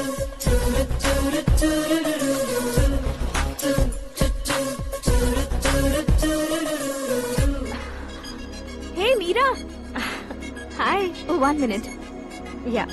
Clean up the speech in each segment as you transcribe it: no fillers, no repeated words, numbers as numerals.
Hey Meera. Hi. Oh, 1 minute. Yeah.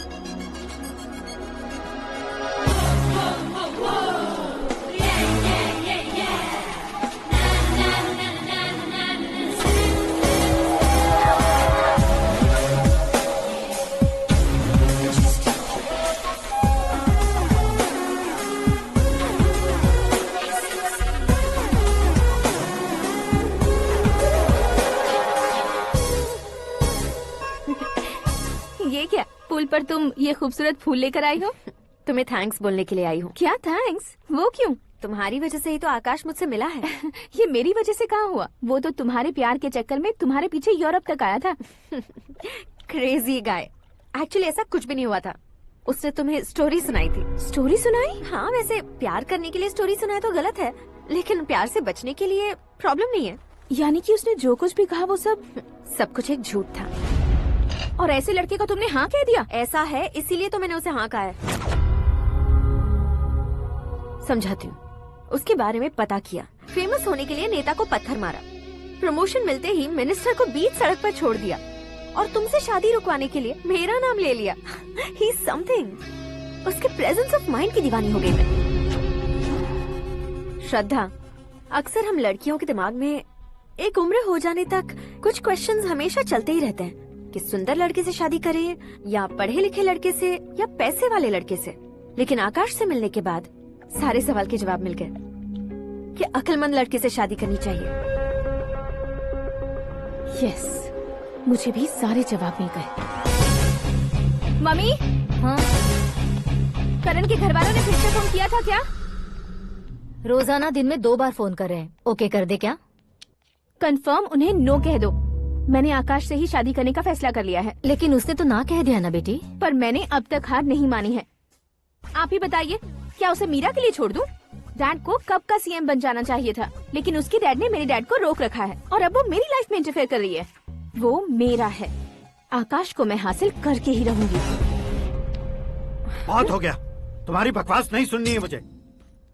ये क्या, पुल पर तुम ये खूबसूरत फूल लेकर आई हो? तुम्हें थैंक्स बोलने के लिए आई हूँ। क्या थैंक्स? वो क्यों? तुम्हारी वजह से ही तो आकाश मुझसे मिला है। ये मेरी वजह से कहाँ हुआ? वो तो तुम्हारे प्यार के चक्कर में तुम्हारे पीछे यूरोप तक आया था। Crazy guy. एक्चुअली ऐसा कुछ भी नहीं हुआ था। उसने तुम्हें स्टोरी सुनाई थी। स्टोरी सुनाई? हाँ, वैसे प्यार करने के लिए स्टोरी सुनाए तो गलत है, लेकिन प्यार से बचने के लिए प्रॉब्लम नहीं है। यानी कि उसने जो कुछ भी कहा वो सब कुछ एक झूठ था। और ऐसे लड़के को तुमने हाँ कह दिया? ऐसा है, इसीलिए तो मैंने उसे हाँ कहा है। समझाती हूँ। उसके बारे में पता किया, फेमस होने के लिए नेता को पत्थर मारा, प्रमोशन मिलते ही मिनिस्टर को बीच सड़क पर छोड़ दिया, और तुमसे शादी रुकवाने के लिए मेरा नाम ले लिया। ही समथिंग। उसके प्रेजेंस ऑफ माइंड की दीवानी हो गई मैं। श्रद्धा, अक्सर हम लड़कियों के दिमाग में एक उम्र हो जाने तक कुछ क्वेश्चंस हमेशा चलते ही रहते हैं कि सुंदर लड़के से शादी करें या पढ़े लिखे लड़के से या पैसे वाले लड़के से। लेकिन आकाश से मिलने के बाद सारे सवाल के जवाब मिल गए कि अक्लमंद लड़के से शादी करनी चाहिए। यस, मुझे भी सारे जवाब मिल गए। मम्मी। हाँ? करण के घर वालों ने फिर से फोन किया था क्या? रोजाना दिन में 2 बार फोन कर रहे हैं। ओके कर दे क्या? कंफर्म उन्हें नो कह दो। मैंने आकाश से ही शादी करने का फैसला कर लिया है। लेकिन उसने तो ना कह दिया ना बेटी। पर मैंने अब तक हार नहीं मानी है। आप ही बताइए, क्या उसे मीरा के लिए छोड़ दूं? डैड को कब का सीएम बन जाना चाहिए था, लेकिन उसके डैड ने मेरे डैड को रोक रखा है और अब वो मेरी लाइफ में इंटरफेयर कर रही है। वो मेरा है, आकाश को मैं हासिल करके ही रहूंगी। बहुत हो गया, तुम्हारी बकवास नहीं सुननी है मुझे।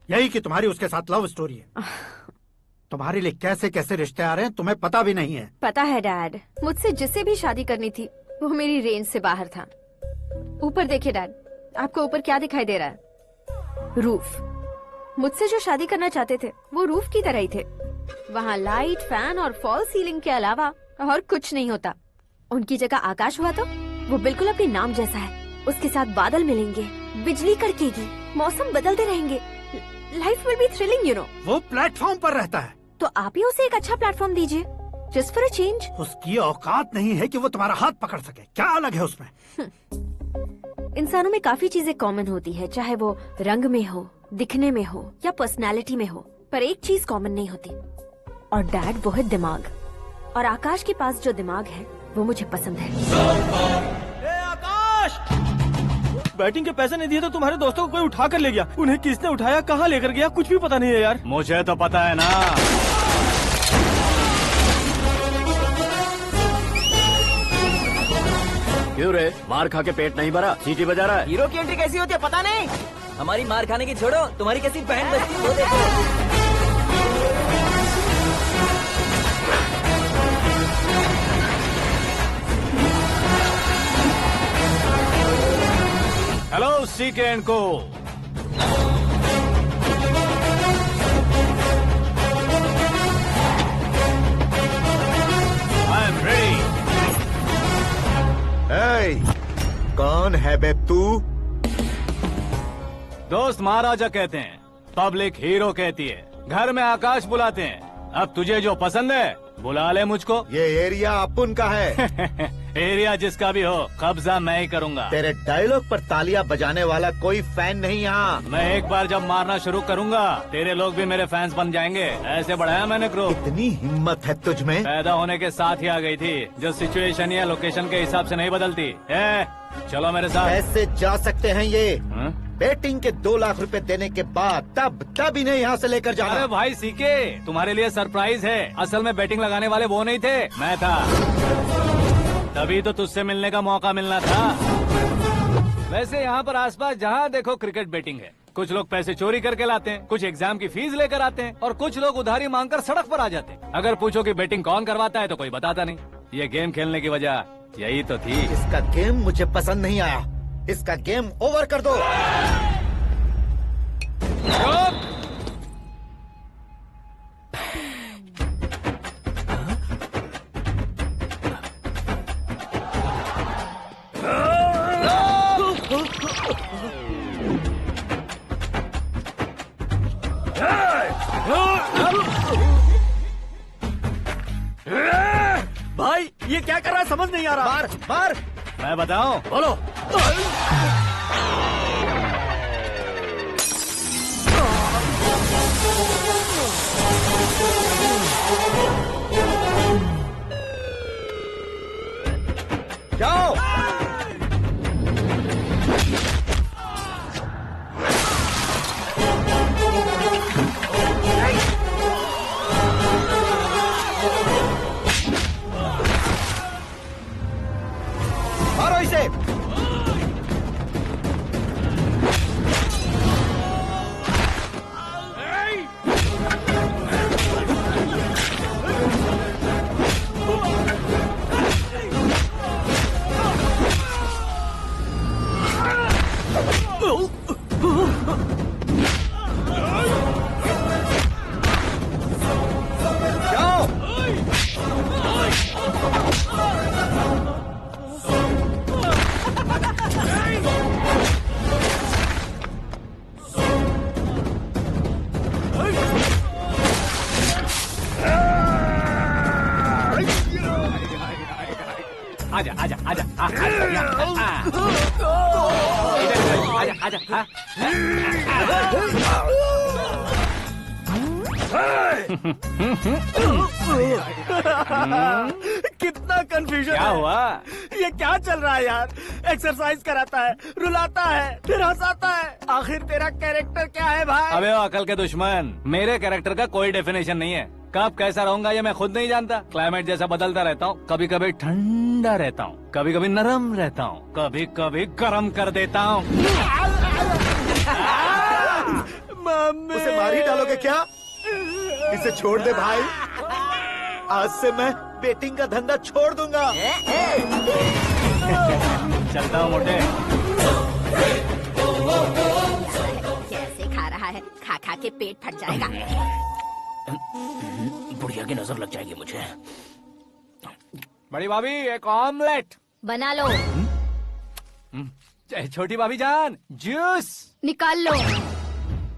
यही कि तुम्हारी उसके साथ लव स्टोरी है। तुम्हारे लिए कैसे कैसे रिश्ते आ रहे हैं तुम्हें पता भी नहीं है। पता है डैड, मुझसे जिससे भी शादी करनी थी वो मेरी रेंज से बाहर था। ऊपर देखिए डैड, आपको ऊपर क्या दिखाई दे रहा है? रूफ। मुझसे जो शादी करना चाहते थे वो रूफ की तरह ही थे। वहाँ लाइट, फैन और फॉल सीलिंग के अलावा और कुछ नहीं होता। उनकी जगह आकाश हुआ तो वो बिल्कुल अपने नाम जैसा है। उसके साथ बादल मिलेंगे, बिजली कड़केगी, मौसम बदलते रहेंगे। Life will be thrilling, you know. वो प्लेटफॉर्म पर रहता है तो आप ही उसे एक अच्छा प्लेटफॉर्म दीजिए, जस्ट फॉर अ चेंज। उसकी औकात नहीं है कि वो तुम्हारा हाथ पकड़ सके। क्या अलग है उसमें? इंसानों में काफी चीजें कॉमन होती है, चाहे वो रंग में हो, दिखने में हो या पर्सनालिटी में हो, पर एक चीज कॉमन नहीं होती, और डैड वो है दिमाग। और आकाश के पास जो दिमाग है वो मुझे पसंद है। आकाश, बैटिंग के पैसे नहीं दिए तो तुम्हारे दोस्तों को कोई उठा कर ले गया। उन्हें किसने उठाया, कहाँ लेकर गया, कुछ भी पता नहीं है यार। मुझे तो पता है ना। क्यों रे, मार खा के पेट नहीं भरा, सीटी बजा रहा है? हीरो की एंट्री कैसी होती है पता नहीं। हमारी मार खाने की छोड़ो, तुम्हारी कैसी बहन बजती है वो देखो। हेलो सीके एंड को। I am ready. कौन है बे तू? दोस्त महाराजा कहते हैं, पब्लिक हीरो कहती है, घर में आकाश बुलाते हैं। अब तुझे जो पसंद है बुला ले मुझको। ये एरिया अपुन का है। एरिया जिसका भी हो, कब्जा मैं ही करूंगा। तेरे डायलॉग पर तालियां बजाने वाला कोई फैन नहीं यहाँ। मैं एक बार जब मारना शुरू करूंगा तेरे लोग भी मेरे फैंस बन जाएंगे। ऐसे बढ़ाया मैंने ग्रुप। इतनी हिम्मत है तुझ में? पैदा होने के साथ ही आ गई थी, जो सिचुएशन या लोकेशन के हिसाब से नहीं बदलती। चलो मेरे साथ। कैसे जा सकते हैं ये? हाँ? बेटिंग के 2 लाख रुपए देने के बाद तब इन्हें यहाँ से लेकर जाना। अरे भाई सीके, तुम्हारे लिए सरप्राइज है। असल में बेटिंग लगाने वाले वो नहीं थे, मैं था। तभी तो तुझसे मिलने का मौका मिलना था। वैसे यहाँ पर आसपास जहाँ देखो क्रिकेट बेटिंग है। कुछ लोग पैसे चोरी करके लाते हैं, कुछ एग्जाम की फीस लेकर आते हैं और कुछ लोग उधारी मांगकर सड़क पर आ जाते हैं। अगर पूछो कि बेटिंग कौन करवाता है तो कोई बताता नहीं। ये गेम खेलने की वजह यही तो थी। इसका गेम मुझे पसंद नहीं आया। इसका गेम ओवर कर दो। भाई ये क्या कर रहा है समझ नहीं आ रहा। मार मार। मैं बताऊं? बोलो। जाओ। मारो इसे। जाओ। आजा आजा आजा आजा आजा आजा। कितना कंफ्यूजन क्या है। हुआ? ये क्या चल रहा है यार। एक्सरसाइज कराता है, रुलाता है, फिर हंसाता है। आखिर तेरा कैरेक्टर क्या है भाई? अबे ओ अकल के दुश्मन, मेरे कैरेक्टर का कोई डेफिनेशन नहीं है। कब कैसा रहूंगा ये मैं खुद नहीं जानता। क्लाइमेट जैसा बदलता रहता हूँ। कभी कभी ठंडा रहता हूँ, कभी कभी नरम रहता हूँ, कभी कभी गर्म कर देता हूँ। मम्मी। उसे मार ही डालोगे क्या? इसे छोड़ दे भाई। आज से मैं बेटिंग का धंधा छोड़ दूंगा। चलता हूँ मोटे। कैसे खा रहा है, खा खा के पेट फट जाएगा। बुढ़िया की नजर लग जाएगी मुझे। बड़ी भाभी एक ऑमलेट। बना लो। छोटी भाभी जान जूस। निकाल लो।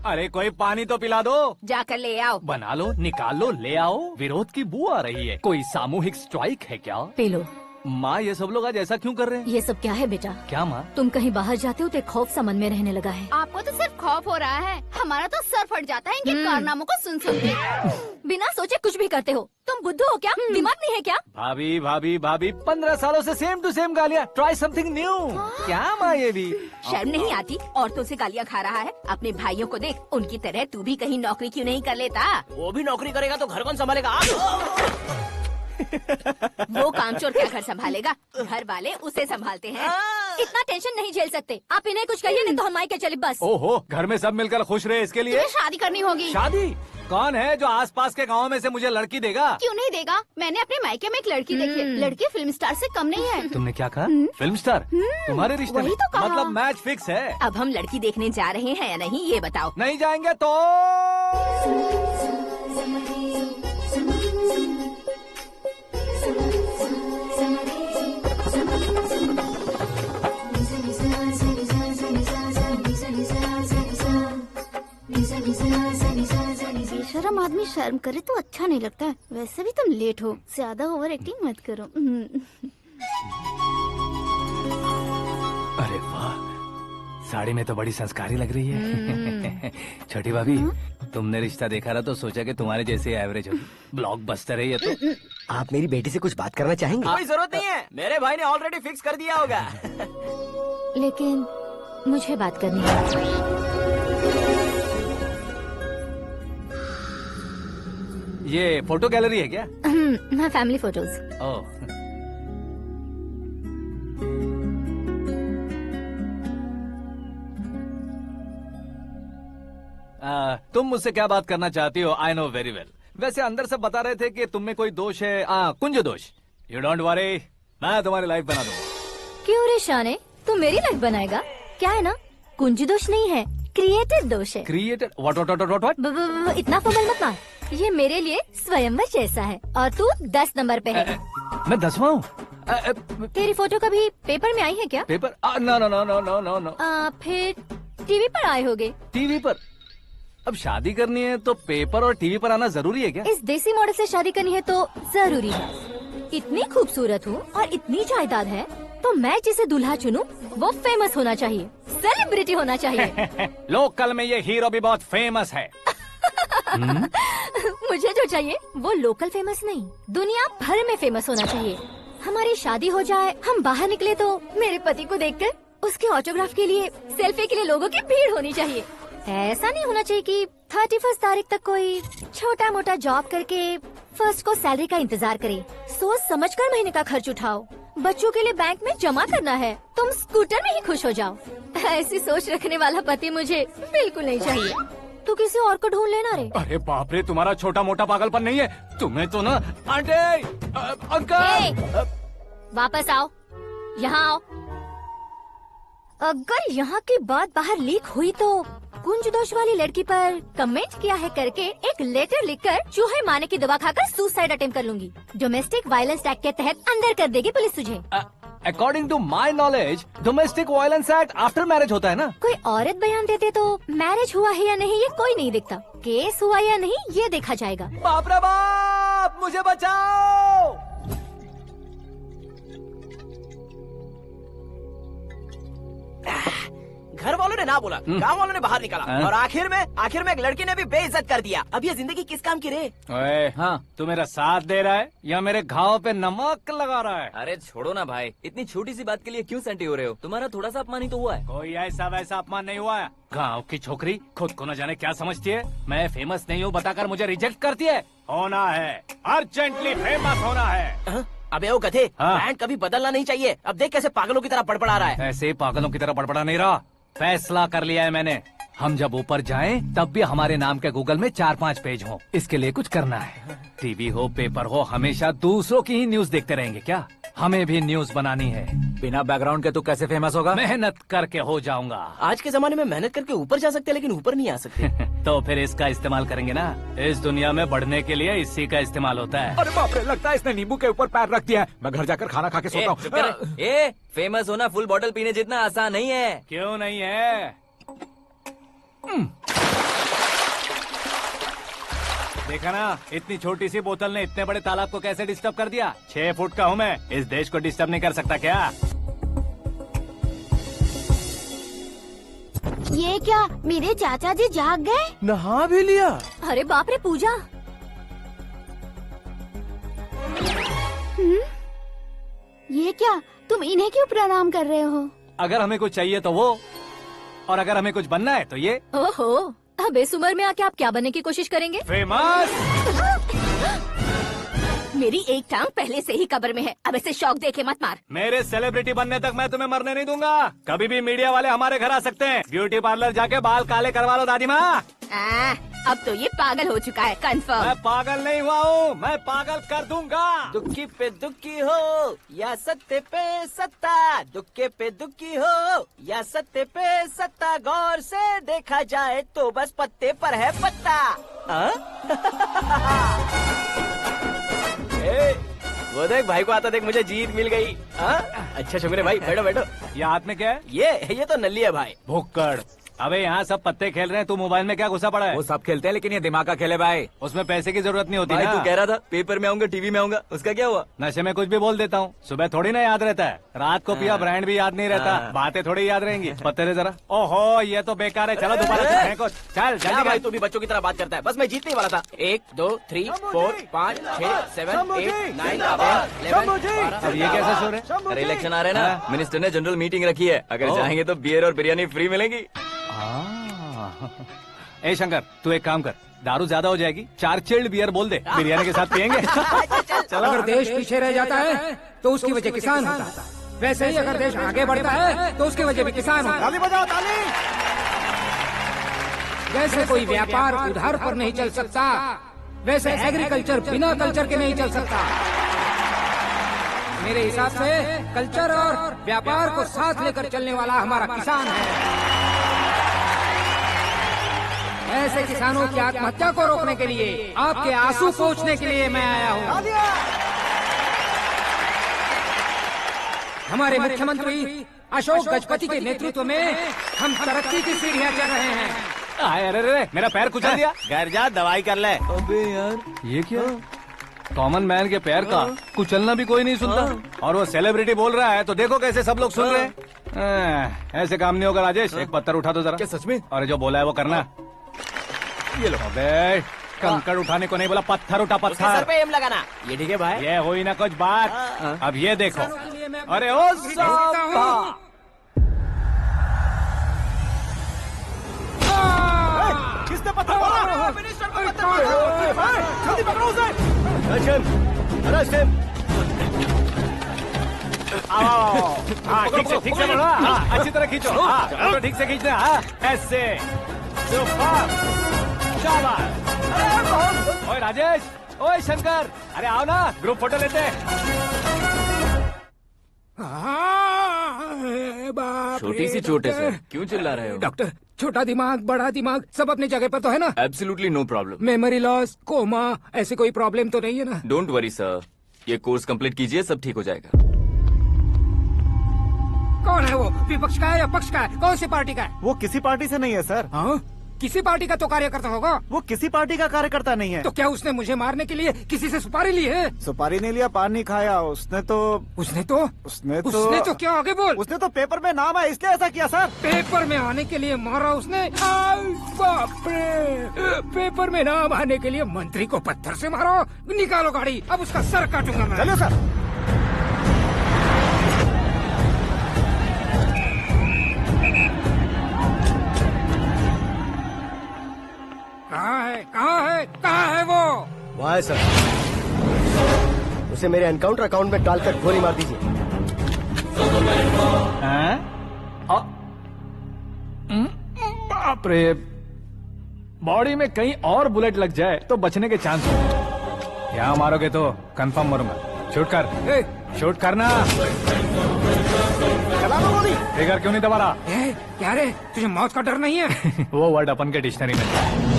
अरे कोई पानी तो पिला दो। जाकर ले आओ। बना लो, निकाल लो, ले आओ। विरोध की बू आ रही है। कोई सामूहिक स्ट्राइक है क्या? P low. माँ ये सब लोग आज ऐसा क्यों कर रहे हैं? ये सब क्या है बेटा? क्या माँ? तुम कहीं बाहर जाते हो तो एक खौफ सा मन में रहने लगा है। आपको तो सिर्फ खौफ हो रहा है, हमारा तो सर फट जाता है इनके कारनामों को सुन सुन के। बिना सोचे कुछ भी करते हो। तुम बुद्धू हो क्या? दिमाग नहीं है क्या? भाभी भाभी भाभी 15 सालों से सेम टू सेम गालियाँ। Try something new. क्या माँ ये भी? शर्म नहीं आती? औरतों से गालियाँ खा रहा है। अपने भाइयों को देख, उनकी तरह तू भी कहीं नौकरी क्यों नहीं कर लेता? वो भी नौकरी करेगा तो घर कौन संभालेगा? वो कामचोर क्या घर संभालेगा? घर वाले उसे संभालते हैं। इतना टेंशन नहीं झेल सकते। आप इन्हें कुछ कहिए नहीं तो हम मायके चले बस। ओहो, घर में सब मिलकर खुश रहे इसके लिए। तुम्हें शादी करनी होगी। शादी? कौन है जो आसपास के गाँव में से मुझे लड़की देगा? क्यों नहीं देगा? मैंने अपने मायके में एक लड़की देखी है। लड़की फिल्म स्टार से कम नहीं है। तुमने क्या कहा? Film star? तुम्हारे रिश्ते में? वही तो कहा। मतलब मैच फिक्स है? अब हम लड़की देखने जा रहे हैं या नहीं, ये बताओ। नहीं जाएंगे तो? बेशरम आदमी शर्म करे तो अच्छा नहीं लगता है। वैसे भी तुम लेट हो, ज्यादा ओवर एक्टिंग मत करो। अरे वाह, साड़ी में तो बड़ी संस्कारी लग रही है। छोटी भाभी, तुमने रिश्ता देखा ना तो सोचा कि तुम्हारे जैसे एवरेज होगी। ब्लॉकबस्टर है ये तो। आप मेरी बेटी से कुछ बात करना चाहेंगे? कोई जरूरत नहीं है, मेरे भाई ने ऑलरेडी फिक्स कर दिया होगा। लेकिन मुझे बात करनी है। ये फोटो गैलरी है क्या? मैं फैमिली फोटोज। ओह। तुम मुझसे क्या बात करना चाहती हो? I know very well. वैसे अंदर से बता रहे थे कि तुम में कोई दोष है, कुंज दोष। यू डोंट वरी, मैं तुम्हारी लाइफ बना दूंगा। क्यों रे शाने, तू मेरी लाइफ बनाएगा? क्या है ना, कुंज दोष नहीं है, क्रिएटेड दोष है। क्रिएटेड? व्हाट? इतना फबल मत मार, ये मेरे लिए स्वयंवर जैसा है और तू 10 नंबर पे है। मैं 10वां हूँ? तेरी फोटो कभी पेपर में आई है क्या? Paper? No no no no no no no. फिर टीवी पर आए होगे। टीवी पर? अब शादी करनी है तो पेपर और टीवी पर आना जरूरी है क्या? इस देसी मॉडल से शादी करनी है तो जरूरी है। इतनी खूबसूरत हूँ और इतनी जायदाद है तो मैं जिसे दूल्हा चुनूं वो फेमस होना चाहिए, सेलिब्रिटी होना चाहिए। लोकल में ये हीरो भी बहुत फेमस है। मुझे जो चाहिए वो लोकल फेमस नहीं, दुनिया भर में फेमस होना चाहिए। हमारी शादी हो जाए, हम बाहर निकले तो मेरे पति को देखकर उसके ऑटोग्राफ के लिए, सेल्फी के लिए लोगों की भीड़ होनी चाहिए। ऐसा नहीं होना चाहिए कि 31 तारीख तक कोई छोटा मोटा जॉब करके फर्स्ट को सैलरी का इंतजार करे। सोच समझकर महीने का खर्च उठाओ, बच्चों के लिए बैंक में जमा करना है, तुम स्कूटर में ही खुश हो जाओ। ऐसी सोच रखने वाला पति मुझे बिल्कुल नहीं चाहिए। तू किसी और को ढूंढ लेना रे। अरे बाप रे, तुम्हारा छोटा मोटा पागलपन नहीं है? तुम्हें तो ना आंटी, अंकल। वापस आओ, यहाँ आओ। अगर यहाँ की बात बाहर लीक हुई तो कुंज दोष वाली लड़की पर कमेंट किया है करके एक लेटर लिखकर चूहे मारने की दवा खाकर सुसाइड अटेम्प्ट कर लूंगी। डोमेस्टिक वायलेंस एक्ट के तहत अंदर कर देगी पुलिस तुझे। According to my knowledge domestic violence act after marriage होता है ना? कोई औरत बयान देते तो मैरिज हुआ है या नहीं ये कोई नहीं देखता, केस हुआ या नहीं ये देखा जाएगा। बाप रे बाप, मुझे बचाओ। घर वालों ने ना बोला, गांव वालों ने बाहर निकाला और आखिर में एक लड़की ने भी बेइज्जत कर दिया। अब ये जिंदगी किस काम की रे? ओए, हाँ, तू मेरा साथ दे रहा है या मेरे घाव पे नमक लगा रहा है? अरे छोड़ो ना भाई, इतनी छोटी सी बात के लिए क्यों सेंटी हो रहे हो? तुम्हारा थोड़ा सा अपमान ही तो हुआ है। कोई ऐसा वैसा अपमान नहीं हुआ है। गाँव की छोकरी खुद को न जाने क्या समझती है। मैं फेमस नहीं हूँ बताकर मुझे रिजेक्ट करती है। होना है, अर्जेंटली फेमस होना है। अबे ओ गधे, हाँ। ब्रांड कभी बदलना नहीं चाहिए। अब देख कैसे पागलों की तरह बड़बड़ा रहा है। ऐसे पागलों की तरह बड़बड़ा नहीं रहा, फैसला कर लिया है मैंने। हम जब ऊपर जाएं तब भी हमारे नाम के गूगल में 4-5 पेज हो। इसके लिए कुछ करना है। टीवी हो, पेपर हो, हमेशा दूसरों की ही न्यूज देखते रहेंगे क्या? हमें भी न्यूज बनानी है। बिना बैकग्राउंड के तू कैसे फेमस होगा? मेहनत करके हो जाऊंगा। आज के जमाने में मेहनत करके ऊपर जा सकते हैं लेकिन ऊपर नहीं आ सकते। तो फिर इसका इस्तेमाल करेंगे ना। इस दुनिया में बढ़ने के लिए इसी का इस्तेमाल होता है। अरे बाप रे, लगता है इसने नींबू के ऊपर पैर रख दिया है। मैं घर जाकर खाना खा के सोता हूँ। फेमस होना फुल बॉटल पीने जितना आसान नहीं है। क्यों नहीं है? देखा ना, इतनी छोटी सी बोतल ने इतने बड़े तालाब को कैसे डिस्टर्ब कर दिया। 6 फुट का हूँ मैं, इस देश को डिस्टर्ब नहीं कर सकता क्या? ये क्या, मेरे चाचा जी जाग गए? नहा भी लिया? अरे बाप रे पूजा, ये क्या, तुम इन्हें क्यों प्रणाम कर रहे हो? अगर हमें कुछ चाहिए तो वो, और अगर हमें कुछ बनना है तो ये। ओहो, अब इस उम्र में आके आप क्या बनने की कोशिश करेंगे? फेमस। मेरी एक टांग पहले से ही कब्र में है, अब ऐसे शौक देके मत मार। मेरे सेलिब्रिटी बनने तक मैं तुम्हें मरने नहीं दूंगा। कभी भी मीडिया वाले हमारे घर आ सकते हैं। ब्यूटी पार्लर जाके बाल काले करवा लो दादी माँ। अब तो ये पागल हो चुका है, कंफर्म। मैं पागल नहीं हुआ हूँ, मैं पागल कर दूंगा। दुखी पे दुखी हो या सत्ते पे सत्ता, दुखे पे दुखी हो या सत्ते पे सत्ता, गौर से देखा जाए तो बस पत्ते पर है पत्ता। वो देख भाई को आता देख, मुझे जीत मिल गई। अच्छा शुक्र भाई, बैठो बैठो। ये हाथ में क्या है? ये तो नल्ली है भाई। भुक्कड़। अबे यहाँ सब पत्ते खेल रहे हैं, तू मोबाइल में क्या घुसा पड़ा है? वो सब खेलते हैं लेकिन ये दिमाग का खेल है भाई। उसमें पैसे की जरूरत नहीं होती भाई ना। तू कह रहा था पेपर में आऊंगा, टीवी में आऊंगा, उसका क्या हुआ? नशे में कुछ भी बोल देता हूँ, सुबह थोड़ी ना याद रहता है। रात को पिया ब्रांड भी याद नहीं रहता, बातें थोड़ी याद रहेंगी। पत्ते दे जरा। ओहो, ये तो बेकार है। चलो दोबारा फेंको। चल जल्दी भाई, तू भी बच्चों की तरह बात करता है। बस मैं जीतने ही वाला था। 1 2 3 4 5 6 7 8 9 10 11 अब ये कैसा शोर है? अरे इलेक्शन आ रहे हैं ना, मिनिस्टर ने जनरल मीटिंग रखी है। अगर जाएंगे तो बियर और बिरयानी फ्री मिलेगी। ए शंकर, तू एक काम कर, दारू ज्यादा हो जाएगी, 4 चिल्ड बियर बोल दे, बिरयानी के साथ पियेंगे। चलो। अगर देश पीछे रह जाता है तो उसकी वजह किसान होता है, वैसे ही अगर देश आगे बढ़ता है तो उसकी वजह भी किसान होता है। ताली बजाओ, ताली। जैसे कोई व्यापार उधार पर नहीं चल सकता, वैसे एग्रीकल्चर बिना कल्चर के नहीं चल सकता। मेरे हिसाब से कल्चर और व्यापार को साथ लेकर चलने वाला हमारा किसान है। ऐसे किसानों की आत्महत्या को रोकने के लिए, आपके आंसू पोंछने के लिए मैं आया हूँ। हमारे मुख्यमंत्री अशोक गजपति के नेतृत्व में हम तरक्की की सीढ़ियाँ चढ़ रहे हैं। अरे अरे मेरा पैर कुचल दिया। घर जा दवाई कर ले। अबे यार, ये क्या? कॉमन मैन के पैर का कुचलना भी कोई नहीं सुनता, और वो सेलिब्रिटी बोल रहा है तो देखो कैसे सब लोग सुन रहे हैं। ऐसे काम नहीं होगा राजेश, एक पत्थर उठा दो जरा। क्या सच में? और जो बोला है वो करना। ये लो। अबे कंकड़ उठाने को नहीं बोला, पत्थर उठा, उसके सर पत्थर। पे एम लगाना। ये ठीक है भाई। ये हुई ना कुछ बात। अब ये देखो। अरे ओ साहब, किसने पत्थर मारा? जल्दी पकड़ो उसे। हाँ ठीक से बढ़ो, हाँ अच्छी तरह खींचो, हाँ तो ठीक से खींचना, हाँ ऐसे। शाबाश। ओए राजेश, ओए शंकर, अरे आओ ना, ग्रुप फोटो लेते हैं। छोटी सी चोट है सर, क्यों चिल्ला रहे हो? डॉक्टर, छोटा दिमाग बड़ा दिमाग सब अपनी जगह पर तो है ना? Absolutely no problem. Memory loss, coma, ऐसी कोई प्रॉब्लम तो नहीं है ना? डोंट वरी सर, ये कोर्स कंप्लीट कीजिए, सब ठीक हो जाएगा। कौन है वो? विपक्ष का है या पक्ष का है? कौन सी पार्टी का है? वो किसी पार्टी से नहीं है सर। हाँ? किसी पार्टी का तो कार्यकर्ता होगा। वो किसी पार्टी का कार्यकर्ता नहीं है। तो क्या उसने मुझे मारने के लिए किसी से सुपारी ली है? सुपारी नहीं लिया, पान नहीं खाया। उसने तो क्या आगे बोल? उसने तो पेपर में नाम है इसलिए ऐसा किया सर। पेपर में आने के लिए मारा उसने? आई बाप रे! पेपर में नाम आने के लिए मंत्री को पत्थर से मारो? निकालो गाड़ी, अब उसका सर काटूंगा मैं। चलो सर। कहाँ है वो? वहाँ है सर। उसे मेरे एनकाउंटर अकाउंट में डालकर गोली मार दीजिए। बाप रे, बॉडी में कहीं और बुलेट लग जाए तो बचने के चांस हो। यहाँ मारोगे तो कंफर्म मरूंगा। शूट कर, शूट करना। चला दो गोली। ट्रिगर क्यों नहीं दबा रहा? क्या रे, तुझे मौत का डर नहीं है? वो वर्ड अपन के डिक्शनरी में है।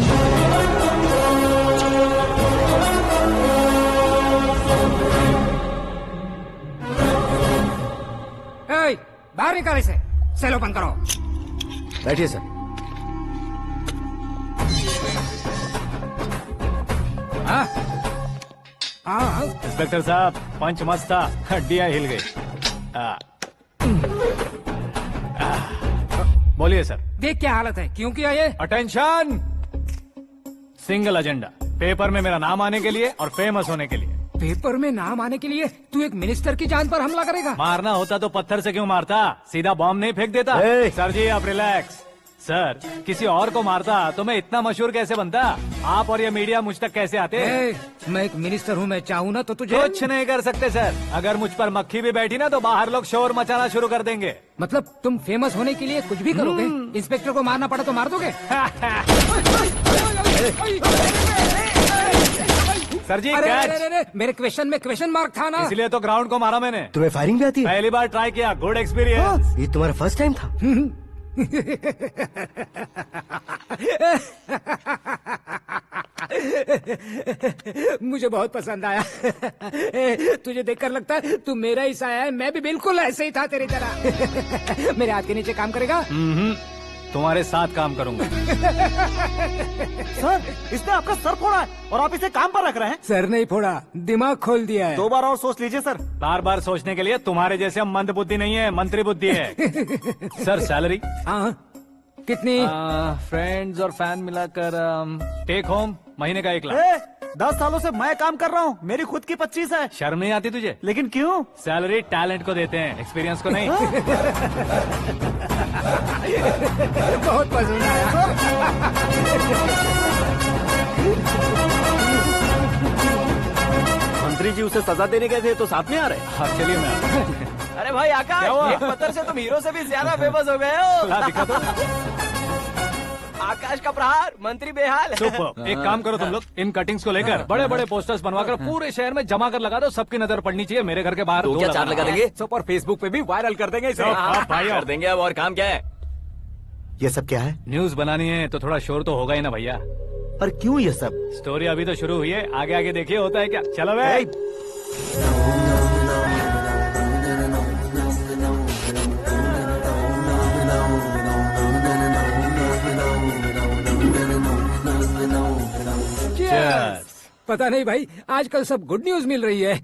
बाहर निकाल इसे, सेल ओपन करो। बैठिए सर। इंस्पेक्टर साहब, पंच मस्त था, हड्डियां हिल गई। बोलिए सर। देख क्या हालत है, क्यों किया ये? अटेंशन, सिंगल एजेंडा, पेपर में मेरा नाम आने के लिए और फेमस होने के लिए। पेपर में नाम आने के लिए तू एक मिनिस्टर की जान पर हमला करेगा? मारना होता तो पत्थर से क्यों मारता, सीधा बॉम्ब नहीं फेंक देता। सर जी आप रिलैक्स। सर, किसी और को मारता तो मैं इतना मशहूर कैसे बनता? आप और ये मीडिया मुझ तक कैसे आते? मैं एक मिनिस्टर हूँ, मैं चाहूँ ना तो तुझे कुछ नहीं कर सकते सर। अगर मुझ पर मक्खी भी बैठी ना तो बाहर लोग शोर मचाना शुरू कर देंगे। मतलब तुम फेमस होने के लिए कुछ भी करोगे? इंस्पेक्टर को मारना पड़ा तो मार दोगे? सर जी मेरे क्वेश्चन में क्वेश्चन मार्क था ना, इसलिए तो ग्राउंड को मारा मैंने। तुम्हें फायरिंग भी आती है? पहली बार ट्राई किया, गुड एक्सपीरियंस। ये तुम्हारा फर्स्ट टाइम था? मुझे बहुत पसंद आया। तुझे देखकर लगता है तू मेरा ही साया है। मैं भी बिल्कुल ऐसे ही था तेरी तरह। मेरे हाथ के नीचे काम करेगा? तुम्हारे साथ काम करूंगा। सर, इसने आपका सर फोड़ा है और आप इसे काम पर रख रहे हैं। सर नहीं फोड़ा, दिमाग खोल दिया है। 2 बार और सोच लीजिए सर। बार बार सोचने के लिए तुम्हारे जैसे मंद बुद्धि नहीं है, मंत्री बुद्धि है। Sir salary? हाँ, कितनी? फ्रेंड्स और फैन मिलाकर टेक होम महीने का 1 लाख। 10 सालों से मैं काम कर रहा हूँ, मेरी खुद की 25 है। शर्म नहीं आती तुझे? लेकिन क्यों? सैलरी टैलेंट को देते हैं, एक्सपीरियंस को नहीं। बहुत पसंद आया। मंत्री जी उसे सजा देने गए थे तो साथ में आ रहे? हाँ चलिए मैं। अरे भाई आकाश, एक पत्थर से तुम हीरो से भी ज्यादा फेमस हो गए हो। दिखा दो। आकाश का प्रहार, मंत्री बेहाल। सुपर। एक काम करो तुम लोग, इन कटिंग्स को लेकर बड़े बड़े पोस्टर्स बनवाकर पूरे शहर में जमा कर लगा दो। सबकी नजर पड़नी चाहिए। मेरे घर के बाहर तो क्या चार्ट लगा देंगे? सुपर फेसबुक पे भी वायरल कर देंगे इसे। भाई कर देंगे। अब और काम क्या है? ये सब क्या है? न्यूज बनानी है तो थोड़ा शोर तो होगा ही ना भैया। पर क्यों ये सब? स्टोरी अभी तो शुरू हुई है, आगे आगे देखिए होता है क्या। चलो भाई। पता नहीं भाई, आजकल सब गुड न्यूज मिल रही है।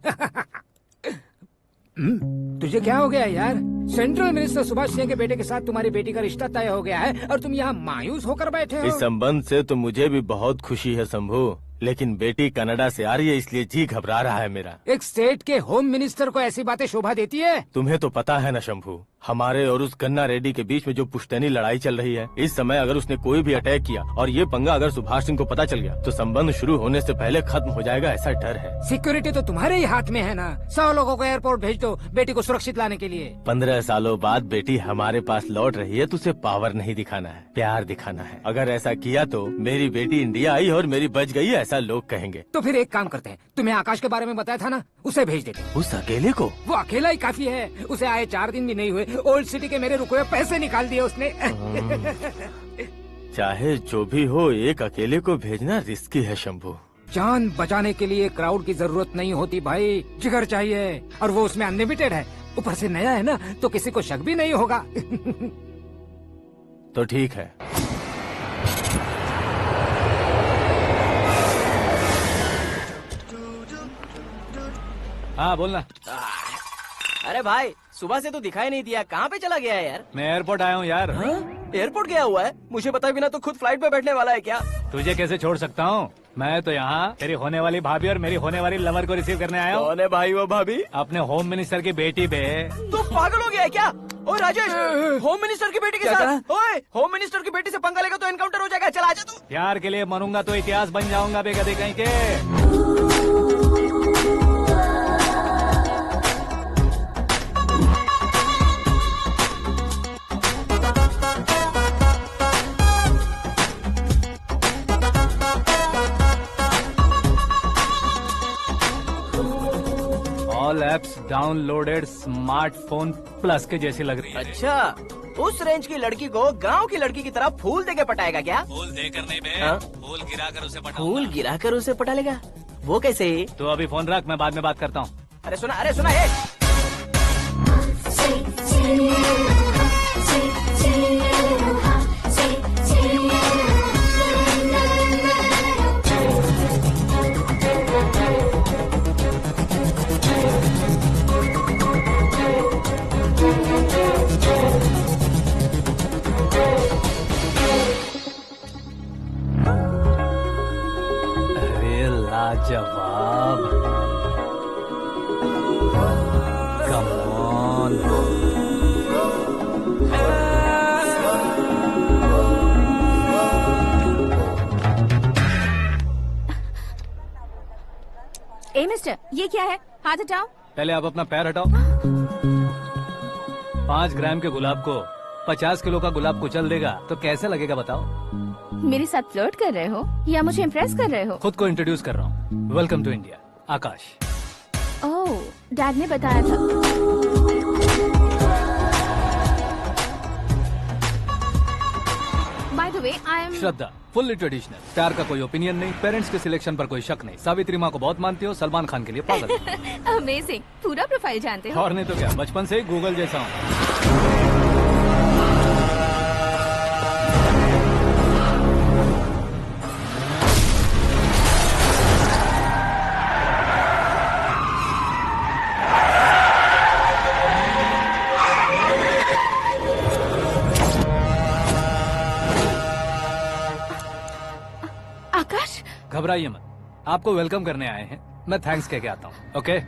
तुझे क्या हो गया यार? सेंट्रल मिनिस्टर सुभाष सिंह के बेटे के साथ तुम्हारी बेटी का रिश्ता तय हो गया है और तुम यहाँ मायूस होकर बैठे हो। इस संबंध से तो मुझे भी बहुत खुशी है शंभू, लेकिन बेटी कनाडा से आ रही है इसलिए जी घबरा रहा है मेरा। एक स्टेट के होम मिनिस्टर को ऐसी बातें शोभा देती है? तुम्हें तो पता है ना शंभू, हमारे और उस गन्ना रेड्डी के बीच में जो पुश्तैनी लड़ाई चल रही है। इस समय अगर उसने कोई भी अटैक किया और ये पंगा अगर सुभाष सिंह को पता चल गया तो संबंध शुरू होने से पहले खत्म हो जाएगा, ऐसा डर है। सिक्योरिटी तो तुम्हारे ही हाथ में है ना। 100 लोगों को एयरपोर्ट भेज दो बेटी को सुरक्षित लाने के लिए। 15 सालों बाद बेटी हमारे पास लौट रही है तो उसे पावर नहीं दिखाना है, प्यार दिखाना है। अगर ऐसा किया तो मेरी बेटी इंडिया आई और मेरी बच गई, ऐसा लोग कहेंगे। तो फिर एक काम करते हैं, तुम्हें आकाश के बारे में बताया था ना, उसे भेज देते। उस अकेले को? वो अकेला ही काफी है। उसे आए 4 दिन भी नहीं हुए, ओल्ड सिटी के मेरे रुके हुए पैसे निकाल दिए उसने। चाहे जो भी हो, एक अकेले को भेजना रिस्की है शंभू। जान बचाने के लिए क्राउड की जरूरत नहीं होती भाई, जिगर चाहिए, और वो उसमें अनलिमिटेड है। ऊपर से नया है ना, तो किसी को शक भी नहीं होगा। तो ठीक है। हाँ बोलना। अरे भाई, सुबह से तो दिखाई नहीं दिया, कहाँ पे चला गया है यार? मैं एयरपोर्ट आया हूँ यार। एयरपोर्ट गया हुआ है? मुझे बताए बिना तो खुद फ्लाइट पे बैठने वाला है क्या? तुझे कैसे छोड़ सकता हूँ? मैं तो यहाँ तेरी होने वाली भाभी और मेरी होने वाली लवर को रिसीव करने आया हूँ। कौन है भाई वो भाभी? अपने होम मिनिस्टर की बेटी बे। तू पागल हो गया है क्या? ओए राजेश, होम मिनिस्टर की बेटी के साथ? ओए, होम मिनिस्टर की बेटी से पंगा लेगा तो एनकाउंटर हो जाएगा। चल आजा तू। प्यार के लिए मरूंगा तो इतिहास बन जाऊंगा बेगदे कहीं के। All apps downloaded smartphone plus के जैसी लग रही है। अच्छा, उस रेंज की लड़की को गांव की लड़की की तरह फूल देके पटाएगा क्या? फूल देकर नहीं बे, फूल गिराकर उसे पटा। फूल गिराकर उसे पटा लेगा? वो कैसे? तो अभी फोन रख, मैं बाद में बात करता हूँ। अरे सुना है। लाजवाब, कम ऑन। ए मिस्टर, ये क्या है? हाथ हटाओ। पहले आप अपना पैर हटाओ। 5 ग्राम के गुलाब को 50 किलो का गुलाब कुचल देगा तो कैसे लगेगा बताओ? मेरे साथ फ्लर्ट कर रहे हो या मुझे इम्प्रेस कर रहे हो? खुद को इंट्रोड्यूस कर रहा हूँ। Welcome to India, Aakash. Oh, dad ने बताया था। By the way, I am Shraddha, fully traditional. प्यार का कोई ओपिनियन नहीं, पेरेंट्स के सिलेक्शन पर कोई शक नहीं। सावित्री माँ को बहुत मानती हो, सलमान खान के लिए पागल। अमेजिंग, पूरा प्रोफाइल जानते हो। और नहीं तो क्या, बचपन से ही गूगल जैसा हूँ। आकाश, घबराइए मत, आपको वेलकम करने आए हैं। मैं थैंक्स कह के आता हूँ। ओके?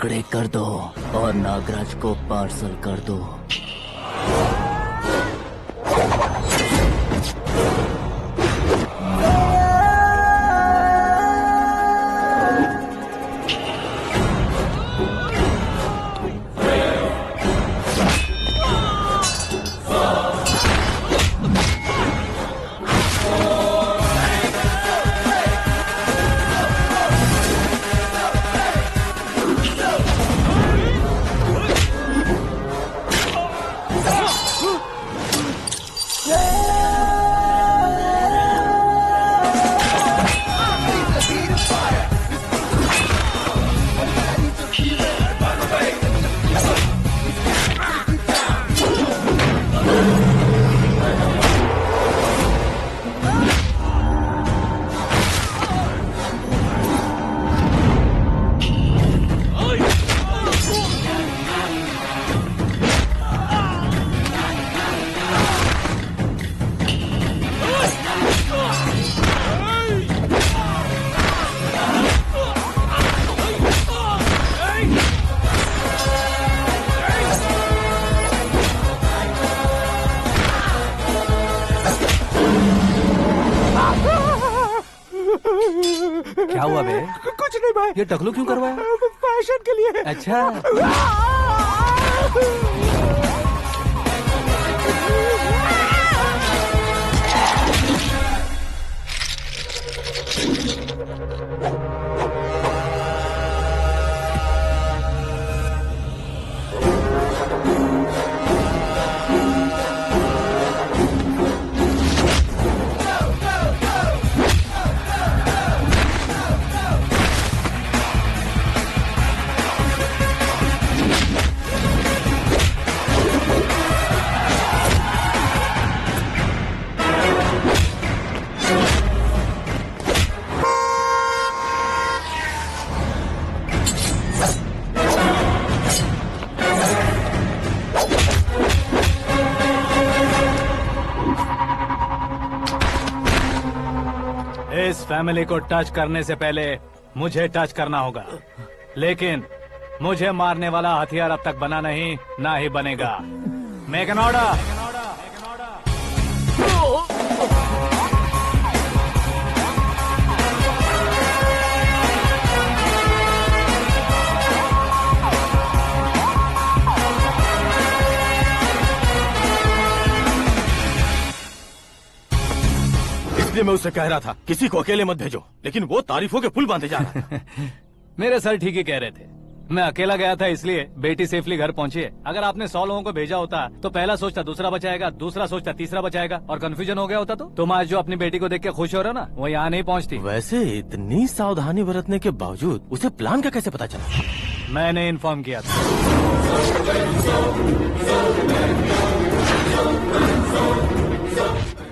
टुकड़े कर दो और नागराज को पार्सल कर दो। क्या हुआ बे? कुछ नहीं भाई। ये टकलू क्यों करवाया? फैशन के लिए। अच्छा। इस फैमिली को टच करने से पहले मुझे टच करना होगा, लेकिन मुझे मारने वाला हथियार अब तक बना नहीं, ना ही बनेगा। Make an order. इसलिए मैं उससे कह रहा था किसी को अकेले मत भेजो, लेकिन वो तारीफों के पुल बांधे जा रहा था। मेरे सर ठीक ही कह रहे थे। मैं अकेला गया था इसलिए बेटी सेफली घर पहुंची है। अगर आपने 100 लोगों को भेजा होता तो पहला सोचता दूसरा बचाएगा, दूसरा सोचता तीसरा बचाएगा, और कंफ्यूजन हो गया होता तो तुम आज जो अपनी बेटी को देख के खुश हो रहे हो ना, वो यहाँ नहीं पहुँचती। वैसे इतनी सावधानी बरतने के बावजूद उसे प्लान का कैसे पता चला? मैंने इन्फॉर्म किया था।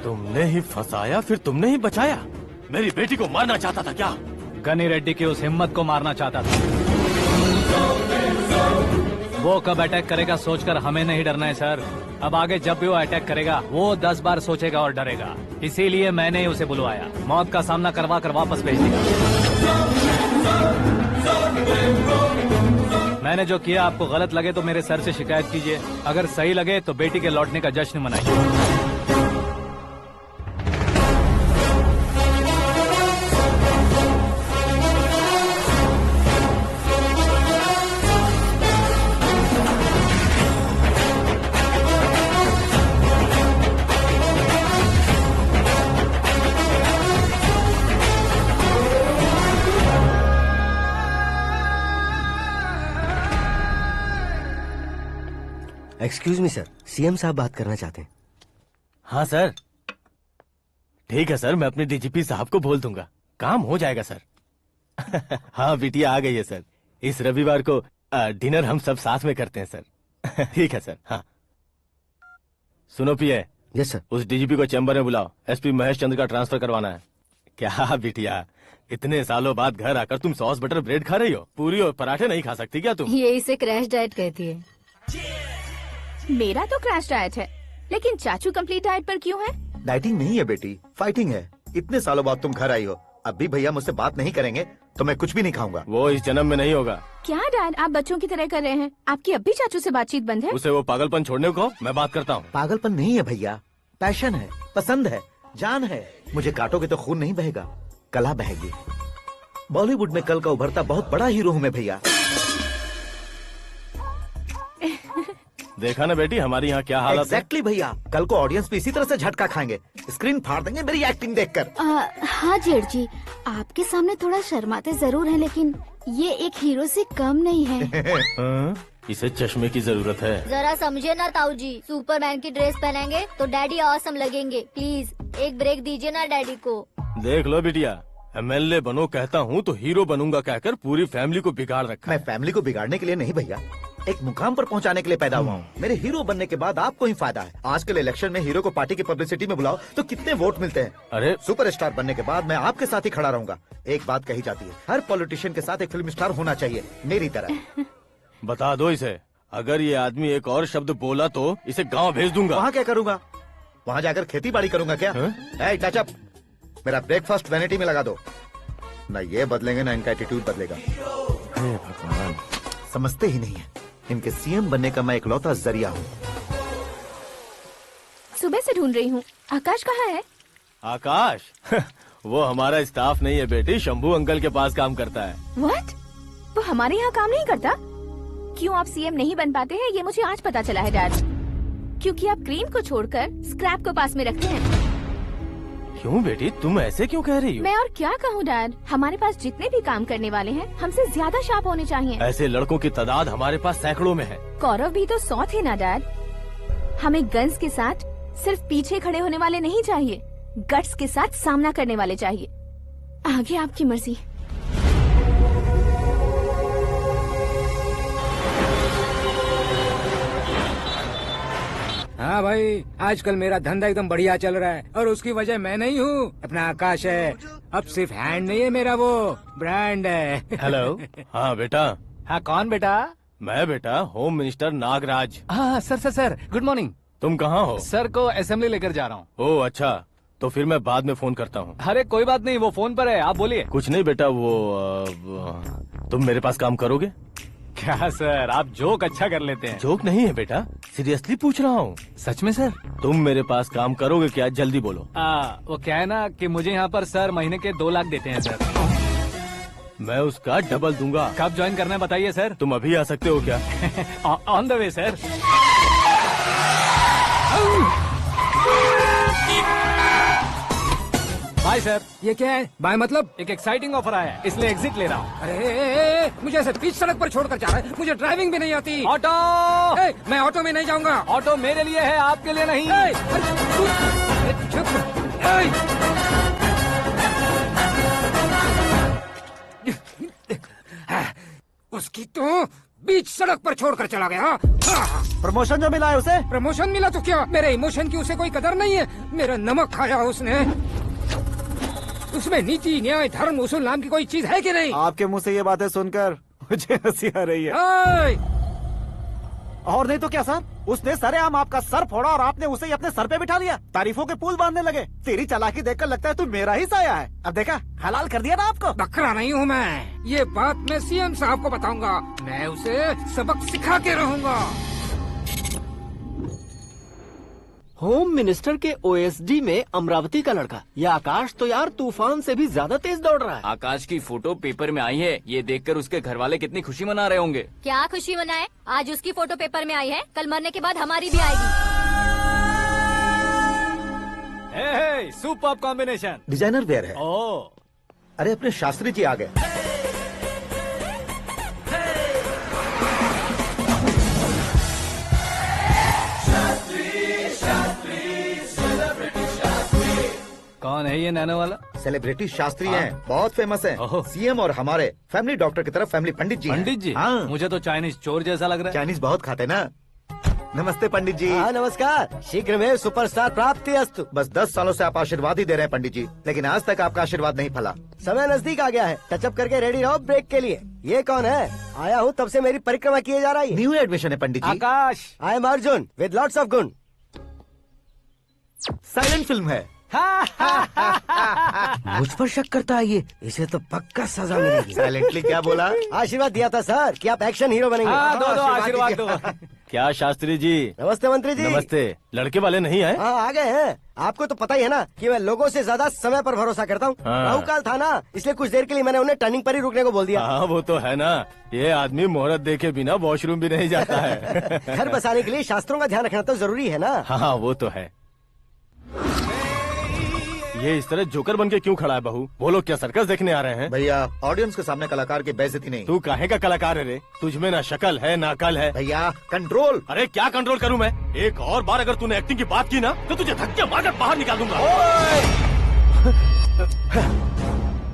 तुमने ही फंसाया, फिर तुमने ही बचाया। मेरी बेटी को मारना चाहता था क्या? गनी रेड्डी की उस हिम्मत को मारना चाहता था। वो कब अटैक करेगा सोचकर हमें नहीं डरना है सर। अब आगे जब भी वो अटैक करेगा वो 10 बार सोचेगा और डरेगा। इसीलिए मैंने ही उसे बुलवाया। मौत का सामना करवा कर वापस भेज दिया। मैंने जो किया आपको गलत लगे तो मेरे सर से शिकायत कीजिए, अगर सही लगे तो बेटी के लौटने का जश्न मनाइए। एक्सक्यूज मी सर, सीएम साहब बात करना चाहते हैं। हाँ सर, ठीक है सर, मैं अपने डीजीपी साहब को बोल दूंगा, काम हो जाएगा सर। हाँ बिटिया आ गई है सर। इस रविवार को डिनर हम सब साथ में करते हैं सर। ठीक है सर। हाँ सुनो पिए। Yes sir. उस डीजीपी को चैम्बर में बुलाओ, एसपी महेश चंद्र का ट्रांसफर करवाना है। क्या बिटिया, इतने सालों बाद घर आकर तुम सॉस बटर ब्रेड खा रही हो? पूरी और पराठे नहीं खा सकती क्या तुम? ये इसे क्रैश डाइट कहती है। मेरा तो क्रैश डाइट है, लेकिन चाचू कंप्लीट डाइट पर क्यों है? डाइटिंग नहीं है बेटी, फाइटिंग है। इतने सालों बाद तुम घर आई हो, अब भी भैया मुझसे बात नहीं करेंगे तो मैं कुछ भी नहीं खाऊंगा। वो इस जन्म में नहीं होगा। क्या डैड, आप बच्चों की तरह कर रहे हैं? आपकी अब भी चाचू से बातचीत बंद है? उसे वो पागलपन छोड़ने को मैं बात करता हूँ। पागलपन नहीं है भैया, पैशन है, पसंद है, जान है। मुझे काटोगे तो खून नहीं बहेगा, कला बहेगी। बॉलीवुड में कल का उभरता बहुत बड़ा हीरो हूँ मैं भैया। देखा ना बेटी हमारी यहाँ क्या हालत है। एग्जैक्टली भैया, कल को ऑडियंस भी इसी तरह से झटका खाएंगे, स्क्रीन फाड़ देंगे मेरी एक्टिंग देखकर। हाँ जेठ जी, आपके सामने थोड़ा शर्माते जरूर हैं, लेकिन ये एक हीरो से कम नहीं है। इसे चश्मे की जरूरत है। जरा समझे ना ताऊ जी, सुपरमैन की ड्रेस पहनेंगे तो डैडी ऑसम लगेंगे। प्लीज एक ब्रेक दीजिए ना डैडी को। देख लो बिटिया, MLA बनो कहता हूँ तो हीरो बनूंगा कहकर पूरी फैमिली को बिगाड़ रखा। मैं फैमिली को बिगाड़ने के लिए नहीं भैया, एक मुकाम पर पहुंचाने के लिए पैदा हुआ हूँ। मेरे हीरो बनने के बाद आपको ही फायदा है। आजकल इलेक्शन में हीरो को पार्टी की पब्लिसिटी में बुलाओ तो कितने वोट मिलते हैं। अरे सुपरस्टार बनने के बाद मैं आपके साथ ही खड़ा रहूंगा। एक बात कही जाती है, हर पॉलिटिशियन के साथ एक फिल्म स्टार होना चाहिए, मेरी तरह। बता दो इसे, अगर ये आदमी एक और शब्द बोला तो इसे गाँव भेज दूंगा। वहाँ क्या करूँगा? वहाँ जाकर खेती बाड़ी करूँगा क्या? टच अप, मेरा ब्रेकफास्ट वैनिटी में लगा दो। न ये बदलेंगे न इनका एटीट्यूड बदलेगा। भगवान, समझते ही नहीं है, इनके सीएम बनने का मैं इकलौता जरिया हूँ। सुबह से ढूंढ रही हूँ। आकाश कहाँ है? आकाश वो हमारा स्टाफ नहीं है बेटी, शंभू अंकल के पास काम करता है। व्हाट? वो हमारे यहाँ काम नहीं करता? क्यों आप सीएम नहीं बन पाते हैं ये मुझे आज पता चला है डैड। क्योंकि आप क्रीम को छोड़कर स्क्रैप को पास में रखते हैं। क्यों बेटी, तुम ऐसे क्यों कह रही हो? मैं और क्या कहूँ डैड, हमारे पास जितने भी काम करने वाले हैं हमसे ज्यादा शार्प होने चाहिए। ऐसे लड़कों की तादाद हमारे पास सैकड़ों में है। कौरव भी तो 100 थे ना डैड। हमें गन्स के साथ सिर्फ पीछे खड़े होने वाले नहीं चाहिए, गट्स के साथ सामना करने वाले चाहिए। आगे आपकी मर्जी। हाँ भाई, आजकल मेरा धंधा एकदम बढ़िया चल रहा है और उसकी वजह मैं नहीं हूँ, अपना आकाश है। अब सिर्फ हैंड नहीं है मेरा, वो ब्रांड है। हेलो। हाँ बेटा। हाँ कौन बेटा? मैं बेटा होम मिनिस्टर नागराज। हाँ सर गुड मॉर्निंग। तुम कहाँ हो? सर को असेंबली लेकर जा रहा हूँ। ओह अच्छा, तो फिर मैं बाद में फोन करता हूँ। अरे कोई बात नहीं, वो फोन पर है, आप बोलिए। कुछ नहीं बेटा, तुम मेरे पास काम करोगे? क्या सर, आप जोक अच्छा कर लेते हैं। जोक नहीं है बेटा, सीरियसली पूछ रहा हूँ। सच में सर? तुम मेरे पास काम करोगे क्या? जल्दी बोलो। वो क्या है ना कि मुझे यहाँ पर सर महीने के 2 लाख देते हैं सर। मैं उसका डबल दूंगा। कब ज्वाइन करना है बताइए सर। तुम अभी आ सकते हो क्या? On the way sir. Bye sir. ये क्या है? बाय मतलब? एक एक्साइटिंग ऑफर आया है, इसलिए एग्जिट ले रहा हूँ। अरे मुझे ऐसे बीच सड़क पर छोड़कर जा रहा है, मुझे ड्राइविंग भी नहीं आती। ऑटो। मैं ऑटो में नहीं जाऊंगा। ऑटो मेरे लिए है, आपके लिए नहीं। उसकी तो बीच सड़क पर छोड़कर चला गया। प्रमोशन जो मिला है उसे? प्रमोशन मिला तो क्या, मेरे इमोशन की उसे कोई कदर नहीं है। मेरा नमक खाया उसने। उसमें नीति न्याय धर्म उसूल नाम की कोई चीज है कि नहीं? आपके मुंह से ये बातें सुनकर मुझे हंसी आ रही है। और नहीं तो क्या सर, उसने सरेआम आपका सर फोड़ा और आपने उसे ही अपने सर पे बिठा लिया। तारीफों के पुल बांधने लगे। तेरी चालाकी देखकर लगता है तू मेरा ही साया है। अब देखा, हलाल कर दिया ना आपको। बकरा नहीं हूँ मैं, ये बात मैं सीएम साहब को बताऊंगा। मैं उसे सबक सिखा के रहूंगा। होम मिनिस्टर के ओएसडी में अमरावती का लड़का, ये आकाश तो यार तूफान से भी ज्यादा तेज दौड़ रहा है। आकाश की फोटो पेपर में आई है, ये देखकर उसके घर वाले कितनी खुशी मना रहे होंगे। क्या खुशी मनाए? आज उसकी फोटो पेपर में आई है, कल मरने के बाद हमारी भी आएगी। Super combination. डिजाइनर वेयर है। ओह, अरे अपने शास्त्री जी आ गए। कौन है ये नैनो वाला? सेलिब्रिटी शास्त्री हैं, बहुत फेमस हैं। सीएम और हमारे फैमिली डॉक्टर की तरफ फैमिली पंडित जी हैं। पंडित जी? हाँ। मुझे तो चाइनीज चोर जैसा लग रहा है। चाइनीज बहुत खाते ना। नमस्ते पंडित जी। हाँ नमस्कार, शीघ्र में सुपरस्टार प्राप्ति अस्तु। बस 10 सालों से आप आशीर्वाद ही दे रहे हैं पंडित जी, लेकिन आज तक आपका आशीर्वाद नहीं फला। समय नजदीक आ गया है, टचअप करके रेडी रहो ब्रेक के लिए। ये कौन है? आया हूँ तब से मेरी परिक्रमा किए जा रही है। न्यू एडमिशन है Pandit ji. Akash. I am Arjun with lots of गुण। साइलेंट फिल्म है। मुझ पर शक करता है ये, इसे तो पक्का सजा मिलेगी। साइलेंटली क्या बोला? आशीर्वाद दिया था सर कि आप एक्शन हीरो बनेंगे। हाँ, दो आशीर्वाद दो। क्या शास्त्री जी? नमस्ते मंत्री जी। नमस्ते। लड़के वाले नहीं आए? हाँ आ गए हैं। आपको तो पता ही है ना कि मैं लोगों से ज्यादा समय पर भरोसा करता हूँ। हाँ। राहु काल था ना, इसलिए कुछ देर के लिए मैंने उन्हें टर्निंग पर ही रुकने को बोल दिया। हाँ वो तो है ना, ये आदमी मुहूर्त देखे बिना वॉशरूम भी नहीं जाता है। घर बसाने के लिए शास्त्रों का ध्यान रखना तो जरूरी है ना। हाँ वो तो है। ये इस तरह जोकर बन के क्यों खड़ा है बहू? वो लोग क्या सर्कस देखने आ रहे हैं? भैया ऑडियंस के सामने कलाकार की बेइज्जती नहीं। तू काहे का कलाकार है रे? तुझमें ना शक्ल है ना अकल है। भैया कंट्रोल। अरे क्या कंट्रोल करूं मैं? एक और बार अगर तूने एक्टिंग की बात की ना तो तुझे धक्के मारकर बाहर निकाल दूंगा।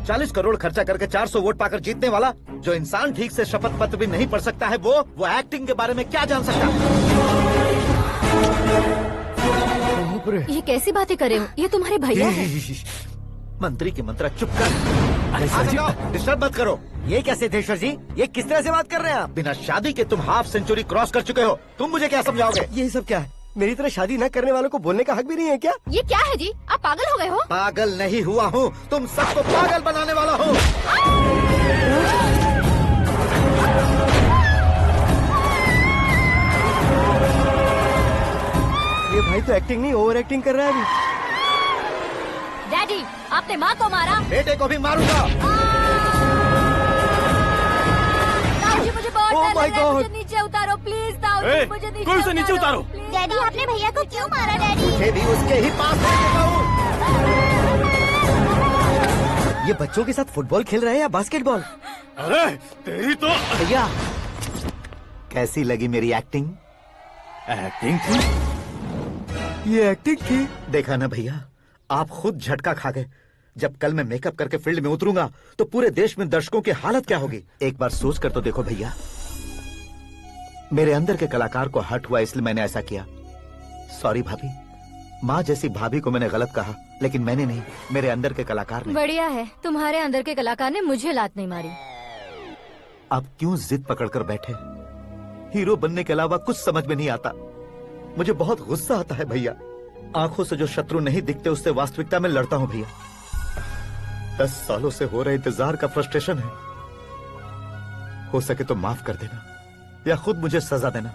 40 करोड़ खर्चा करके 400 वोट पाकर जीतने वाला, जो इंसान ठीक से शपथ पत्र भी नहीं पढ़ सकता है, वो एक्टिंग के बारे में क्या जान सकता है? ये कैसी बातें कर रहे हो? ये तुम्हारे भैया हैं। मंत्री की मंत्रा चुप कर। डिस्टर्ब मत करो। ये क्या सिद्धेश्वर जी, ये किस तरह से बात कर रहे हैं आप? बिना शादी के तुम हाफ सेंचुरी क्रॉस कर चुके हो, तुम मुझे क्या समझाओगे? ये सब क्या है? मेरी तरह शादी न करने वालों को बोलने का हक भी नहीं है क्या? ये क्या है जी? आप पागल हो गए हो? पागल नहीं हुआ हूँ, तुम सबको पागल बनाने वाला हूँ। ये भाई तो एक्टिंग नहीं ओवर एक्टिंग कर रहा है अभी। डैडी, आपने माँ को मारा। बेटे को भी मारूंगा। ताऊजी मुझे बहुत Oh डर my लग रहा है, God! मुझे नीचे उतारो प्लीज। ताऊजी मुझे नीचे कोई उसे नीचे उतारो। डैडी आपने भैया को क्यों मारा डैडी? मुझे भी उसके ही पास लेके जाऊं। ये बच्चों के साथ फुटबॉल खेल रहे हैं या बास्केटबॉल? अरे तेरी तो भैया कैसी लगी मेरी एक्टिंग? एक्टिंग थी? ये एक्टिंग थी? देखा ना भैया, आप खुद झटका खा गए। जब कल मैं मेकअप करके फील्ड में उतरूंगा तो पूरे देश में दर्शकों की हालत क्या होगी? एक बार सोच कर तो देखो भैया। मेरे अंदर के कलाकार को हर्ट हुआ इसलिए मैंने ऐसा किया। सॉरी भाभी। माँ जैसी भाभी को मैंने गलत कहा, लेकिन मैंने नहीं, मेरे अंदर के कलाकार ने। बढ़िया है, तुम्हारे अंदर के कलाकार ने मुझे लात नहीं मारी। आप क्यों जिद पकड़कर बैठे? हीरो बनने के अलावा कुछ समझ में नहीं आता। मुझे बहुत गुस्सा आता है भैया। आंखों से जो शत्रु नहीं दिखते उससे वास्तविकता में लड़ता हूँ भैया। 10 सालों से हो रहे इंतजार का फ्रस्ट्रेशन है। हो सके तो माफ कर देना या खुद मुझे सजा देना,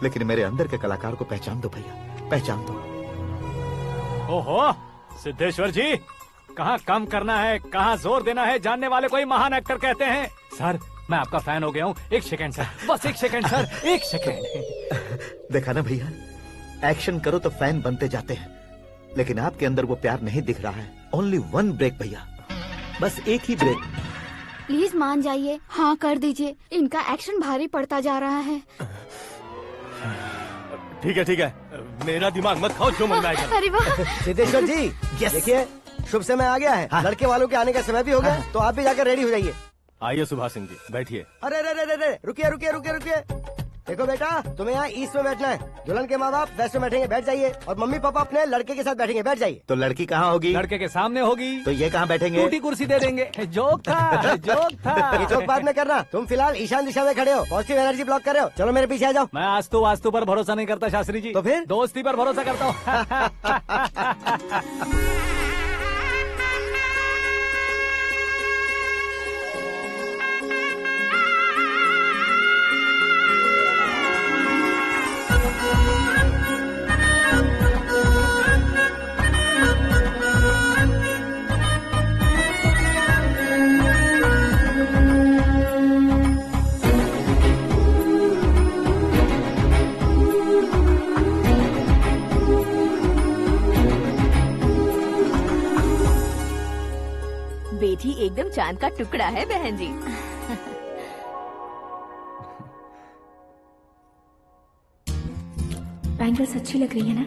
लेकिन मेरे अंदर के कलाकार को पहचान दो भैया, पहचान दो। ओहो सिद्धेश्वर जी, कहाँ कम करना है कहाँ जोर देना है जानने वाले को ही महान एक्टर कहते हैं। सर मैं आपका फैन हो गया हूँ। एक सेकंड सर, बस एक सेकंड सर, एक सेकंड। देखा ना भैया, एक्शन करो तो फैन बनते जाते हैं, लेकिन आपके अंदर वो प्यार नहीं दिख रहा है। ओनली 1 ब्रेक भैया, बस एक ही ब्रेक। प्लीज मान जाइए, हाँ कर दीजिए। इनका एक्शन भारी पड़ता जा रहा है। ठीक है, मेरा दिमाग मत खाओ, जो मन में आएगा। अरे वाह सिद्धेश्वर जी, देखिए शुभ समय आ गया है। हाँ। लड़के वालों के आने का समय भी हो गया, तो आप भी जाकर रेडी हो जाइए। आइए सुभाष सिंह जी, बैठिए। अरे रे, रुकिए। देखो बेटा, तुम्हें यहाँ ईस्ट में बैठना है। दुल्हन के माँ बाप वेस्ट में बैठेंगे, बैठ जाइए। और मम्मी पापा अपने लड़के के साथ बैठेंगे, बैठ जाइए। तो लड़की कहाँ होगी? लड़के के सामने होगी। तो ये कहाँ बैठेंगे? टूटी कुर्सी दे देंगे। जोक था, जोक था। ये जोक बाद में करना। तुम फिलहाल ईशान दिशा में खड़े हो, पॉजिटिव एनर्जी ब्लॉक कर रहे हो। चलो मेरे पीछे आ जाओ। मैं वास्तु पर भरोसा नहीं करता शास्त्री जी। तो फिर? दोस्ती पर भरोसा करता हूँ। बेटी एकदम चांद का टुकड़ा है बहन जी। बैंगल्स अच्छी लग रही है ना?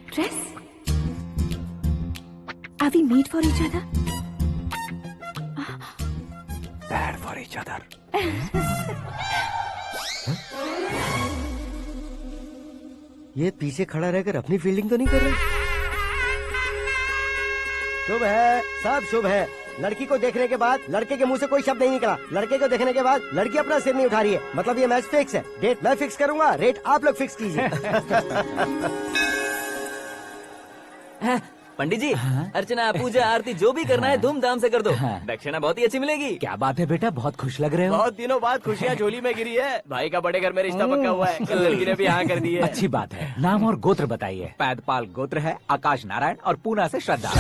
Dress? Are we made for each other? Bad for each other. ये पीछे खड़ा रहकर अपनी फील्डिंग तो नहीं कर रहा? शुभ है, सब शुभ है। लड़की को देखने के बाद लड़के के मुंह से कोई शब्द नहीं निकला। लड़के को देखने के बाद लड़की अपना सिर नहीं उठा रही है। मतलब ये मैच फिक्स है। डेट मैं फिक्स करूंगा, रेट आप लोग फिक्स कीजिए। पंडित जी, अर्चना, पूजा, आरती जो भी करना है धूमधाम से कर दो। दक्षिणा बहुत ही अच्छी मिलेगी। क्या बात है बेटा, बहुत खुश लग रहे हो। बहुत दिनों बाद खुशियाँ झोली में गिरी है। भाई का बड़े घर में रिश्ता पक्का हुआ है। कल लड़की ने भी हाँ कर दी है। अच्छी बात है। नाम और गोत्र बताइए। पैदपाल गोत्र है, आकाश नारायण, और पूना से श्रद्धा।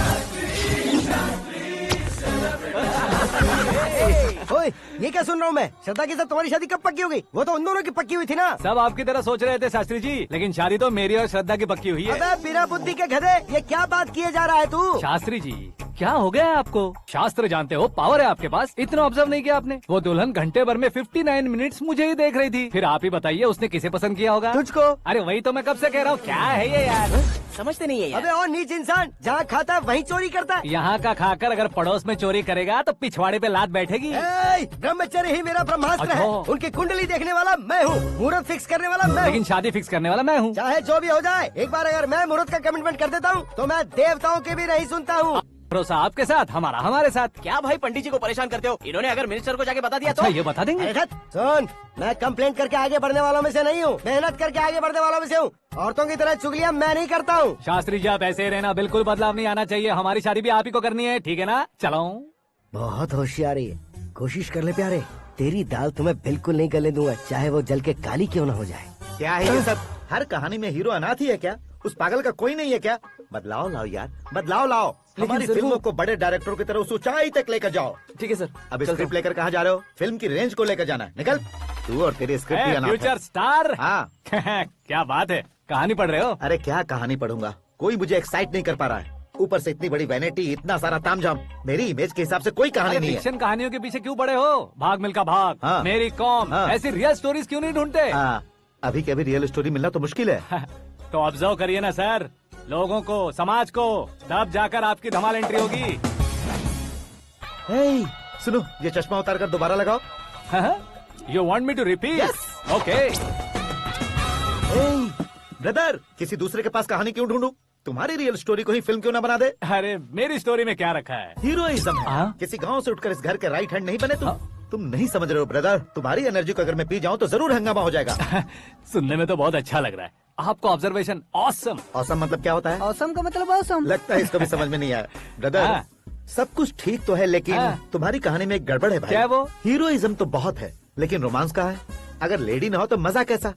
ओए, ये क्या सुन रहा हूँ मैं? श्रद्धा के साथ तुम्हारी शादी कब पक्की हो गई? वो तो उन दोनों की पक्की हुई थी ना। सब आपकी तरह सोच रहे थे शास्त्री जी, लेकिन शादी तो मेरी और श्रद्धा की पक्की हुई है। अबे बिना बुद्धि के गधे, ये क्या बात किए जा रहा है तू? शास्त्री जी, क्या हो गया है आपको? शास्त्र जानते हो, पावर है आपके पास। इतना ऑब्जर्व नहीं किया आपने? वो दुल्हन घंटे भर में 59 मिनट्स मुझे ही देख रही थी। फिर आप ही बताइए उसने किसे पसंद किया होगा? तुझको। अरे वही तो मैं कब से कह रहा हूँ, क्या है ये यार? समझते नहीं है यार। अबे और नीच इंसान, जहाँ खाता है वहीं चोरी करता है। यहाँ का खाकर अगर पड़ोस में चोरी करेगा तो पिछवाड़े पे लात बैठेगी। ब्रह्मचर्य ही मेरा ब्रह्मास्त्र है। अच्छा। उनकी कुंडली देखने वाला मैं हूँ, मुहूर्त फिक्स करने वाला मैं हूँ। लेकिन शादी फिक्स करने वाला मैं हूँ। चाहे जो भी हो जाए, एक बार अगर मैं मुहूर्त का कमिटमेंट कर देता हूँ तो मैं देवताओं की भी नहीं सुनता हूँ। भरोसा आपके साथ, हमारा हमारे साथ। क्या भाई पंडित जी को परेशान करते हो? इन्होंने अगर मिनिस्टर को जाके बता दिया अच्छा, तो ये बता देंगे? सुन, मैं कंप्लेंट करके आगे बढ़ने वालों में से नहीं हूँ, मेहनत करके आगे बढ़ने वालों में से हूँ। औरतों की तरह चुगलियाँ मैं नहीं करता हूँ। शास्त्री जी आप ऐसे ही रहना, बिल्कुल बदलाव नहीं आना चाहिए। हमारी शादी भी आप ही को करनी है, ठीक है ना? चलो। बहुत होशियारी है, कोशिश कर ले प्यारे। तेरी दाल तुम्हें बिल्कुल नहीं गलने दूंगा, चाहे वो जल के काली क्यों न हो जाए। क्या है ये सब? हर कहानी में हीरो अनाथ ही है क्या? उस पागल का कोई नहीं है क्या? बदलाव लाओ यार, बदलाव लाओ। हमारी फिल्मों को बड़े डायरेक्टरों की तरह उस ऊंचाई तक लेकर जाओ। ठीक है सर। अब स्क्रिप्ट लेकर कहाँ जा रहे हो? फिल्म की रेंज को लेकर जाना है। निकल तू और तेरी स्क्रिप्ट भी अनाथ है। Future star. हाँ। क्या बात है, कहानी पढ़ रहे हो? अरे क्या कहानी पढ़ूंगा, कोई मुझे एक्साइट नहीं कर पा रहा है। ऊपर से इतनी बड़ी वैनिटी, इतना सारा तामझाम। मेरी इमेज के हिसाब से कोई कहानी नहीं है। फिक्शन कहानियों के पीछे क्यों पड़े हो? भाग मिल्खा भाग, हाँ। मेरी कॉम, हाँ। ऐसी रियल स्टोरीज क्यों नहीं ढूंढते? हाँ, अभी के अभी रियल स्टोरी मिलना तो मुश्किल है। तो ऑब्जर्व करिए ना सर, लोगों को, समाज को, तब जाकर आपकी धमाल एंट्री होगी। सुनो, ये चश्मा उतार कर दोबारा लगाओ। You want me to repeat? Okay. Brother, किसी दूसरे के पास कहानी क्यों ढूंढूं? तुम्हारी रियल स्टोरी को ही फिल्म क्यों ना बना दे? अरे मेरी स्टोरी में क्या रखा है? हीरोइज्म है। किसी गांव से उठकर इस घर के राइट हैंड नहीं बने तुम। तुम नहीं समझ रहे हो ब्रदर, तुम्हारी एनर्जी को अगर मैं पी जाऊं तो जरूर हंगामा हो जाएगा। सुनने में तो बहुत अच्छा लग रहा है। आपको ऑब्जर्वेशन ऑसम। ऑसम मतलब क्या होता है? ऑसम का मतलब ऑसम। लगता है इसको भी समझ में नहीं आया। ब्रदर, सब कुछ ठीक तो है, लेकिन तुम्हारी कहानी में एक गड़बड़ है भाई। क्या वो? हीरोइज्म तो बहुत है, लेकिन रोमांस का है। अगर लेडी ना हो तो मजा कैसा?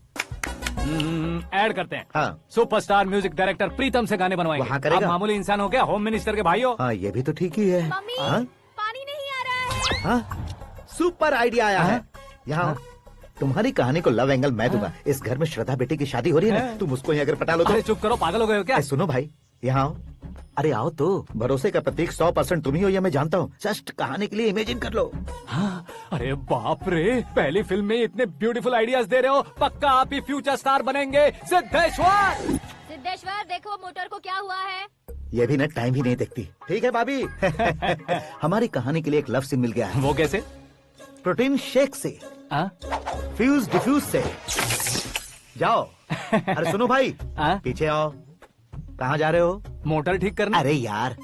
ऐड करते हैं। हाँ। सुपरस्टार म्यूजिक डायरेक्टर प्रीतम से गाने बनवाएंगे। वहाँ करेगा? आप मामूली इंसान हो क्या, होम मिनिस्टर के भाई हो? हाँ, ये भी तो ठीक ही है। मम्मी, हाँ? पानी नहीं आ रहा है। हाँ? सुपर आइडिया आया है। यहाँ तुम्हारी कहानी को लव एंगल मैं दूंगा। इस घर में श्रद्धा बेटी की शादी हो रही है ना, तुम उसको ही अगर पटा लो तो। अरे चुप करो, पागल हो गए हो क्या? सुनो भाई, यहाँ आओ। अरे आओ तो, भरोसे का प्रतीक 100% तुम ही हो, ये मैं जानता हूँ। जस्ट कहानी के लिए इमेजिन कर लो। हाँ, अरे बाप रे, पहली फिल्म में इतने ब्यूटीफुल आइडियाज दे रहे हो। पक्का आप ही फ्यूचर स्टार बनेंगे। सिद्धेश्वर, सिद्धेश्वर देखो मोटर को क्या हुआ है। ये भी ना टाइम ही नहीं देखती। ठीक है भाभी। हमारी कहानी के लिए एक लव सीन मिल गया है। वो कैसे? प्रोटीन शेक से, फ्यूज डिफ्यूज से। जाओ। अरे सुनो भाई, पीछे आओ। कहाँ जा रहे हो? मोटर ठीक करना। अरे यार,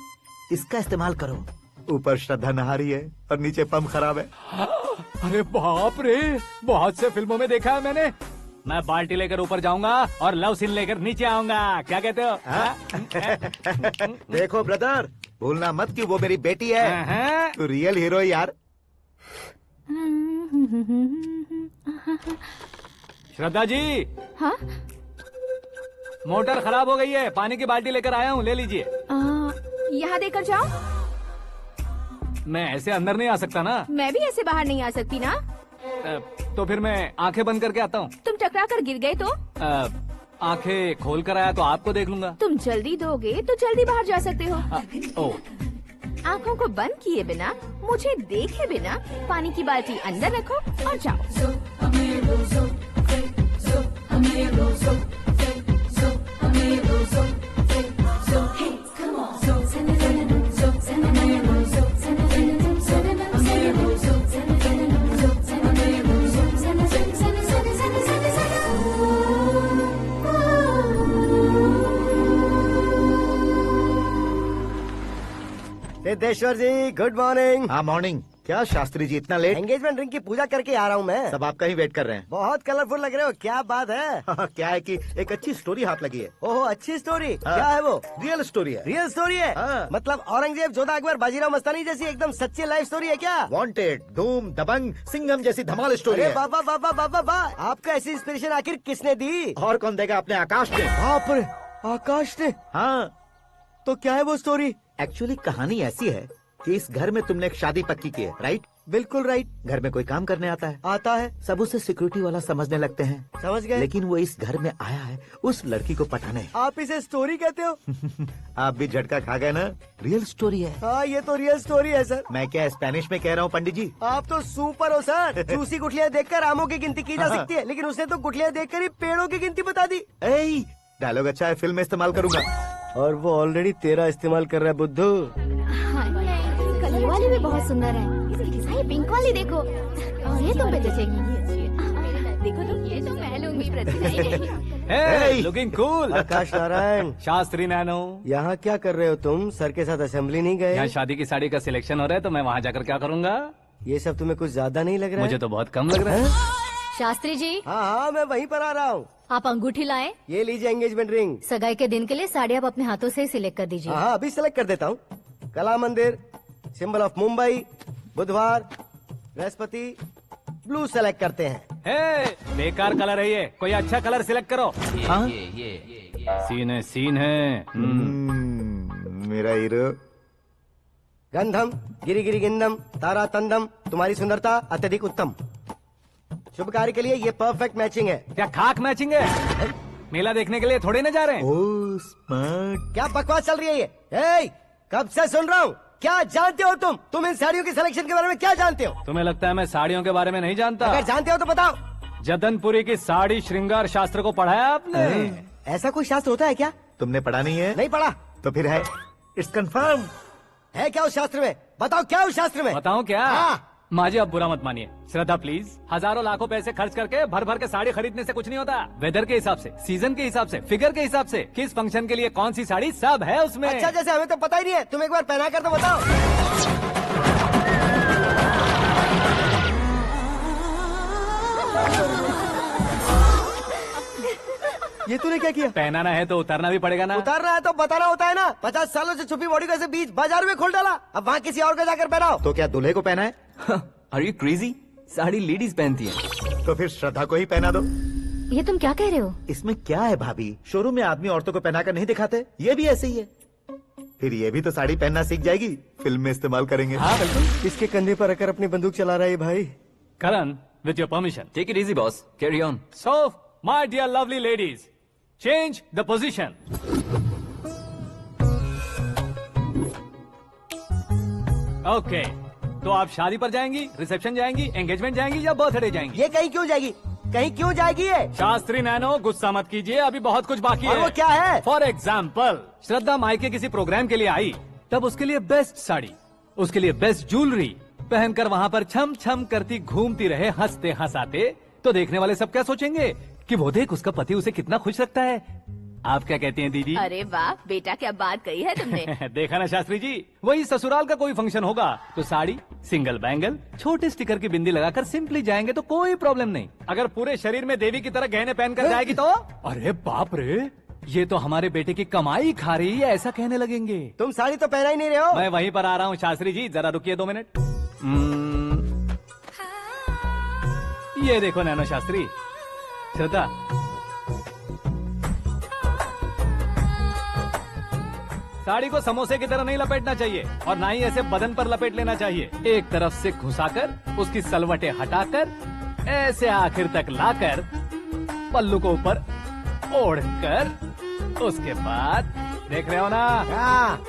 इसका इस्तेमाल करो। ऊपर श्रद्धा नहा रही है और नीचे पंप खराब है। अरे बाप रे, बहुत से फिल्मों में देखा है मैंने। मैं बाल्टी लेकर ऊपर जाऊंगा और लव सीन लेकर नीचे आऊंगा। क्या कहते हो? देखो ब्रदर, भूलना मत कि वो मेरी बेटी है। तू रियल हीरो है यार। श्रद्धा जी। हाँ? मोटर खराब हो गई है, पानी की बाल्टी लेकर आया हूँ, ले लीजिए। यहाँ देकर जाओ। मैं ऐसे अंदर नहीं आ सकता ना। मैं भी ऐसे बाहर नहीं आ सकती ना। तो फिर मैं आंखें बंद करके आता हूँ। तुम टकरा कर गिर गए तो? आंखें खोल कर आया तो आपको देख लूंगा। तुम जल्दी दोगे तो जल्दी बाहर जा सकते हो। ओ। आंखों को बंद किए बिना, मुझे देखे बिना पानी की बाल्टी अंदर रखो और जाओ। सिद्धेश्वर जी, गुड मॉर्निंग। हाँ मॉर्निंग। क्या शास्त्री जी इतना लेट? एंगेजमेंट रिंग की पूजा करके आ रहा हूँ मैं। सब आपका ही वेट कर रहे हैं। बहुत कलरफुल लग रहे हो, क्या बात है? क्या है कि एक अच्छी स्टोरी हाथ लगी है। ओहो, अच्छी स्टोरी। हाँ। क्या है वो? रियल स्टोरी है। रियल स्टोरी है? हाँ। मतलब औरंगजेब, जोधा अकबर, बाजीराव मस्तानी जैसी एकदम सच्ची लाइफ स्टोरी है क्या? वांटेड, धूम, दबंग, सिंघम जैसी धमाल स्टोरी अरे है। बाबा बाबा बाबा वाह, आपका ऐसी इंस्पिरेशन आखिर किसने दी? और कौन देगा? अपने आकाश ने। बाप रे, आकाश ने? हाँ। तो क्या है वो स्टोरी? एक्चुअली कहानी ऐसी है कि इस घर में तुमने एक शादी पक्की की है, राइट? बिल्कुल राइट। घर में कोई काम करने आता है? आता है। सब उसे सिक्योरिटी वाला समझने लगते हैं। समझ गए। लेकिन वो इस घर में आया है उस लड़की को पटाने। आप इसे स्टोरी कहते हो? आप भी झटका खा गए ना? रियल स्टोरी है। हाँ, ये तो रियल स्टोरी है सर। मैं क्या स्पेनिश में कह रहा हूँ पंडित जी? आप तो सुपर हो सर। चूसी गुठलियाँ देखकर आमों की गिनती की जा हाँ। सकती है, लेकिन उसने तो गुठलियाँ देखकर ही पेड़ों की गिनती बता दी। डायलॉग अच्छा है, फिल्म में इस्तेमाल करूंगा। और वो ऑलरेडी तेरा इस्तेमाल कर रहा है बुद्धू। ये वाली भी बहुत सुंदर है। ये पिंक वाली देखो, और ये तुम पे जचेगी। देखो तो, ये तो मैं लूंगी। Hey, looking cool. आकाश नारायण। शास्त्री नैनो। यहाँ क्या कर रहे हो तुम? सर के साथ असेंबली नहीं गए? यहाँ शादी की साड़ी का सिलेक्शन हो रहा है तो मैं वहाँ जाकर क्या करूँगा? ये सब तुम्हें कुछ ज्यादा नहीं लग रहा है? मुझे तो बहुत कम लग रहा है। शास्त्री जी। हाँ हाँ, मैं वहीं पर आ रहा हूँ। आप अंगूठी लाएं। ये लीजिए एंगेजमेंट रिंग। सगाई के दिन के लिए साड़ी आप अपने हाथों से ही सिलेक्ट कर दीजिए। हाँ, अभी सिलेक्ट कर देता हूँ। कला मंदिर, सिंबल ऑफ मुंबई, बुधवार, बृहस्पति, ब्लू सेलेक्ट करते हैं। बेकार कलर है ये, कोई अच्छा कलर सिलेक्ट करो। हाँ? सीन है। मेरा हीरो। गंधम, गिरी गिरी गिंदम, तारा तंदम, तुम्हारी सुंदरता अत्यधिक उत्तम। शुभ कार्य के लिए ये परफेक्ट मैचिंग है। क्या खाक मैचिंग है? मेला देखने के लिए थोड़े न जा रहे हैं। Oh smart. क्या बकवास चल रही है ये? कब से सुन रहा हूँ। क्या जानते हो तुम इन साड़ियों की सिलेक्शन के बारे में क्या जानते हो? तुम्हें लगता है मैं साड़ियों के बारे में नहीं जानता? अगर जानते हो तो बताओ। जदनपुरी की साड़ी श्रृंगार शास्त्र को पढ़ा है आपने? ऐसा कोई शास्त्र होता है क्या? तुमने पढ़ा नहीं है? नहीं पढ़ा। तो फिर है। It's confirm. है क्या उस शास्त्र में? बताओ क्या उस शास्त्र में? बताऊं क्या? हाँ। माजी अब बुरा मत मानिए। श्रद्धा प्लीज। हजारों लाखों पैसे खर्च करके भर भर के साड़ी खरीदने से कुछ नहीं होता। वेदर के हिसाब से, सीजन के हिसाब से, फिगर के हिसाब से, किस फंक्शन के लिए कौन सी साड़ी, सब है उसमें। अच्छा, जैसे हमें तो पता ही नहीं है, तुम एक बार पहना कर तो बताओ। ये तूने क्या किया? पहनाना है तो उतारना भी पड़ेगा ना। उतारना है तो बताना होता है ना। 50 सालों से छुपी बॉडी को ऐसे बीच बाजार में खोल डाला, अब वहाँ किसी और को जाकर पहनाओ। तो क्या दूल्हे को पहना है? Are you crazy? Sari ladies पहनती है। तो फिर श्रद्धा को ही पहना दो। ये तुम क्या कह रहे हो? इसमें क्या है भाभी? शोरूम में आदमी औरतों को पहनाकर नहीं दिखाते? ये भी ऐसे ही है। फिर ये भी तो साड़ी पहनना सीख जाएगी, फिल्म में इस्तेमाल करेंगे। हाँ बिल्कुल। इसके कंधे पर रखकर अपनी बंदूक चला रहा है भाई। करण, with your permission. Take it easy, boss. Carry on. So, my dear lovely ladies, change the position. Okay. तो आप शादी पर जाएंगी, रिसेप्शन जाएंगी, एंगेजमेंट जाएंगी या बर्थडे जाएंगी? ये कहीं क्यों जाएगी? कहीं क्यों जाएगी ये? शास्त्री नैनो, गुस्सा मत कीजिए, अभी बहुत कुछ बाकी और है। वो क्या है? फॉर एग्जाम्पल, श्रद्धा मायके किसी प्रोग्राम के लिए आई, तब उसके लिए बेस्ट साड़ी, उसके लिए बेस्ट ज्वेलरी पहनकर वहाँ पर छम छम करती घूमती रहे हंसते हंसाते, तो देखने वाले सब क्या सोचेंगे कि वो देख उसका पति उसे कितना खुश रखता है। आप क्या कहती हैं दीदी? अरे वाह बेटा, क्या बात कही है तुमने। देखा ना शास्त्री जी, वही ससुराल का कोई फंक्शन होगा तो साड़ी, सिंगल बैंगल, छोटे स्टिकर की बिंदी लगाकर सिंपली जाएंगे तो कोई प्रॉब्लम नहीं। अगर पूरे शरीर में देवी की तरह गहने पहनकर जाएगी तो अरे बाप रे, ये तो हमारे बेटे की कमाई खा रही है, ऐसा कहने लगेंगे। तुम साड़ी तो पहना ही नहीं रहे हो। मैं वहीं पर आ रहा हूँ शास्त्री जी, जरा रुकिए 2 मिनट। ये देखो नैनो शास्त्री, श्रद्धा, साड़ी को समोसे की तरह नहीं लपेटना चाहिए और ना ही ऐसे बदन पर लपेट लेना चाहिए। एक तरफ से घुसाकर, उसकी सलवटें हटाकर, ऐसे आखिर तक लाकर, पल्लू को ऊपर ओढ़कर, उसके बाद देख रहे हो ना,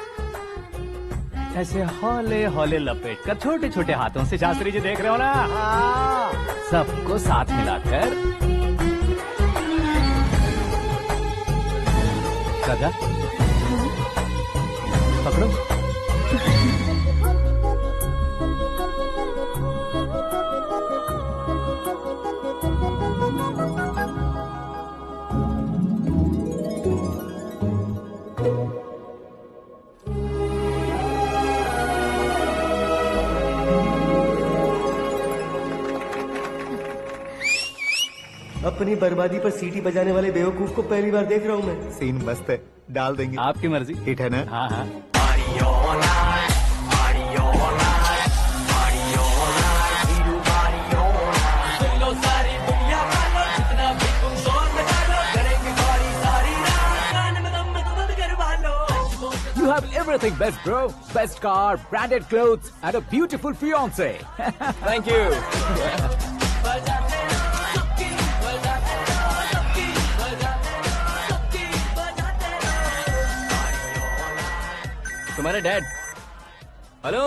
ऐसे हौले हौले लपेट कर छोटे छोटे हाथों से, शास्त्री जी देख रहे हो ना, सबको साथ मिलाकर, श्रद्धा पकड़ो। अपनी बर्बादी पर सीटी बजाने वाले बेवकूफ को पहली बार देख रहा हूँ मैं। सीन मस्त है, डाल देंगे। आपकी मर्जी। हिट है ना? हाँ हाँ। You have everything best, bro. Best car, branded clothes, and a beautiful fiance. Thank you. तुम्हारे डैड। हेलो।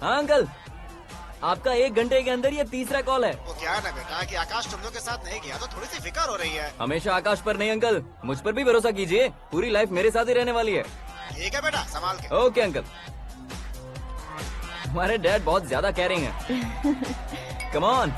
हाँ अंकल, आपका 1 घंटे के अंदर ये तीसरा कॉल है। वो क्या है ना बेटा कि आकाश तुम लोग के साथ नहीं गया तो थोड़ी सी फिक्र हो रही है। हमेशा आकाश पर नहीं अंकल, मुझ पर भी भरोसा कीजिए। पूरी लाइफ मेरे साथ ही रहने वाली है। ठीक है बेटा, संभाल के। Okay uncle. हमारे डैड बहुत ज्यादा केयरिंग है। Come on.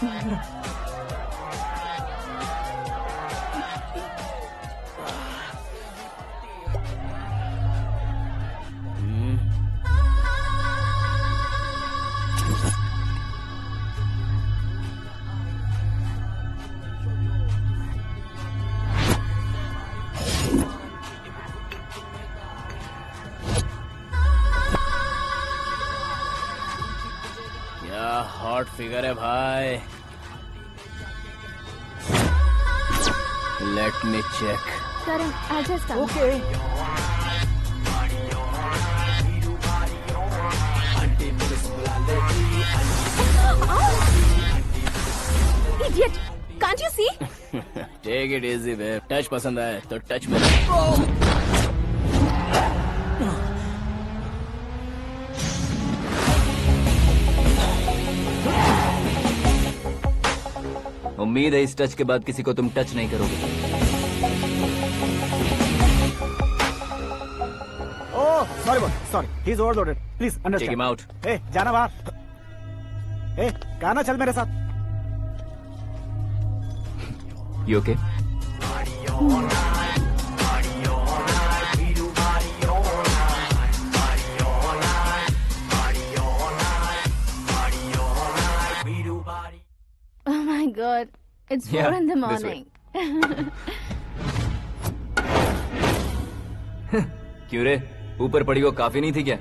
हॉट फिगर है भाई। Let me check. Karan, I'll just come. Okay. Idiot! Can't you see? Take it easy babe. Touch पसंद आए तो टच में। उम्मीद है इस टच के बाद किसी को तुम टच नहीं करोगे। Oh sorry boss, sorry, he is overloaded, please understand. Take him out. ए जाना बाहर। ए गाना चल मेरे साथ। You okay? Oh my God! It's 4 Yeah, in the this way. morning. क्यों रे, ऊपर पड़ी वो काफी नहीं थी क्या?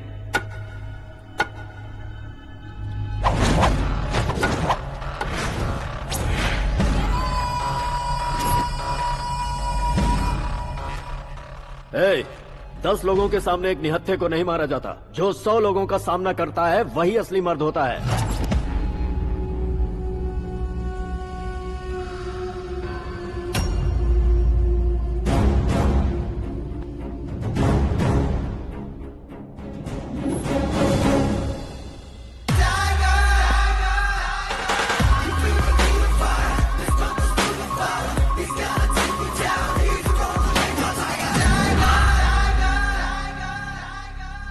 ए, 10 लोगों के सामने एक निहत्थे को नहीं मारा जाता। जो 100 लोगों का सामना करता है वही असली मर्द होता है।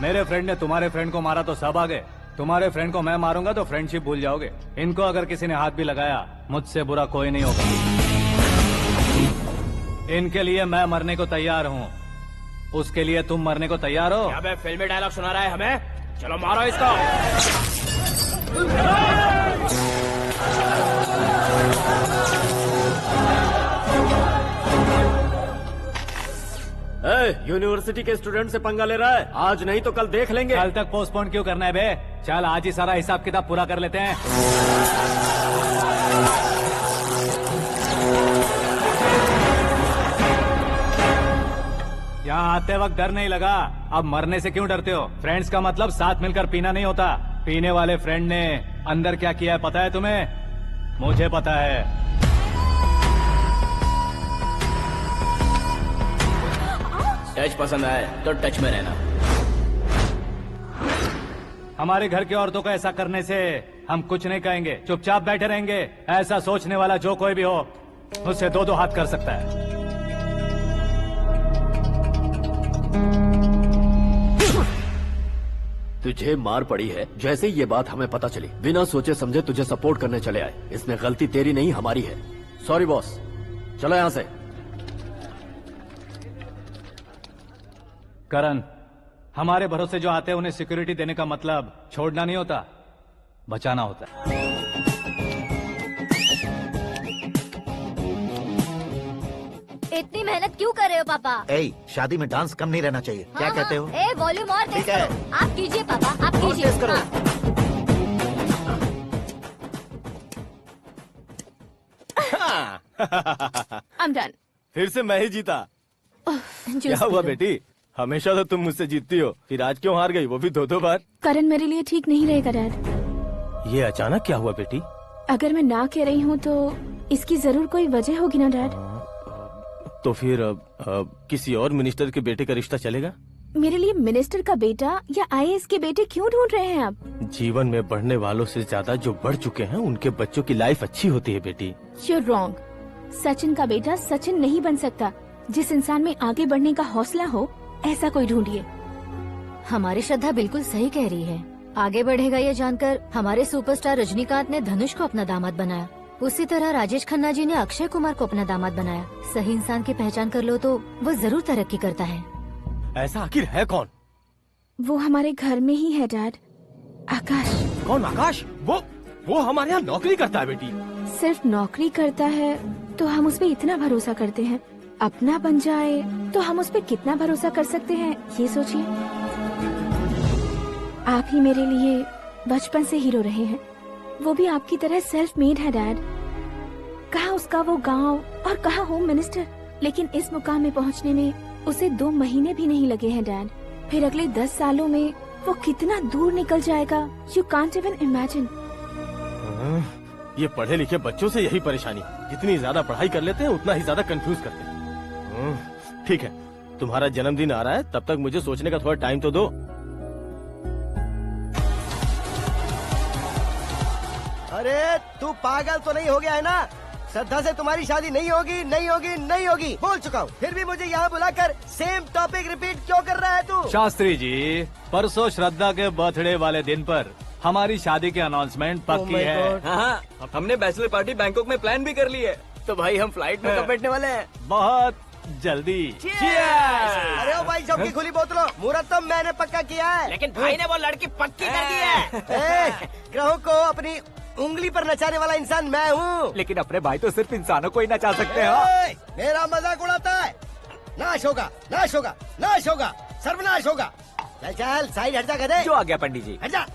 मेरे फ्रेंड ने तुम्हारे फ्रेंड को मारा तो सब आ गए। तुम्हारे फ्रेंड को मैं मारूंगा तो फ्रेंडशिप भूल जाओगे। इनको अगर किसी ने हाथ भी लगाया, मुझसे बुरा कोई नहीं होगा। इनके लिए मैं मरने को तैयार हूँ। उसके लिए तुम मरने को तैयार हो? क्या बे फिल्मी डायलॉग सुना रहा है हमें? चलो मारो इसको। यूनिवर्सिटी के स्टूडेंट से पंगा ले रहा है। आज नहीं तो कल देख लेंगे। कल तक पोस्टपोन क्यों करना है बे? चल आज ही सारा हिसाब किताब पूरा कर लेते हैं। यहाँ आते वक्त डर नहीं लगा, अब मरने से क्यों डरते हो? फ्रेंड्स का मतलब साथ मिलकर पीना नहीं होता। पीने वाले फ्रेंड ने अंदर क्या किया है पता है तुम्हें? मुझे पता है। टच पसंद आए तो टच में रहना। हमारे घर की औरतों को ऐसा करने से हम कुछ नहीं कहेंगे, चुपचाप बैठे रहेंगे। ऐसा सोचने वाला जो कोई भी हो, उससे 2-2 हाथ कर सकता है। तुझे मार पड़ी है जैसे ये बात हमें पता चली, बिना सोचे समझे तुझे सपोर्ट करने चले आए। इसमें गलती तेरी नहीं हमारी है। सॉरी बॉस, चलो यहाँ से। करण, हमारे भरोसे जो आते हैं उन्हें सिक्योरिटी देने का मतलब छोड़ना नहीं होता, बचाना होता है। इतनी मेहनत क्यों कर रहे हो पापा? ए, शादी में डांस कम नहीं रहना चाहिए। क्या कहते हो? ए वॉल्यूम और तेज ठीक है। करो। आप कीजिए पापा, आप और कीजिए। तेज करो। I'm done. फिर से मैं ही जीता। क्या हुआ बेटी? हमेशा तो तुम मुझसे जीतती हो, फिर आज क्यों हार गई, वो भी 2-2 बार? करण मेरे लिए ठीक नहीं रहेगा डैड। ये अचानक क्या हुआ बेटी? अगर मैं ना कह रही हूँ तो इसकी जरूर कोई वजह होगी ना डैड। तो फिर किसी और मिनिस्टर के बेटे का रिश्ता चलेगा? मेरे लिए मिनिस्टर का बेटा या IAS के बेटे क्यों ढूंढ रहे हैं आप? जीवन में बढ़ने वालों से ज्यादा जो बढ़ चुके हैं उनके बच्चों की लाइफ अच्छी होती है बेटी। You're wrong. सचिन का बेटा सचिन नहीं बन सकता। जिस इंसान में आगे बढ़ने का हौसला हो ऐसा कोई ढूंढिए। हमारी श्रद्धा बिल्कुल सही कह रही है। आगे बढ़ेगा ये जानकर हमारे सुपरस्टार रजनीकांत ने धनुष को अपना दामाद बनाया। उसी तरह राजेश खन्ना जी ने अक्षय कुमार को अपना दामाद बनाया। सही इंसान की पहचान कर लो तो वो जरूर तरक्की करता है। ऐसा आखिर है कौन? वो हमारे घर में ही है डैड। आकाश। कौन आकाश? वो हमारे यहाँ नौकरी करता है बेटी। सिर्फ नौकरी करता है तो हम उस पर इतना भरोसा करते हैं। अपना बन जाए तो हम उस पर कितना भरोसा कर सकते हैं ये सोचिए। आप ही मेरे लिए बचपन से हीरो रहे हैं। वो भी आपकी तरह सेल्फ मेड है डैड। कहाँ उसका वो गांव और कहाँ होम मिनिस्टर। लेकिन इस मुकाम में पहुँचने में उसे 2 महीने भी नहीं लगे हैं डैड। फिर अगले 10 सालों में वो कितना दूर निकल जाएगा यू कांट इवन इमेजिन। ये पढ़े लिखे बच्चों से यही परेशानी। जितनी ज्यादा पढ़ाई कर लेते हैं उतना ही ज्यादा कंफ्यूज करते हैं। ठीक है, तुम्हारा जन्मदिन आ रहा है, तब तक मुझे सोचने का थोड़ा टाइम तो दो। अरे तू पागल तो नहीं हो गया है ना? श्रद्धा से तुम्हारी शादी नहीं होगी, नहीं होगी, नहीं होगी, बोल चुका हूँ। फिर भी मुझे यहाँ बुलाकर सेम टॉपिक रिपीट क्यों कर रहा है तू? शास्त्री जी, परसों श्रद्धा के बर्थडे वाले दिन पर हमारी शादी की अनाउंसमेंट पक्की है। हाँ, हमने बैचलर पार्टी बैंकॉक में प्लान भी कर ली है। तो भाई हम फ्लाइट में कब बैठने वाले हैं? बहुत जल्दी। अरे ओ भाई साहब की खुली बोतलों, मुहूर्त तो मैंने पक्का किया है। लेकिन भाई ने वो लड़की पक्की कर दी है। ग्रहों को अपनी उंगली पर नचाने वाला इंसान मैं हूँ। लेकिन अपने भाई तो सिर्फ इंसानों को ही नचा सकते हैं। मेरा मजाक उड़ाता है। नाश होगा, नाश होगा, नाश होगा, सर्वनाश होगा। चल चल साइड हट जा गधे। जो आ गया पंडित जी। हट जा।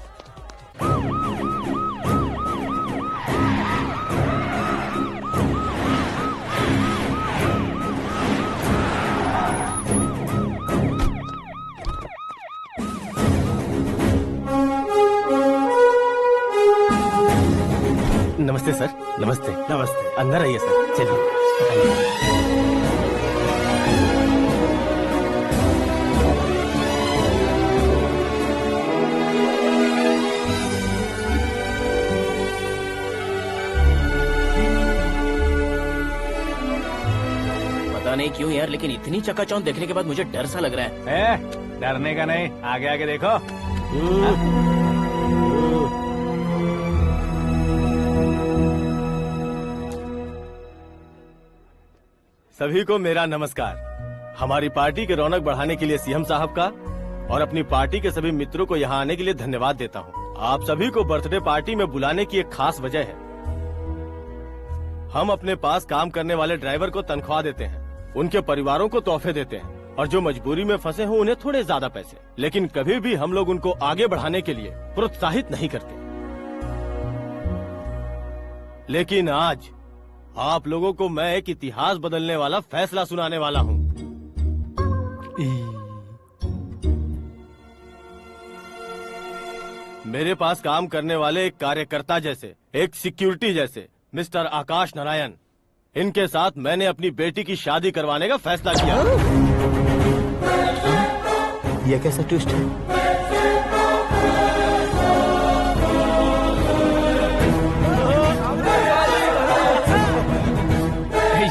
नमस्ते सर। नमस्ते। नमस्ते। अंदर आइए सर, चलिए। पता नहीं क्यों यार, लेकिन इतनी चकाचौंध देखने के बाद मुझे डर सा लग रहा है। डरने का नहीं, आगे आगे देखो। सभी को मेरा नमस्कार। हमारी पार्टी की रौनक बढ़ाने के लिए सीएम साहब का और अपनी पार्टी के सभी मित्रों को यहाँ आने के लिए धन्यवाद देता हूँ। आप सभी को बर्थडे पार्टी में बुलाने की एक खास वजह है। हम अपने पास काम करने वाले ड्राइवर को तनख्वाह देते हैं, उनके परिवारों को तोहफे देते हैं और जो मजबूरी में फंसे हो उन्हें थोड़े ज्यादा पैसे। लेकिन कभी भी हम लोग उनको आगे बढ़ाने के लिए प्रोत्साहित नहीं करते। लेकिन आज आप लोगों को मैं एक इतिहास बदलने वाला फैसला सुनाने वाला हूँ। मेरे पास काम करने वाले एक कार्यकर्ता जैसे, एक सिक्योरिटी जैसे मिस्टर आकाश नारायण, इनके साथ मैंने अपनी बेटी की शादी करवाने का फैसला किया। यह कैसा ट्विस्ट है?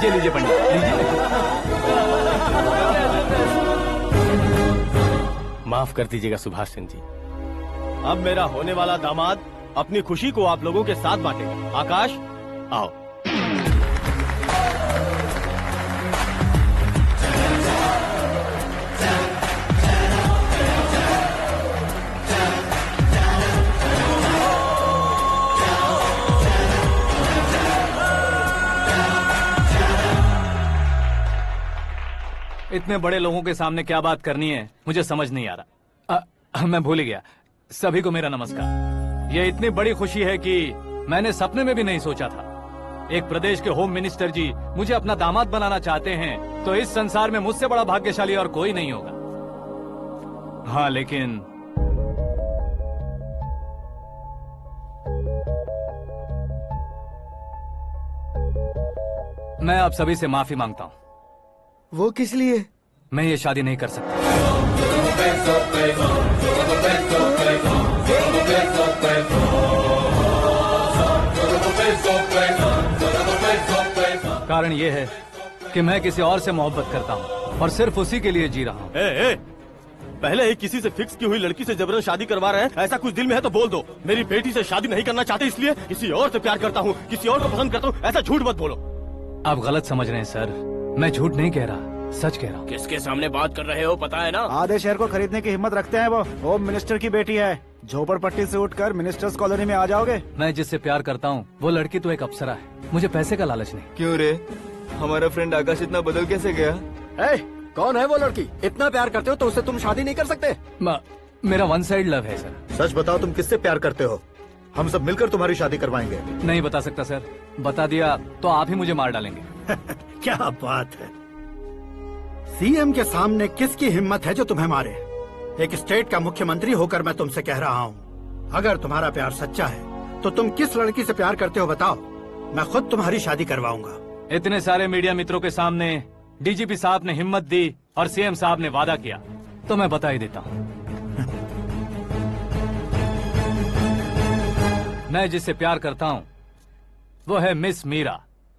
लीजिए पंडित, लीजिए। माफ कर दीजिएगा सुभाष सिंह जी। अब मेरा होने वाला दामाद अपनी खुशी को आप लोगों के साथ बांटेगा। आकाश, आओ। इतने बड़े लोगों के सामने क्या बात करनी है मुझे समझ नहीं आ रहा। मैं भूल ही गया। सभी को मेरा नमस्कार। ये इतनी बड़ी खुशी है कि मैंने सपने में भी नहीं सोचा था। एक प्रदेश के होम मिनिस्टर जी मुझे अपना दामाद बनाना चाहते हैं तो इस संसार में मुझसे बड़ा भाग्यशाली और कोई नहीं होगा। हाँ, लेकिन मैं आप सभी से माफी मांगता हूँ। वो किस लिए? मैं ये शादी नहीं कर सकता। कारण ये है कि मैं किसी और से मोहब्बत करता हूँ और सिर्फ उसी के लिए जी रहा हूँ। पहले ही किसी से फिक्स की हुई लड़की से जबरन शादी करवा रहे हैं। ऐसा कुछ दिल में है तो बोल दो। मेरी बेटी से शादी नहीं करना चाहते इसलिए किसी और से प्यार करता हूँ, किसी और को पसंद करता हूँ, ऐसा झूठ मत बोलो। आप गलत समझ रहे हैं सर, मैं झूठ नहीं कह रहा, सच कह रहा हूँ। किसके सामने बात कर रहे हो पता है ना? आधे शहर को खरीदने की हिम्मत रखते हैं वो। होम मिनिस्टर की बेटी है। झोपड़पट्टी से उठकर मिनिस्टर्स कॉलोनी में आ जाओगे। मैं जिससे प्यार करता हूँ वो लड़की तो एक अप्सरा है, मुझे पैसे का लालच नहीं। क्यों रे, हमारा फ्रेंड आकाश इतना बदल कैसे गया? कौन है वो लड़की? इतना प्यार करते हो तो उससे तुम शादी नहीं कर सकते? मेरा वन साइड लव है सर। सच बताओ, तुम किससे प्यार करते हो? हम सब मिलकर तुम्हारी शादी करवाएंगे। नहीं बता सकता सर, बता दिया तो आप ही मुझे मार डालेंगे। क्या बात है, सीएम के सामने किसकी हिम्मत है जो तुम्हें मारे? एक स्टेट का मुख्यमंत्री होकर मैं तुमसे कह रहा हूँ, अगर तुम्हारा प्यार सच्चा है तो तुम किस लड़की से प्यार करते हो बताओ, मैं खुद तुम्हारी शादी करवाऊंगा। इतने सारे मीडिया मित्रों के सामने डीजीपी साहब ने हिम्मत दी और सीएम साहब ने वादा किया तो मैं बता ही देता हूँ। मैं जिससे प्यार करता हूँ वो है मिस मीरा,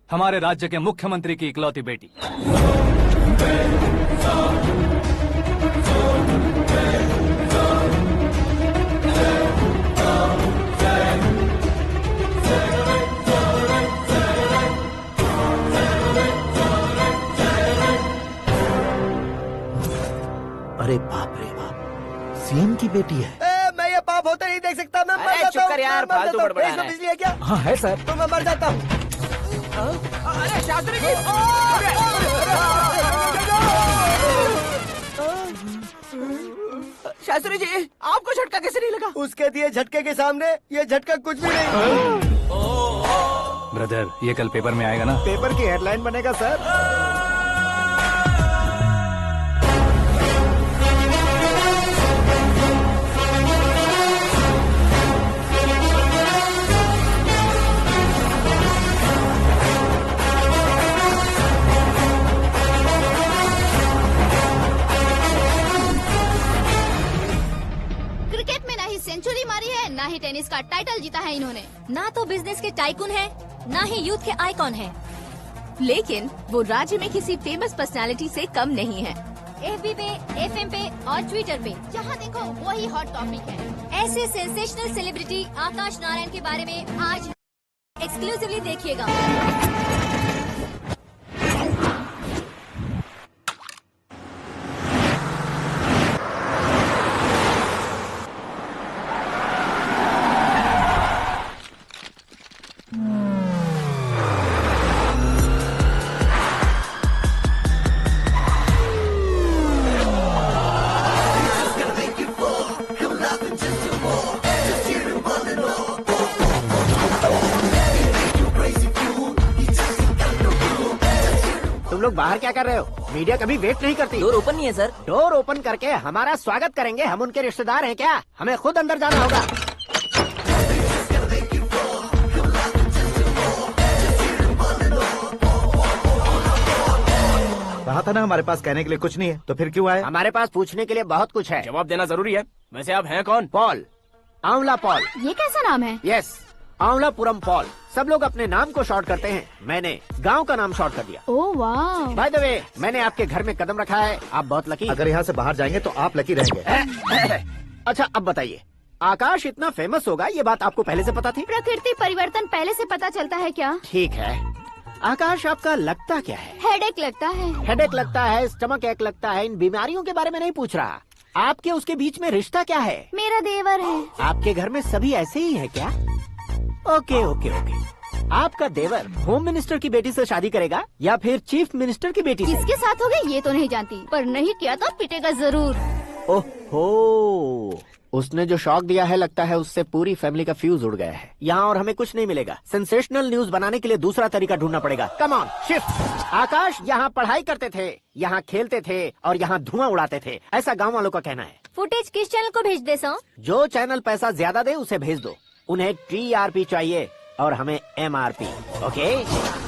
हमारे राज्य के मुख्यमंत्री की इकलौती बेटी। अरे बाप रे बाप, सीएम की बेटी है। मैं ये पाप होते नहीं देख सकता। मैं मर जाता हूँ। चुप कर यार, फालतू बड़बड़ा रहा है। बिजली है क्या? हाँ है सर। तो मैं मर जाता हूँ। अरे शास्त्री जी, शास्त्री जी आपको झटका कैसे नहीं लगा? उसके दिए झटके के सामने ये झटका कुछ भी नहीं। ब्रदर, ये कल पेपर में आएगा ना? पेपर की हेडलाइन बनेगा सर। क्रिकेट में ना ही सेंचुरी मारी है, ना ही टेनिस का टाइटल जीता है इन्होंने। ना तो बिजनेस के टाइकून है, ना ही यूथ के आइकॉन है। लेकिन वो राज्य में किसी फेमस पर्सनालिटी से कम नहीं है। एफबी पे, एफएम पे और ट्विटर पे जहाँ देखो वही हॉट टॉपिक है। ऐसे सेंसेशनल सेलिब्रिटी आकाश नारायण के बारे में आज एक्सक्लूसिवली देखिएगा। तुम लोग बाहर क्या कर रहे हो? मीडिया कभी वेट नहीं करती। डोर ओपन नहीं है सर। डोर ओपन करके हमारा स्वागत करेंगे? हम उनके रिश्तेदार हैं क्या? हमें खुद अंदर जाना होगा। कहा था ना हमारे पास कहने के लिए कुछ नहीं है, तो फिर क्यों आए? हमारे पास पूछने के लिए बहुत कुछ है। जवाब देना जरूरी है। वैसे आप हैं कौन? पॉल, आंवला पॉल। ये कैसा नाम है? Yes, Anwalapuram Paul. सब लोग अपने नाम को शॉर्ट करते हैं, मैंने गांव का नाम शॉर्ट कर दिया। ओह वाह। बाय द वे, मैंने आपके घर में कदम रखा है, आप बहुत लकी। अगर यहाँ से बाहर जाएंगे तो आप लकी रहेंगे। अच्छा अब बताइए, आकाश इतना फेमस होगा ये बात आपको पहले से पता थी? प्रकृति परिवर्तन पहले से पता चलता है क्या? ठीक है, आकाश आपका लगता क्या है? हेडेक लगता है। हेडेक लगता है, स्टमक एक लगता है, इन बीमारियों के बारे में नहीं पूछ रहा। आपके उसके बीच में रिश्ता क्या है? मेरा देवर है। आपके घर में सभी ऐसे ही है क्या? Okay okay okay. आपका देवर होम मिनिस्टर की बेटी से शादी करेगा या फिर चीफ मिनिस्टर की बेटी से? किसके साथ हो गई ये तो नहीं जानती, पर नहीं किया तो पिटेगा जरूर। ओहो, उसने जो शॉक दिया है लगता है उससे पूरी फैमिली का फ्यूज उड़ गया है। यहाँ और हमें कुछ नहीं मिलेगा। सेंसेशनल न्यूज बनाने के लिए दूसरा तरीका ढूंढना पड़ेगा। Come on shift. आकाश यहाँ पढ़ाई करते थे, यहाँ खेलते थे और यहाँ धुआं उड़ाते थे, ऐसा गाँव वालों का कहना है। फुटेज किस चैनल को भेज दे सो? जो चैनल पैसा ज्यादा दे उसे भेज दो। उन्हें TRP चाहिए और हमें MRP। ओके?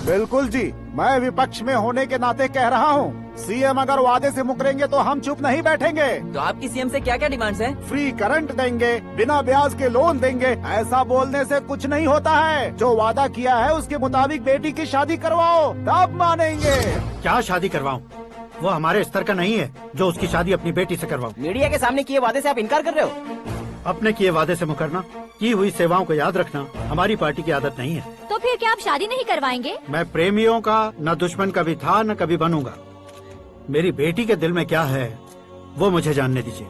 बिल्कुल जी, मैं विपक्ष में होने के नाते कह रहा हूँ, सीएम अगर वादे से मुकरेंगे तो हम चुप नहीं बैठेंगे। तो आपकी सीएम से क्या क्या डिमांड्स हैं? फ्री करंट देंगे, बिना ब्याज के लोन देंगे। ऐसा बोलने से कुछ नहीं होता है। जो वादा किया है उसके मुताबिक बेटी की शादी करवाओ, तब मानेंगे। क्या शादी करवाऊं? वो हमारे स्तर का नहीं है जो उसकी शादी अपनी बेटी से करवाऊं। मीडिया के सामने किए वादे से आप इनकार कर रहे हो? अपने किए वादे से मुकरना, की हुई सेवाओं को याद रखना हमारी पार्टी की आदत नहीं है। तो फिर क्या आप शादी नहीं करवाएंगे? मैं प्रेमियों का न दुश्मन कभी था न कभी बनूंगा। मेरी बेटी के दिल में क्या है वो मुझे जानने दीजिए।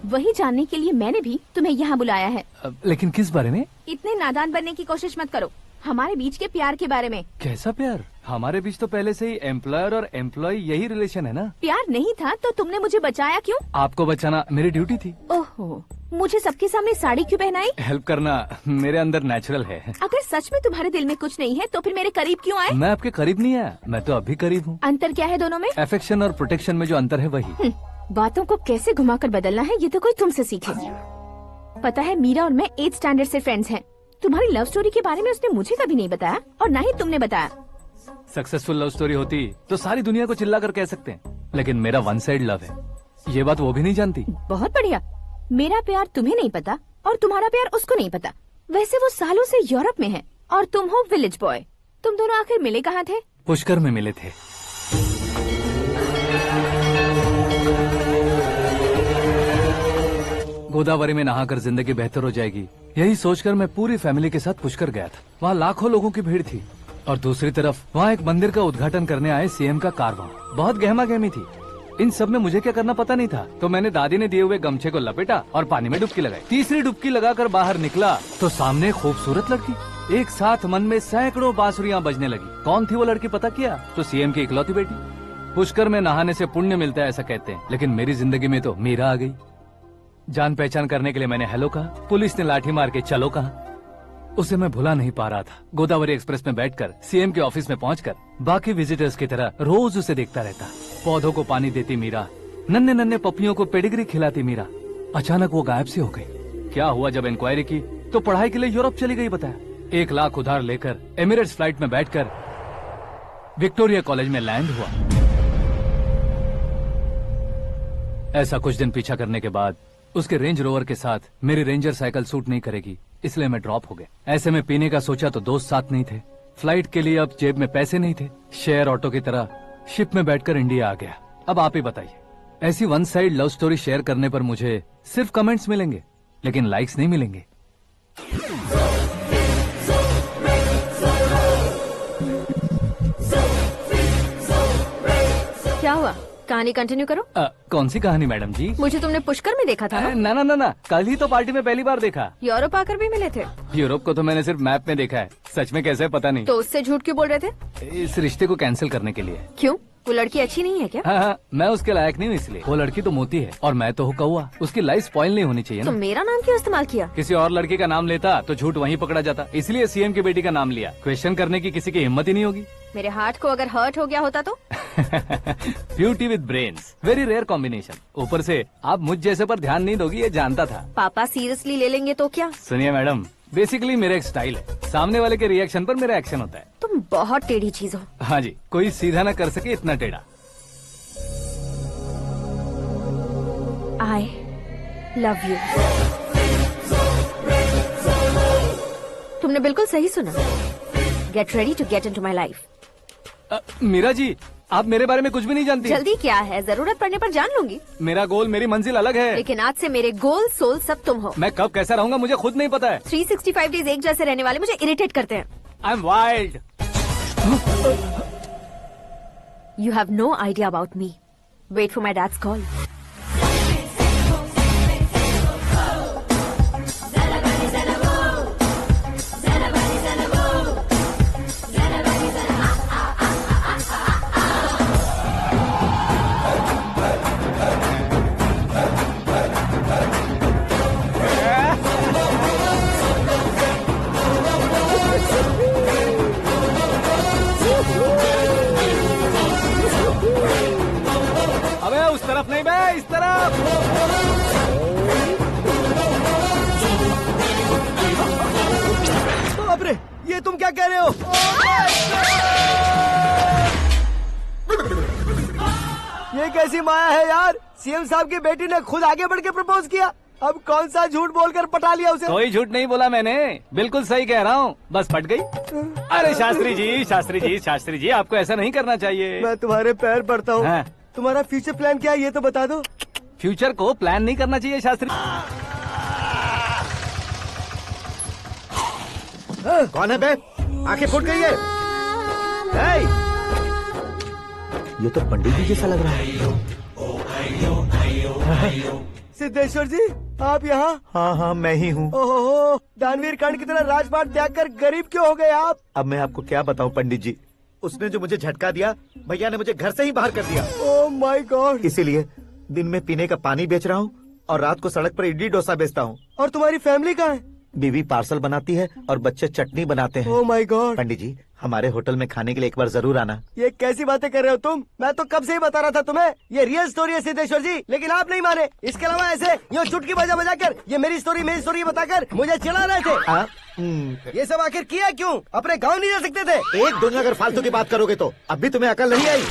वही जानने के लिए मैंने भी तुम्हें यहाँ बुलाया है। लेकिन किस बारे में? इतने नादान बनने की कोशिश मत करो। हमारे बीच के प्यार के बारे में। कैसा प्यार? हमारे बीच तो पहले से ही एम्प्लॉयर और एम्प्लॉय यही रिलेशन है ना। प्यार नहीं था तो तुमने मुझे बचाया क्यों? आपको बचाना मेरी ड्यूटी थी। ओहो, मुझे सबके सामने साड़ी क्यों पहनाई? हेल्प करना मेरे अंदर नेचुरल है। अगर सच में तुम्हारे दिल में कुछ नहीं है तो फिर मेरे करीब क्यों आए? मैं आपके करीब नहीं आया, मैं तो अभी करीब हूँ। अंतर क्या है दोनों में? अफेक्शन और प्रोटेक्शन में जो अंतर है वही। बातों को कैसे घुमाकर बदलना है ये तो कोई तुमसे सीखे। पता है मीरा और मैं 8th स्टैंडर्ड से फ्रेंड्स हैं। तुम्हारी लव स्टोरी के बारे में उसने मुझे कभी नहीं बताया और न ही तुमने बताया। सक्सेसफुल लव स्टोरी होती तो सारी दुनिया को चिल्ला कर कह सकते हैं, लेकिन मेरा वन साइड लव है, ये बात वो भी नहीं जानती। बहुत बढ़िया। मेरा प्यार तुम्हें नहीं पता और तुम्हारा प्यार उसको नहीं पता। वैसे वो सालों से यूरोप में है और तुम हो विलेज बॉय। तुम दोनों आखिर मिले कहाँ थे? पुष्कर में मिले थे। गोदावरी में नहाकर जिंदगी बेहतर हो जाएगी, यही सोचकर मैं पूरी फैमिली के साथ पुष्कर गया था। वहाँ लाखों लोगों की भीड़ थी और दूसरी तरफ वहाँ एक मंदिर का उद्घाटन करने आए सीएम का कारवां। बहुत गहमा गहमी थी। इन सब में मुझे क्या करना पता नहीं था, तो मैंने दादी ने दिए हुए गमछे को लपेटा और पानी में डुबकी लगाई। तीसरी डुबकी लगाकर बाहर निकला तो सामने खूबसूरत लड़की। एक साथ मन में सैकड़ों बांसुरियां बजने लगी। कौन थी वो लड़की पता किया? तो सीएम की इकलौती बेटी। पुष्कर में नहाने से पुण्य मिलता है ऐसा कहते हैं, लेकिन मेरी जिंदगी में तो मीरा आ गई। जान पहचान करने के लिए मैंने हेलो कहा, पुलिस ने लाठी मार के चलो कहा। उसे मैं भुला नहीं पा रहा था। गोदावरी एक्सप्रेस में बैठकर सीएम के ऑफिस में पहुंचकर बाकी विजिटर्स की तरह रोज उसे देखता रहता। पौधों को पानी देती मीरा, नन्हे नन्हे पपियों को पेडिग्री खिलाती मीरा। अचानक वो गायब सी हो गई। क्या हुआ? जब इंक्वायरी की तो पढ़ाई के लिए यूरोप चली गई बताया। 1 लाख उधार लेकर एमिरेट्स फ्लाइट में बैठकर विक्टोरिया कॉलेज में लैंड हुआ। ऐसा कुछ दिन पीछा करने के बाद उसके रेंज रोवर के साथ मेरी रेंजर साइकिल सूट नहीं करेगी, इसलिए मैं ड्रॉप हो गया। ऐसे में पीने का सोचा तो दोस्त साथ नहीं थे। फ्लाइट के लिए अब जेब में पैसे नहीं थे। शेयर ऑटो की तरह शिप में बैठकर इंडिया आ गया। अब आप ही बताइए, ऐसी one side love story share करने पर मुझे सिर्फ कमेंट्स मिलेंगे, लेकिन लाइक्स नहीं मिलेंगे। क्या हुआ? कहानी कंटिन्यू करो। कौन सी कहानी मैडम जी? मुझे तुमने पुष्कर में देखा था ना? ना, कल ही तो पार्टी में पहली बार देखा। यूरोप आकर भी मिले थे? यूरोप को तो मैंने सिर्फ मैप में देखा है, सच में कैसे है पता नहीं। तो उससे झूठ क्यों बोल रहे थे? इस रिश्ते को कैंसिल करने के लिए। क्यों? वो लड़की अच्छी नहीं है क्या? हाँ, मैं उसके लायक नहीं हूँ इसलिए। वो लड़की तो मोती है और मैं तो हूँ कौवा। उसकी लाइफ स्पॉइल नहीं होनी चाहिए ना। तो मेरा नाम क्यों इस्तेमाल किया? किसी और लड़की का नाम लेता तो झूठ वहीं पकड़ा जाता, इसलिए सीएम की बेटी का नाम लिया। क्वेश्चन करने की किसी की हिम्मत ही नहीं होगी। मेरे हार्ट को अगर हर्ट हो गया होता तो? Beauty with brains, very rare combination. ऊपर से आप मुझ जैसे पर ध्यान नहीं दोगी ये जानता था। पापा सीरियसली ले लेंगे तो क्या? सुनिए मैडम, बेसिकली मेरा एक स्टाइल है, सामने वाले के रिएक्शन पर मेरा एक्शन होता है। तुम बहुत टेढ़ी चीज हो। हाँ जी, कोई सीधा न कर सके इतना टेढ़ा। I love you। तुमने बिल्कुल सही सुना। Get ready to get into my life। Meera ji, आप मेरे बारे में कुछ भी नहीं जानती। जल्दी क्या है, जरूरत पड़ने पर जान लूंगी। मेरा गोल, मेरी मंजिल अलग है। लेकिन आज से मेरे गोल सोल सब तुम हो। मैं कब कैसा रहूंगा मुझे खुद नहीं पता है। 365 डेज एक जैसे रहने वाले मुझे इरिटेट करते हैं। I am wild. You have no idea about me। Wait for my dad's call। कैसी माया है यार, सीएम साहब की बेटी ने खुद आगे बढ़ के प्रपोज किया। अब कौन सा झूठ बोलकर पटा लिया उसे? कोई झूठ नहीं बोला मैंने, बिल्कुल सही कह रहा हूँ, बस पट गई। अरे शास्त्री जी, शास्त्री जी, शास्त्री जी, आपको ऐसा नहीं करना चाहिए। मैं तुम्हारे पैर पड़ता हूँ। हाँ। तुम्हारा फ्यूचर प्लान क्या है ये तो बता दो। फ्यूचर को प्लान नहीं करना चाहिए शास्त्री। कौन है बे? आंखें फूट गई है। ये तो पंडित जी जैसा लग रहा है। सिद्धेश्वर जी आप यहाँ? हाँ हाँ मैं ही हूँ। ओहो, दानवीर कर्ण की तरह राजपाट त्याग कर गरीब क्यों हो गए आप? अब मैं आपको क्या बताऊँ पंडित जी, उसने जो मुझे झटका दिया, भैया ने मुझे घर से ही बाहर कर दिया। ओह माय गॉड। इसीलिए दिन में पीने का पानी बेच रहा हूँ और रात को सड़क पर इडली डोसा बेचता हूँ। और तुम्हारी फैमिली कहाँ है? बीवी पार्सल बनाती है और बच्चे चटनी बनाते हैं। ओह माय गॉड। पंडित जी हमारे होटल में खाने के लिए एक बार जरूर आना। ये कैसी बातें कर रहे हो तुम? मैं तो कब से ही बता रहा था तुम्हें, ये रियल स्टोरी है सिद्धेश्वर जी, लेकिन आप नहीं माने। इसके अलावा ऐसे यूँ चुटकी बजा कर ये मेरी स्टोरी बताकर मुझे चिढ़ा रहे थे। ये सब आखिर किया क्यों? अपने गाँव नहीं जा सकते थे? एक दुनिया अगर फालतू की बात करोगे तो अब भी तुम्हें अकल नहीं आई।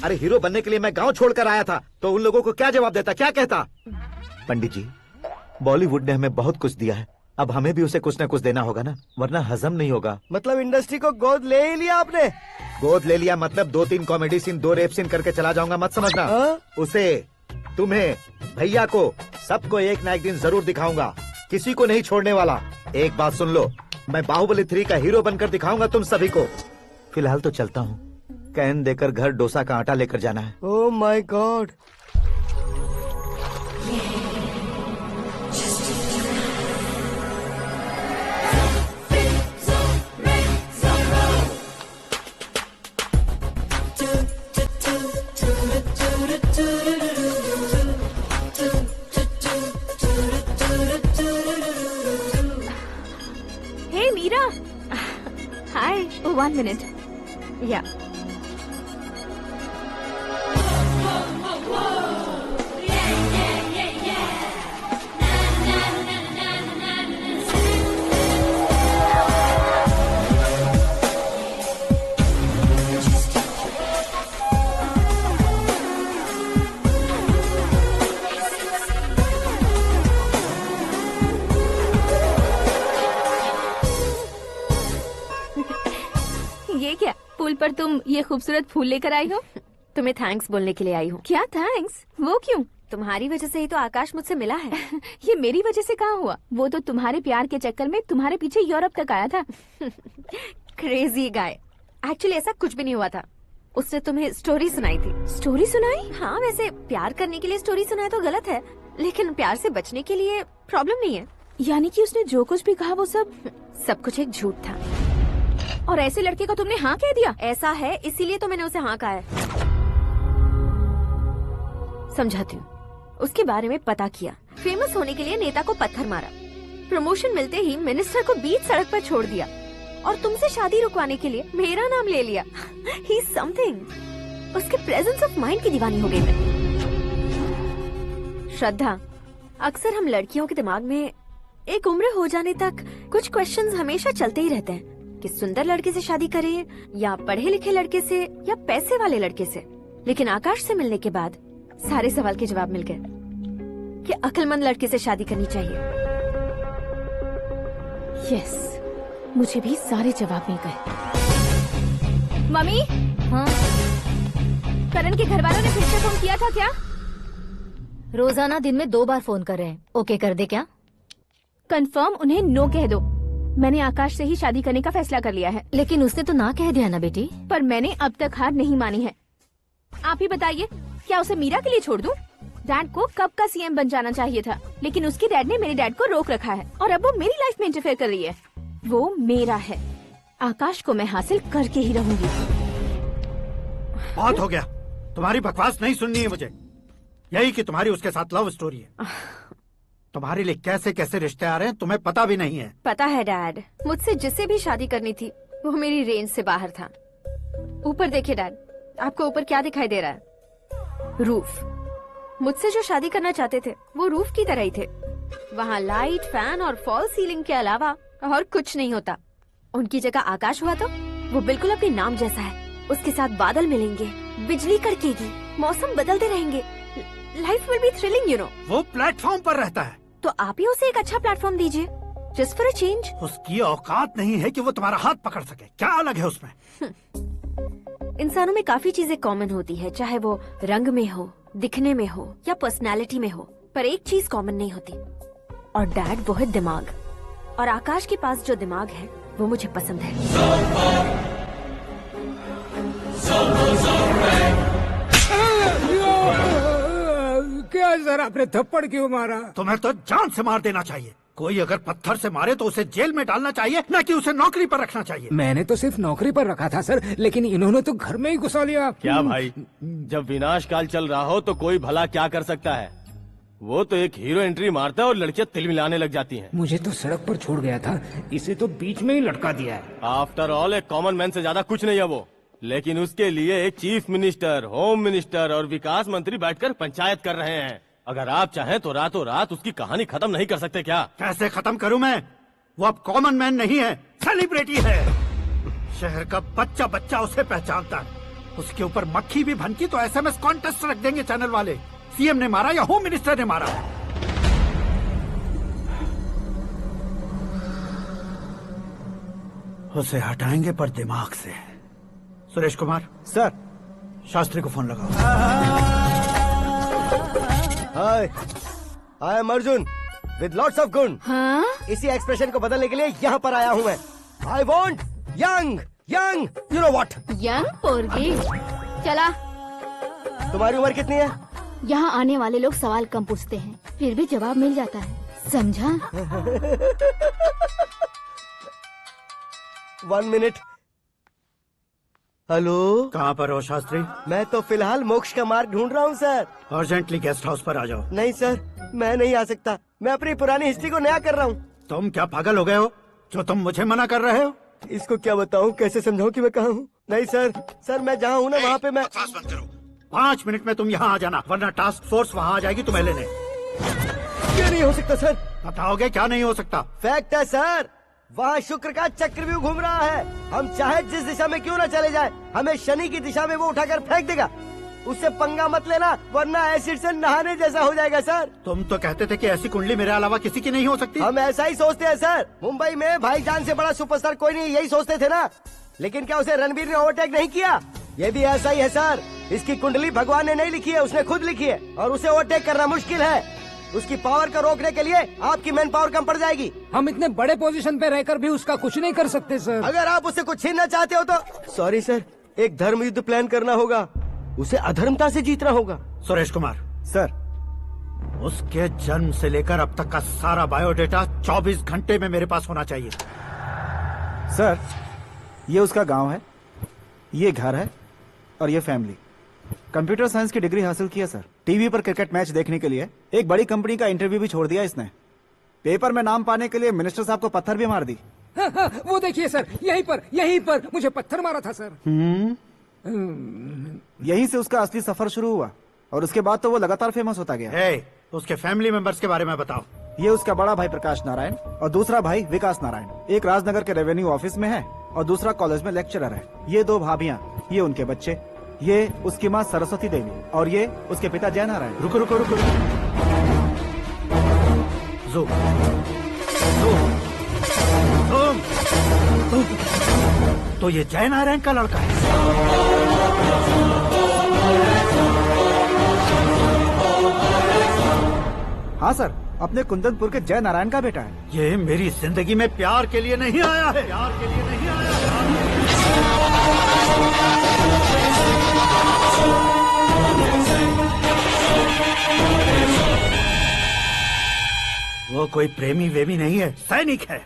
अरे हीरो बनने के लिए मैं गाँव छोड़कर आया था तो उन लोगों को क्या जवाब देता, क्या कहता? पंडित जी बॉलीवुड ने हमें बहुत कुछ दिया है, अब हमें भी उसे कुछ न कुछ देना होगा ना, वरना हजम नहीं होगा। मतलब इंडस्ट्री को गोद ले ही लिया आपने? गोद ले लिया मतलब 2-3 कॉमेडी सीन 2 रेप सीन करके चला जाऊंगा मत समझना। उसे, तुम्हें, भैया को, सबको एक ना एक दिन जरूर दिखाऊंगा, किसी को नहीं छोड़ने वाला। एक बात सुन लो, मैं बाहुबली 3 का हीरो बनकर दिखाऊंगा तुम सभी को। फिलहाल तो चलता हूँ, कैन देकर घर डोसा का आटा लेकर जाना है। Oh my god. Hey Meera, hi. 1 minute. या ये क्या, पुल पर तुम ये खूबसूरत फूल लेकर आई हो? तुम्हें थैंक्स बोलने के लिए आई हूँ। क्या थैंक्स? वो क्यों? तुम्हारी वजह से ही तो आकाश मुझसे मिला है। ये मेरी वजह से कहाँ हुआ? वो तो तुम्हारे प्यार के चक्कर में तुम्हारे पीछे यूरोप तक आया था। Crazy guy. एक्चुअली ऐसा कुछ भी नहीं हुआ था, उसने तुम्हें स्टोरी सुनाई थी। स्टोरी सुनाई? हाँ, वैसे प्यार करने के लिए स्टोरी सुनाए तो गलत है, लेकिन प्यार से बचने के लिए प्रॉब्लम नहीं है। यानी कि उसने जो कुछ भी कहा वो सब कुछ एक झूठ था। और ऐसे लड़के को तुमने हाँ कह दिया? ऐसा है इसीलिए तो मैंने उसे हाँ कहा है। समझाती हूँ। उसके बारे में पता किया, फेमस होने के लिए नेता को पत्थर मारा, प्रमोशन मिलते ही मिनिस्टर को बीच सड़क पर छोड़ दिया और तुमसे शादी रुकवाने के लिए मेरा नाम ले लिया। ही समथिंग। उसके प्रेजेंस ऑफ माइंड की दीवानी हो गई मैं। श्रद्धा, अक्सर हम लड़कियों के दिमाग में एक उम्र हो जाने तक कुछ क्वेश्चंस हमेशा चलते ही रहते हैं कि सुंदर लड़के से शादी करें या पढ़े लिखे लड़के से या पैसे वाले लड़के से। लेकिन आकाश से मिलने के बाद सारे सवाल के जवाब मिल गए कि अक्लमंद लड़के से शादी करनी चाहिए। यस, मुझे भी सारे जवाब मिल गए। मम्मी, हाँ करण के घर वालों ने फिर से फोन किया था क्या? रोजाना दिन में 2 बार फोन कर रहे हैं। ओके कर दे क्या? कंफर्म उन्हें नो कह दो। मैंने आकाश से ही शादी करने का फैसला कर लिया है। लेकिन उसने तो ना कह दिया ना बेटी। पर मैंने अब तक हार नहीं मानी है। आप ही बताइए, क्या उसे मीरा के लिए छोड़ दूं? डैड को कब का सीएम बन जाना चाहिए था, लेकिन उसके डैड ने मेरे डैड को रोक रखा है और अब वो मेरी लाइफ में इंटरफेयर कर रही है। वो मेरा है, आकाश को मैं हासिल करके ही रहूंगी। बहुत हो गया, तुम्हारी बकवास नहीं सुननी है मुझे। यही कि तुम्हारी उसके साथ लव स्टोरी है। तुम्हारे लिए कैसे कैसे रिश्ते आ रहे हैं तुम्हें पता भी नहीं है। पता है डैड, मुझसे जिसे भी शादी करनी थी वो मेरी रेंज से बाहर था। ऊपर देखिए डैड, आपको ऊपर क्या दिखाई दे रहा है? रूफ। मुझसे जो शादी करना चाहते थे वो रूफ की तरह ही थे। वहाँ लाइट, फैन और फॉल सीलिंग के अलावा और कुछ नहीं होता। उनकी जगह आकाश हुआ तो वो बिल्कुल अपने नाम जैसा है। उसके साथ बादल मिलेंगे, बिजली कड़केगी, मौसम बदलते रहेंगे, life will be thrilling, you know. वो प्लेटफॉर्म पर रहता है। तो आप ही उसे एक अच्छा प्लेटफॉर्म दीजिए, जस्ट फॉर अ चेंज। उसकी औकात नहीं है कि वो तुम्हारा हाथ पकड़ सके। क्या अलग है उसमें? इंसानों में काफी चीजें कॉमन होती है, चाहे वो रंग में हो, दिखने में हो या पर्सनालिटी में हो, पर एक चीज कॉमन नहीं होती, और डैड वो है दिमाग। और आकाश के पास जो दिमाग है वो मुझे पसंद है। क्या सर, आपने थप्पड़ क्यों मारा? तुम्हें तो जान से मार देना चाहिए। कोई अगर पत्थर से मारे तो उसे जेल में डालना चाहिए, न कि उसे नौकरी पर रखना चाहिए। मैंने तो सिर्फ नौकरी पर रखा था सर, लेकिन इन्होंने तो घर में ही घुसा लिया। क्या भाई, जब विनाश काल चल रहा हो तो कोई भला क्या कर सकता है? वो तो एक हीरो एंट्री मारता है और लड़कियां तिल मिलाने लग जाती हैं। मुझे तो सड़क पर छोड़ गया था, इसे तो बीच में ही लटका दिया है। आफ्टर ऑल एक कॉमन मैन से ज्यादा कुछ नहीं है वो, लेकिन उसके लिए एक चीफ मिनिस्टर, होम मिनिस्टर और विकास मंत्री बैठकर पंचायत कर रहे हैं। अगर आप चाहें तो रातों रात उसकी कहानी खत्म नहीं कर सकते क्या? कैसे खत्म करूं मैं? वो अब कॉमन मैन नहीं है, सेलिब्रिटी है। शहर का बच्चा बच्चा उसे पहचानता है। उसके ऊपर मक्खी भी भनकी तो एसएमएस कॉन्टेस्ट रख देंगे चैनल वाले। सीएम ने मारा या होम मिनिस्टर ने मारा। उसे हटाएंगे पर दिमाग से। सुरेश कुमार सर, शास्त्री को फोन लगाओ। Hi, I am Arjun with lots of गुण। हाँ? इसी एक्सप्रेशन को बदलने के लिए यहाँ पर आया हूँ मैं। I want young young, you know what? Young पोरगी। चला। तुम्हारी उम्र कितनी है? यहाँ आने वाले लोग सवाल कम पूछते हैं, फिर भी जवाब मिल जाता है, समझा? 1 मिनट। हेलो, कहाँ पर हो शास्त्री? मैं तो फिलहाल मोक्ष का मार्ग ढूंढ रहा हूँ सर। अर्जेंटली गेस्ट हाउस पर आ जाओ। नहीं सर, मैं नहीं आ सकता। मैं अपनी पुरानी हिस्ट्री को नया कर रहा हूँ। तुम क्या पागल हो गए हो जो तुम मुझे मना कर रहे हो? इसको क्या बताऊँ, कैसे समझाऊँ कि मैं कहाँ हूँ? नहीं सर, सर मैं जहाँ हूँ ना वहाँ पे मैं। 5 मिनट में तुम यहाँ आ जाना, वरना टास्क फोर्स वहाँ आ जाएगी तुम्हें लेने। क्या नहीं हो सकता सर? बताओगे क्या नहीं हो सकता? फैक्ट है सर, वहाँ शुक्र का चक्रव्यूह घूम रहा है। हम चाहे जिस दिशा में क्यों न चले जाए, हमें शनि की दिशा में वो उठाकर फेंक देगा। उससे पंगा मत लेना, वरना एसिड से नहाने जैसा हो जाएगा सर। तुम तो कहते थे कि ऐसी कुंडली मेरे अलावा किसी की नहीं हो सकती। हम ऐसा ही सोचते हैं सर। मुंबई में भाईजान से बड़ा सुपरस्टार कोई नहीं, यही सोचते थे ना। लेकिन क्या उसे रणबीर ने ओवरटेक नहीं किया? ये भी ऐसा ही है सर। इसकी कुंडली भगवान ने नहीं लिखी है, उसने खुद लिखी है, और उसे ओवरटेक करना मुश्किल है। उसकी पावर को रोकने के लिए आपकी मैन पावर कम पड़ जाएगी। हम इतने बड़े पोजीशन पे रहकर भी उसका कुछ नहीं कर सकते सर। अगर आप उससे कुछ छीनना चाहते हो तो सॉरी सर, एक धर्म युद्ध प्लान करना होगा। उसे अधर्मता से जीतना होगा। सुरेश कुमार सर, उसके जन्म से लेकर अब तक का सारा बायोडेटा 24 घंटे में मेरे पास होना चाहिए। सर ये उसका गांव है, ये घर है और ये फैमिली। कंप्यूटर साइंस की डिग्री हासिल की है सर। टीवी पर क्रिकेट मैच देखने के लिए एक बड़ी कंपनी का इंटरव्यू भी छोड़ दिया इसने। पेपर में नाम पाने के लिए मिनिस्टर साहब को पत्थर भी मार दी। वो देखिए सर, यहीं पर मुझे पत्थर मारा था सर। यहीं से उसका असली सफर शुरू हुआ और उसके बाद तो वो लगातार फेमस होता गया। उसके फैमिली मेंबर्स के बारे में बताओ। ये उसका बड़ा भाई प्रकाश नारायण और दूसरा भाई विकास नारायण। एक राजनगर के रेवेन्यू ऑफिस में है और दूसरा कॉलेज में लेक्चरर है। ये 2 भाभियां, ये उनके बच्चे, ये उसकी माँ सरस्वती देवी और ये उसके पिता जय नारायण। रुको रुको रुको, तो ये जय नारायण का लड़का है। हाँ सर, अपने कुंदनपुर के जय नारायण का बेटा है। ये मेरी जिंदगी में प्यार के लिए नहीं आया है। प्यार के लिए नहीं आया है। वो कोई प्रेमी वेमी नहीं है, सैनिक है।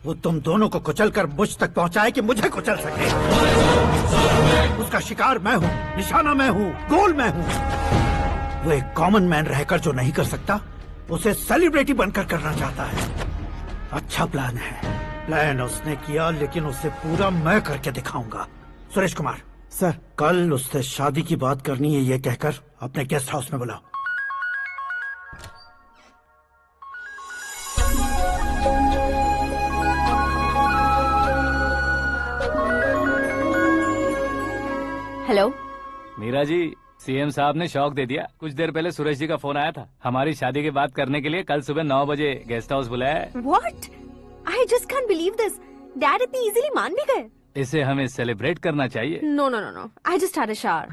वो तुम दोनों को कुचलकर मुझ तक पहुंचाए कि मुझे कुचल सके। उसका शिकार मैं हूँ, निशाना मैं हूँ, गोल मैं हूँ। वो एक कॉमन मैन रहकर जो नहीं कर सकता, उसे सेलिब्रिटी बनकर करना चाहता है। अच्छा प्लान है। प्लान उसने किया, लेकिन उसे पूरा मैं करके दिखाऊंगा। सुरेश कुमार सर, कल उससे शादी की बात करनी है, ये कहकर अपने गेस्ट हाउस में बुलाओ। हेलो, मीरा जी, सीएम साहब ने शौक दे दिया। कुछ देर पहले सुरेश जी का फोन आया था, हमारी शादी की बात करने के लिए कल सुबह 9 बजे गेस्ट हाउस बुलाया है। What? I just can't believe this. Dad इतनी इजीली मान भी गए? इसे हमें सेलिब्रेट करना चाहिए। No, no, no, no. I just had a shower.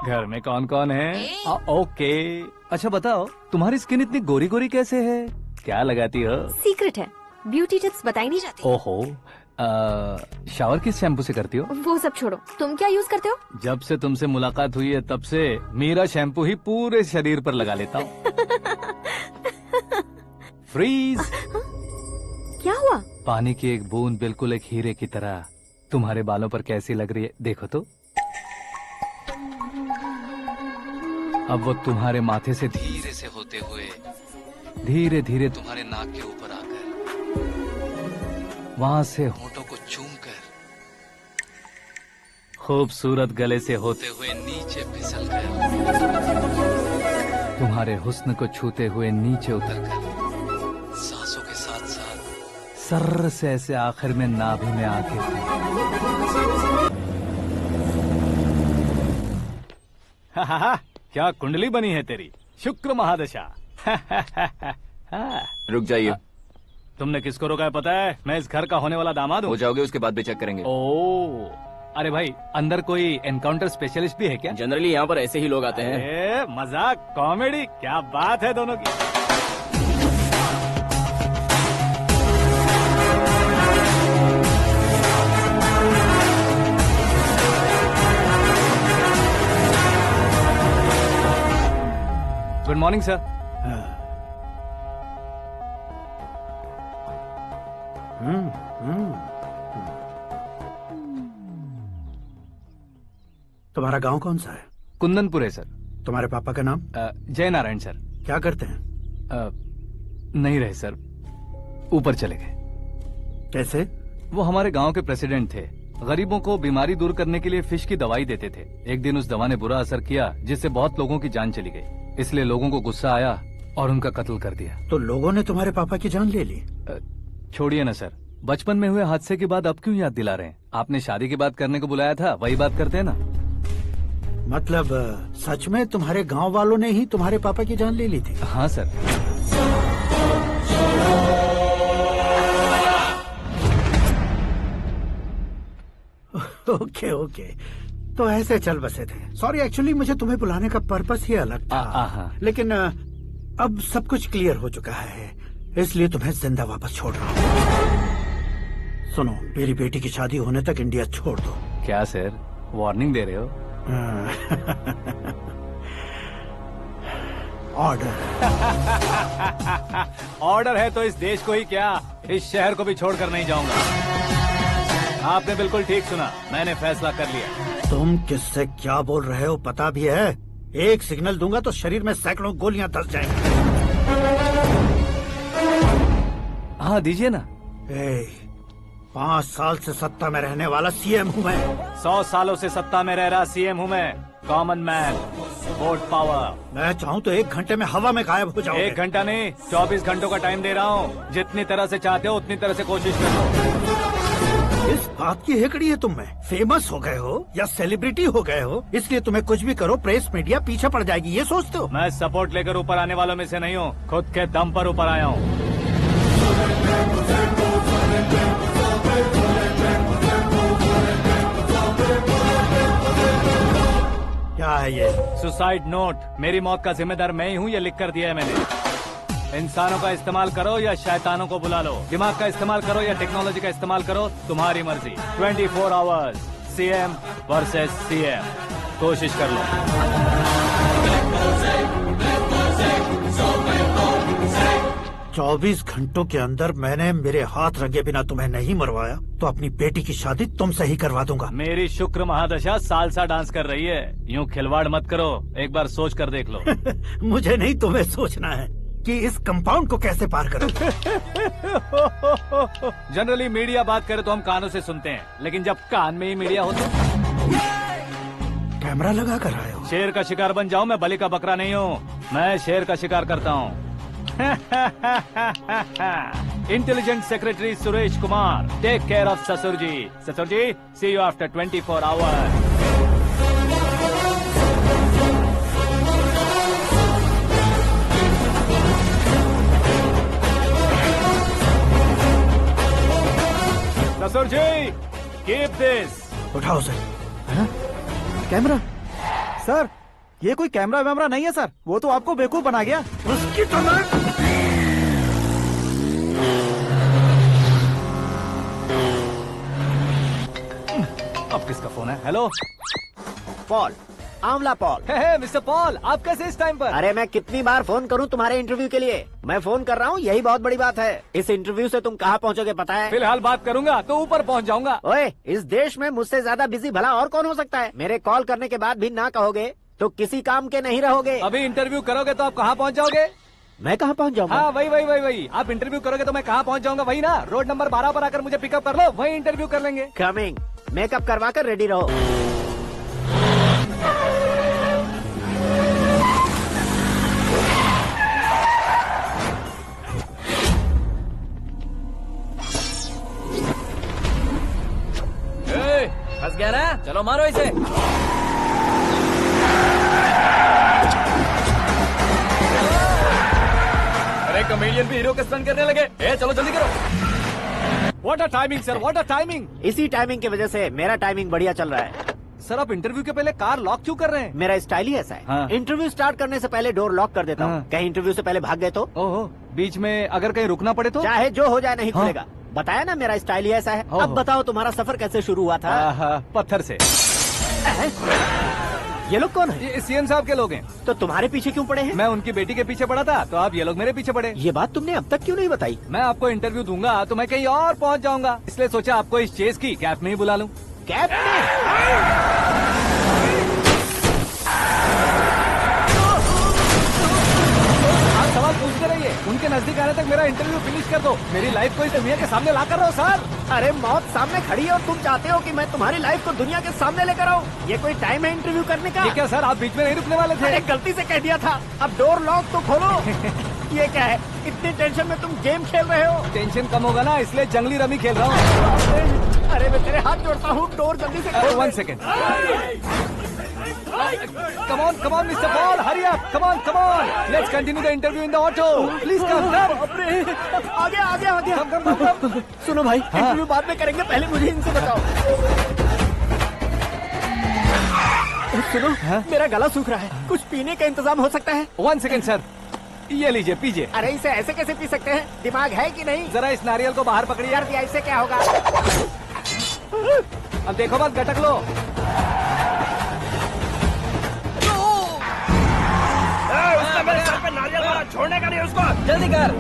घर में कौन कौन है? ओके। अच्छा बताओ, तुम्हारी स्किन इतनी गोरी गोरी कैसे है? क्या लगाती हो? सीक्रेट है, ब्यूटी टिप्स बताई नहीं जाती। ओहो, शावर किस शैम्पू से करती हो? वो सब छोड़ो, तुम क्या यूज करते हो? जब से तुमसे मुलाकात हुई है तब से मेरा शैम्पू ही पूरे शरीर पर लगा लेता हूँ। फ्रीज। क्या हुआ? पानी की एक बूंद बिल्कुल एक हीरे की तरह तुम्हारे बालों पर कैसी लग रही है, देखो तो। अब वो तुम्हारे माथे से धीरे से होते हुए धीरे धीरे तुम्हारे नाक के ऊपर आकर वहां से होठों को चूमकर खूबसूरत गले से होते हुए नीचे फिसलकर तुम्हारे हुस्न को छूते हुए नीचे उतरकर सांसों के साथ साथ सर्र से ऐसे आखिर में नाभि में आके क्या कुंडली बनी है तेरी, शुक्र महादशा। रुक जाइए। तुमने किसको रोका है पता है? मैं इस घर का होने वाला दामाद हूँ। हो जाओगे उसके बाद भी चेक करेंगे। ओ, अरे भाई, अंदर कोई एनकाउंटर स्पेशलिस्ट भी है क्या? जनरली यहाँ पर ऐसे ही लोग आते हैं। मजाक, कॉमेडी, क्या बात है दोनों की। Good morning sir. तुम्हारा गांव कौन सा है? कुंदनपुर है सर। तुम्हारे पापा का नाम? जय नारायण सर। क्या करते हैं? नहीं रहे सर, ऊपर चले गए। कैसे? वो हमारे गांव के प्रेसिडेंट थे। गरीबों को बीमारी दूर करने के लिए फिश की दवाई देते थे। एक दिन उस दवा ने बुरा असर किया जिससे बहुत लोगों की जान चली गई। इसलिए लोगों को गुस्सा आया और उनका कत्ल कर दिया। तो लोगों ने तुम्हारे पापा की जान ले ली? छोड़िए ना सर, बचपन में हुए हादसे के बाद अब क्यों याद दिला रहे हैं? आपने शादी की बात करने को बुलाया था, वही बात करते हैं ना। मतलब सच में तुम्हारे गांव वालों ने ही तुम्हारे पापा की जान ले ली थी? हाँ सर। ओके ओके, तो ऐसे चल बसे थे। सॉरी, एक्चुअली मुझे तुम्हें बुलाने का पर्पस ही अलग था। लेकिन अब सब कुछ क्लियर हो चुका है, इसलिए तुम्हें जिंदा वापस छोड़ रहा हूँ। सुनो, मेरी बेटी की शादी होने तक इंडिया छोड़ दो। क्या सर, वार्निंग दे रहे हो? ऑर्डर। ऑर्डर है तो इस देश को ही क्या, इस शहर को भी छोड़कर नहीं जाऊंगा। आपने बिल्कुल ठीक सुना, मैंने फैसला कर लिया। तुम किससे क्या बोल रहे हो पता भी है? एक सिग्नल दूंगा तो शरीर में सैकड़ों गोलियां धस जाएंगी। हाँ दीजिए ना। 5 साल से सत्ता में रहने वाला सीएम हूँ मैं। 100 सालों से सत्ता में रह रहा सीएम हूँ मैं। Common man, vote power. मैं चाहूँ तो 1 घंटे में हवा में गायब हो जाऊँ। 1 घंटा नहीं, 24 घंटों का टाइम दे रहा हूँ। जितनी तरह से चाहते हो उतनी तरह से कोशिश करो। इस बात की हेकड़ी है तुम में? फेमस हो गए हो या सेलिब्रिटी हो गए हो, इसलिए तुम्हें कुछ भी करो प्रेस मीडिया पीछे पड़ जाएगी, ये सोचते हो? मैं सपोर्ट लेकर ऊपर आने वालों में से नहीं हूँ, खुद के दम पर ऊपर आया हूँ। क्या है ये? Suicide note. मेरी मौत का जिम्मेदार मैं ही हूँ, ये लिख कर दिया है मैंने। इंसानों का इस्तेमाल करो या शैतानों को बुला लो, दिमाग का इस्तेमाल करो या टेक्नोलॉजी का इस्तेमाल करो, तुम्हारी मर्जी। 24 आवर्स, सीएम वर्सेस सीएम, कोशिश कर लो। 24 घंटों के अंदर मैंने मेरे हाथ रंगे बिना तुम्हें नहीं मरवाया तो अपनी बेटी की शादी तुमसे ही करवा दूंगा। मेरी शुक्र महादशा सालसा डांस कर रही है, यूँ खिलवाड़ मत करो, एक बार सोच कर देख लो। मुझे नहीं, तुम्हें सोचना है कि इस कंपाउंड को कैसे पार करो। जनरली मीडिया बात करे तो हम कानों से सुनते हैं, लेकिन जब कान में ही मीडिया होता है। कैमरा लगा कर आए हो? शेर का शिकार बन जाऊं, मैं बलि का बकरा नहीं हूँ, मैं शेर का शिकार करता हूँ। Intelligent secretary Suresh Kumar, take care of ससुर जी। ससुर जी, सी यू आफ्टर 24 आवर्स। ससुर जी, कीप दिस। उठाओ उसे। कैमरा? सर, ये कोई कैमरा वैमरा नहीं है सर, वो तो आपको बेवकूफ बना गया। उसकी तो मैं अब किसका फोन है? हेलो पॉल, आंवला पॉल। हे मिस्टर पॉल, आप कैसे इस टाइम पर? अरे मैं कितनी बार फोन करूं तुम्हारे इंटरव्यू के लिए? मैं फोन कर रहा हूं, यही बहुत बड़ी बात है। इस इंटरव्यू से तुम कहां पहुंचोगे पता है? फिलहाल बात करूंगा तो ऊपर पहुंच जाऊंगा। ओए, इस देश में मुझसे ज्यादा बिजी भला और कौन हो सकता है? मेरे कॉल करने के बाद भी ना कहोगे तो किसी काम के नहीं रहोगे। अभी इंटरव्यू करोगे तो आप कहाँ पहुँच जाओगे? मैं कहाँ पहुँच जाऊंगा? हाँ वही। आप इंटरव्यू करोगे तो मैं कहाँ पहुँच जाऊंगा? वही ना, रोड नंबर 12 पर आकर मुझे पिकअप कर लो, वही इंटरव्यू कर लेंगे। कमिंग। मेकअप करवा कर रेडी रहो। फंस गया ना? चलो मारो इसे। अरे कमेडियन भी हीरो का स्टंट करने लगे। चलो जल्दी करो। What a timing sir, what a timing. इसी टाइमिंग की वजह से मेरा टाइमिंग बढ़िया चल रहा है। सर आप इंटरव्यू के पहले कार लॉक क्यों कर रहे हैं? मेरा स्टाइल ही ऐसा है। हाँ। इंटरव्यू स्टार्ट करने से पहले डोर लॉक कर देता हूँ। हाँ। कहीं इंटरव्यू से पहले भाग गए तो? ओहो, बीच में अगर कहीं रुकना पड़े तो? चाहे जो हो जाए नहीं हाँ। खुलेगा। बताया ना मेरा स्टाइल ही ऐसा है। ओहो। अब बताओ तुम्हारा सफर कैसे शुरू हुआ था? पत्थर से। ये लोग कौन है? ये सीएम साहब के लोग हैं। तो तुम्हारे पीछे क्यों पड़े हैं? मैं उनकी बेटी के पीछे पड़ा था तो आप ये लोग मेरे पीछे पड़े। ये बात तुमने अब तक क्यों नहीं बताई? मैं आपको इंटरव्यू दूंगा तो मैं कहीं और पहुंच जाऊंगा, इसलिए सोचा आपको इस चेस की कैब में ही बुला लूं। कैब में? आप सवाल पूछते रहिए, उनके नजदीक आने तक मेरा इंटरव्यू फिनिश कर दो। मेरी लाइफ को इस दुनिया के सामने ला कर रहो सर। अरे मौत सामने खड़ी है और तुम चाहते हो कि मैं तुम्हारी लाइफ को दुनिया के सामने लेकर आऊं? ये कोई टाइम है इंटरव्यू करने का? ये क्या सर, आप बीच में नहीं रुकने वाले थे? अरे गलती से कह दिया था। अब डोर लॉक तो खोलो। ये क्या है? इतनी टेंशन में तुम गेम खेल रहे हो? टेंशन कम होगा ना, इसलिए जंगली रमी खेल रहा हूँ। अरे मैं तेरे हाथ जोड़ता हूँ, डोर जल्दी से खोल। 1 second. Come on, Mr. Paul, hurry up. Come on. Let's continue the interview in the auto. Please come. आ गया। Come. सुनो भाई, इंटरव्यू बाद में करेंगे, पहले मुझे इनसे बताओ। सुनो, मेरा गला सूख रहा है, कुछ पीने का इंतजाम हो सकता है? 1 सेकेंड सर, ये लीजिए पीजिए। अरे इसे ऐसे कैसे पी सकते हैं? दिमाग है कि नहीं? जरा इस नारियल को बाहर पकड़िए। यार दिया, इससे क्या होगा? अब देखो मत, गटक लो। उसने मेरे सर पे नारियल मारा, छोड़ने का नहीं उसको। जल्दी कर।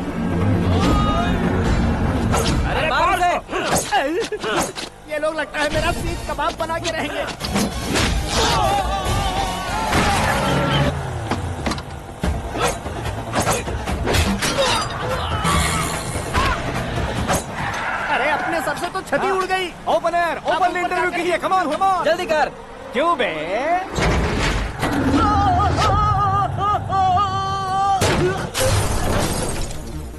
अरे मार उसे। ये लोग लगता है मेरा सीख कबाब बना के रहेंगे। अरे अपने सर से तो छती उड़ गई। ओपन एयर, ओपन इंटरव्यू कीजिए। कम ऑन जल्दी कर। क्यों बे?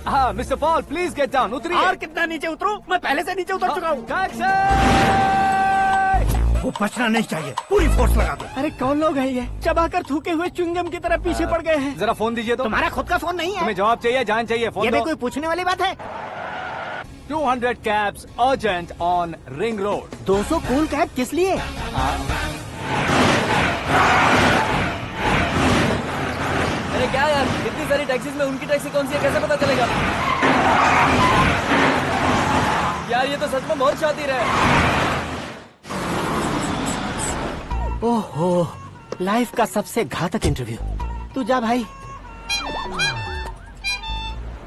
हाँ mister Paul, please get down. उतरिए। और कितना नीचे उतरूं? मैं पहले से नीचे उतर चुका हूँ। वो बचना नहीं चाहिए, पूरी फोर्स लगा दो। अरे कौन लोग हैं ये? चबाकर थूके हुए च्युइंगम की तरह पीछे पड़ गए हैं। जरा फोन दीजिए तो। तुम्हारा खुद का फोन नहीं है? तुम्हें जवाब चाहिए, जान चाहिए, फोन ये भी दो। कोई पूछने वाली बात है? 200 cabs urgent on Ring Road. 200 cool cab किस लिए? अरे क्या यार, इतनी सारी टैक्सीज में उनकी टैक्सी कौन सी है, कैसे पता चलेगा? यार ये तो सच में बहुत शातिर है। ओहो, लाइफ का सबसे घातक इंटरव्यू। तू जा भाई।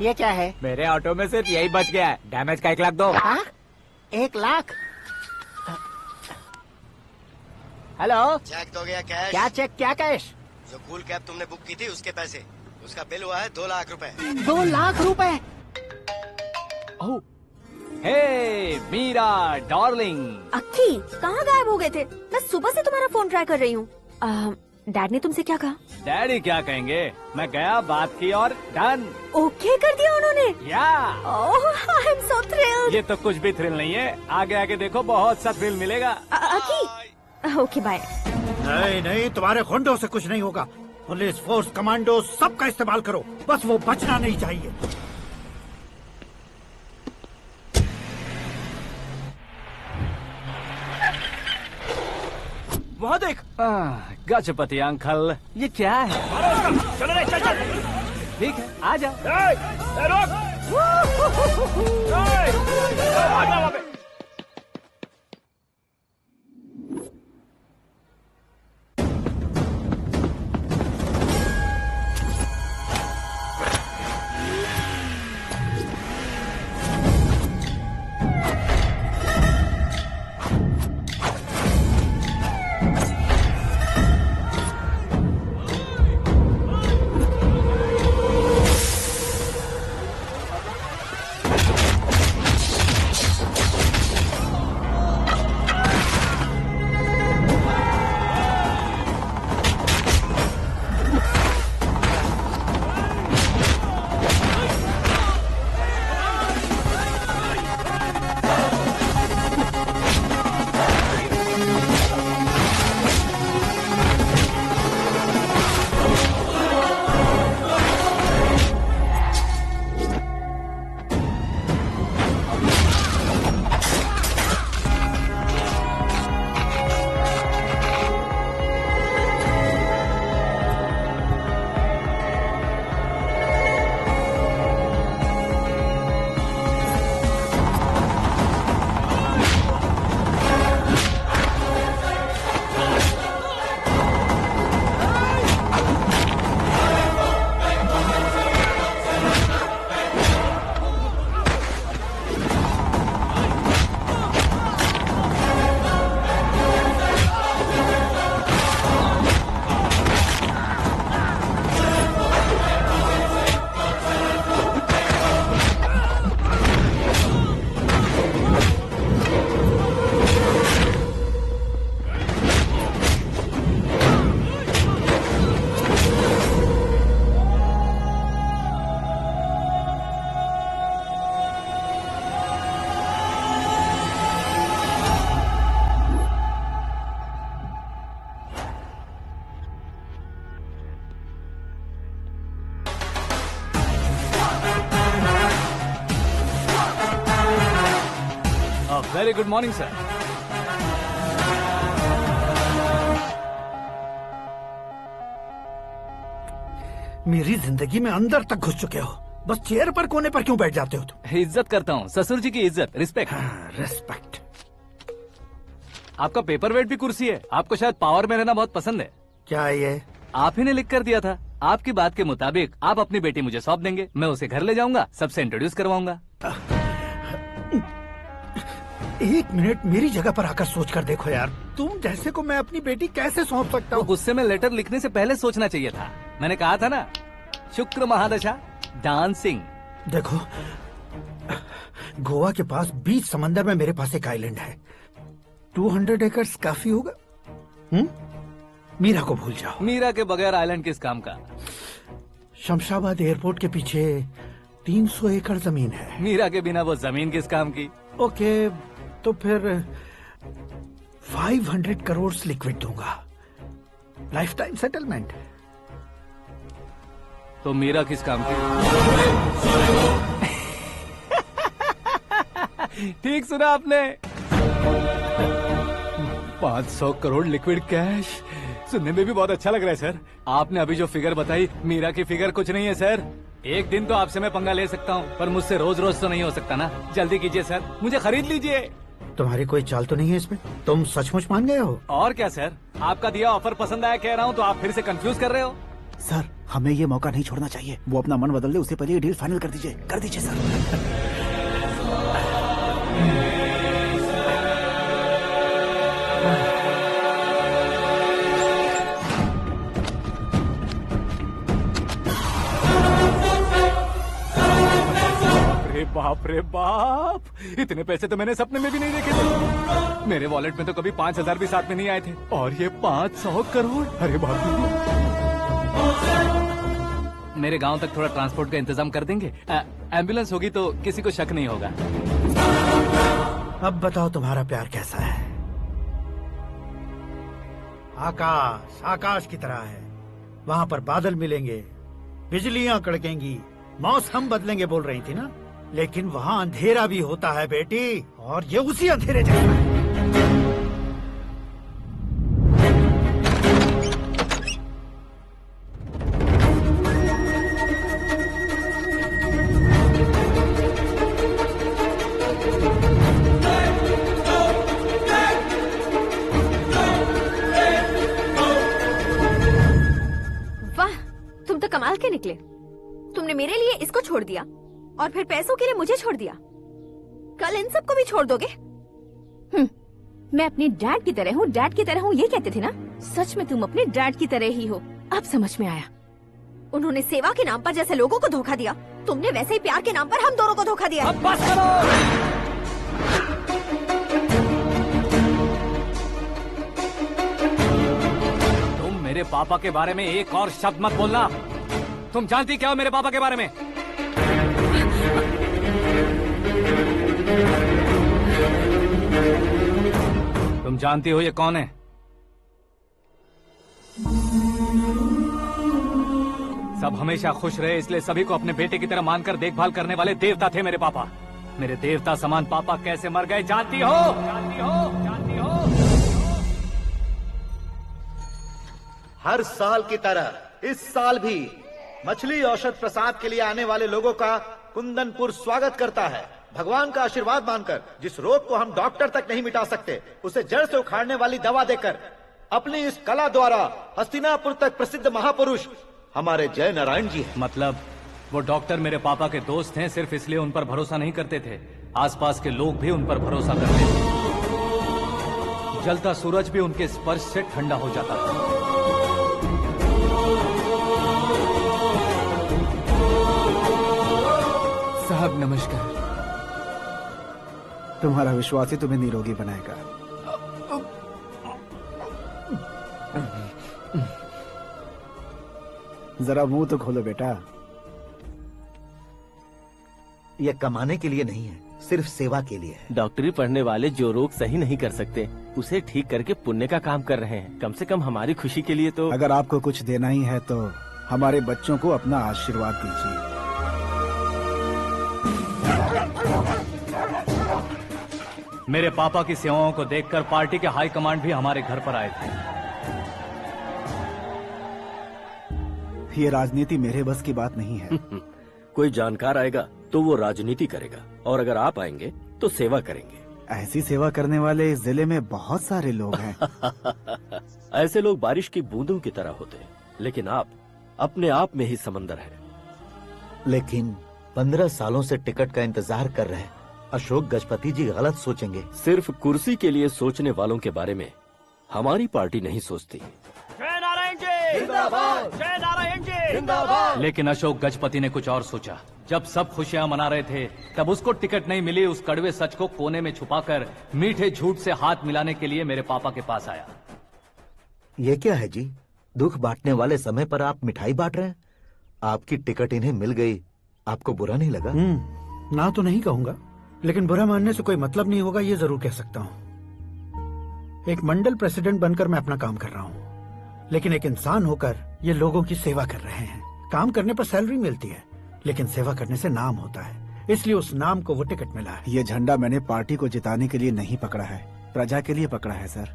ये क्या है? मेरे ऑटो में सिर्फ यही बच गया है, डैमेज का 1 लाख दो। 1 लाख? हेलो, चेक तो गया कैश। क्या चेक, क्या कैश? जो कूल कैब तुमने बुक की थी उसके पैसे, उसका बिल हुआ है 2 लाख रुपए। 2 लाख रुपए? हे मीरा डार्लिंग। अक्की, कहाँ गायब हो गए थे? मैं सुबह से तुम्हारा फोन ट्राई कर रही हूँ। डैड ने तुमसे क्या कहा? डैडी क्या कहेंगे, मैं गया, बात की और डन। ओके कर दिया उन्होंने? या। ओह, आई एम सो थ्रिल्ड। ये तो कुछ भी थ्रिल नहीं है, आगे आगे देखो बहुत सा थ्रिल मिलेगा। अक्की, ओके बाय। नहीं, तुम्हारे गुंडों से कुछ नहीं होगा। पुलिस फोर्स, कमांडो, सबका इस्तेमाल करो, बस वो बचना नहीं चाहिए। देख। गजपति अंकल, ये क्या है? चलो रे, चल चल। ठीक है, आ जा। Very good morning sir. मेरी जिंदगी में अंदर तक घुस चुके हो, बस चेयर पर कोने पर क्यों बैठ जाते हो तुम? इज्जत करता हूँ, ससुर जी की इज्जत, रिस्पेक्ट। रिस्पेक्ट। आपका पेपर वेट भी कुर्सी है। आपको शायद पावर में रहना बहुत पसंद है। क्या ये? आप ही ने लिख कर दिया था। आपकी बात के मुताबिक आप अपनी बेटी मुझे सौंप देंगे, मैं उसे घर ले जाऊंगा, सबसे इंट्रोड्यूस करवाऊंगा। एक मिनट मेरी जगह पर आकर सोच कर देखो यार, तुम जैसे को मैं अपनी बेटी कैसे सौंप सकता हूँ? गुस्से में लेटर लिखने से पहले सोचना चाहिए था। मैंने कहा था ना, शुक्र महादशा डांसिंग। देखो, गोवा के पास बीच समंदर में मेरे पास एक आइलैंड है, 200 एकर्स काफी होगा। मीरा को भूल जाओ। मीरा के बगैर आइलैंड किस काम का? शमशाबाद एयरपोर्ट के पीछे 300 एकड़ जमीन है। मीरा के बिना वो जमीन किस काम की? ओके, तो फिर 500 करोड़ लिक्विड दूंगा, लाइफ टाइम सेटलमेंट। तो मीरा किस काम की? ठीक सुना आपने, 500 करोड़ लिक्विड कैश। सुनने में भी बहुत अच्छा लग रहा है सर। आपने अभी जो फिगर बताई, मीरा की फिगर कुछ नहीं है सर। एक दिन तो आपसे मैं पंगा ले सकता हूँ, पर मुझसे रोज रोज तो नहीं हो सकता ना। जल्दी कीजिए सर, मुझे खरीद लीजिए। तुम्हारी कोई चाल तो नहीं है इसमें? तुम सचमुच मान गए हो? और क्या सर, आपका दिया ऑफर पसंद आया कह रहा हूँ, तो आप फिर से कंफ्यूज कर रहे हो। सर, हमें ये मौका नहीं छोड़ना चाहिए। वो अपना मन बदल दे, उससे पहले ये डील फाइनल कर दीजिए। कर दीजिए सर। बाप रे बाप, इतने पैसे तो मैंने सपने में भी नहीं देखे थे। मेरे वॉलेट में तो कभी 5,000 भी साथ में नहीं आए थे, और ये 500 करोड़। अरे बाप रे। मेरे गांव तक थोड़ा ट्रांसपोर्ट का इंतजाम कर देंगे? एम्बुलेंस होगी तो किसी को शक नहीं होगा। अब बताओ तुम्हारा प्यार कैसा है? आकाश आकाश की तरह है, वहाँ पर बादल मिलेंगे, बिजलियां कड़केंगी, मौसम बदलेंगे बोल रही थी ना, लेकिन वहाँ अंधेरा भी होता है बेटी, और ये उसी अंधेरे जैसा है। निकले। तुमने मेरे लिए इसको छोड़ दिया और फिर पैसों के लिए मुझे छोड़ दिया। कल इन सबको भी छोड़ दोगे? मैं अपने डैड की तरह हूँ, डैड की तरह हूँ, ये कहते थे ना। सच में तुम अपने डैड की तरह ही हो, अब समझ में आया। उन्होंने सेवा के नाम पर जैसे लोगों को धोखा दिया, तुमने वैसे ही प्यार के नाम पर हम दोनों को धोखा दिया। अब बस करो। तुम मेरे पापा के बारे में एक और शब्द मत बोलना। तुम जानती क्या हो मेरे पापा के बारे में? तुम जानती हो ये कौन है? सब हमेशा खुश रहे इसलिए सभी को अपने बेटे की तरह मानकर देखभाल करने वाले देवता थे मेरे पापा। मेरे देवता समान पापा कैसे मर गए जानती हो? जानती हो? जानती हो? हर साल की तरह इस साल भी मछली औषध प्रसाद के लिए आने वाले लोगों का कुंदनपुर स्वागत करता है। भगवान का आशीर्वाद मानकर जिस रोग को हम डॉक्टर तक नहीं मिटा सकते, उसे जड़ से उखाड़ने वाली दवा देकर अपनी इस कला द्वारा हस्तिनापुर तक प्रसिद्ध महापुरुष हमारे जय नारायण जी हैं। मतलब वो डॉक्टर मेरे पापा के दोस्त हैं, सिर्फ इसलिए उन पर भरोसा नहीं करते थे, आसपास के लोग भी उन पर भरोसा करते थे। जलता सूरज भी उनके स्पर्श से ठंडा हो जाता था। साहब नमस्कार। तुम्हारा विश्वास ही तुम्हें निरोगी बनाएगा। जरा मुंह तो खोलो बेटा। यह कमाने के लिए नहीं है, सिर्फ सेवा के लिए है। डॉक्टरी पढ़ने वाले जो रोग सही नहीं कर सकते उसे ठीक करके पुण्य का काम कर रहे हैं। कम से कम हमारी खुशी के लिए तो। अगर आपको कुछ देना ही है तो हमारे बच्चों को अपना आशीर्वाद दीजिए। मेरे पापा की सेवाओं को देखकर पार्टी के हाई कमांड भी हमारे घर पर आए थे। ये राजनीति मेरे बस की बात नहीं है। कोई जानकार आएगा तो वो राजनीति करेगा, और अगर आप आएंगे तो सेवा करेंगे। ऐसी सेवा करने वाले इस जिले में बहुत सारे लोग हैं। ऐसे लोग बारिश की बूंदों की तरह होते हैं, लेकिन आप अपने आप में ही समंदर हैं। लेकिन 15 सालों से टिकट का इंतजार कर रहे अशोक गजपति जी गलत सोचेंगे। सिर्फ कुर्सी के लिए सोचने वालों के बारे में हमारी पार्टी नहीं सोचती। जय नारायण जी जिंदाबाद, जय नारायण जी जिंदाबाद। लेकिन अशोक गजपति ने कुछ और सोचा। जब सब खुशियां मना रहे थे तब उसको टिकट नहीं मिली। उस कड़वे सच को कोने में छुपाकर मीठे झूठ से हाथ मिलाने के लिए मेरे पापा के पास आया। ये क्या है जी? दुख बांटने वाले समय पर आप मिठाई बांट रहे हैं। आपकी टिकट इन्हें मिल गई, आपको बुरा नहीं लगा? ना तो नहीं कहूंगा, लेकिन बुरा मानने से कोई मतलब नहीं होगा, ये जरूर कह सकता हूँ। एक मंडल प्रेसिडेंट बनकर मैं अपना काम कर रहा हूँ, लेकिन एक इंसान होकर ये लोगों की सेवा कर रहे हैं। काम करने पर सैलरी मिलती है, लेकिन सेवा करने से नाम होता है, इसलिए उस नाम को वो टिकट मिला है। ये झंडा मैंने पार्टी को जिताने के लिए नहीं पकड़ा है, प्रजा के लिए पकड़ा है सर।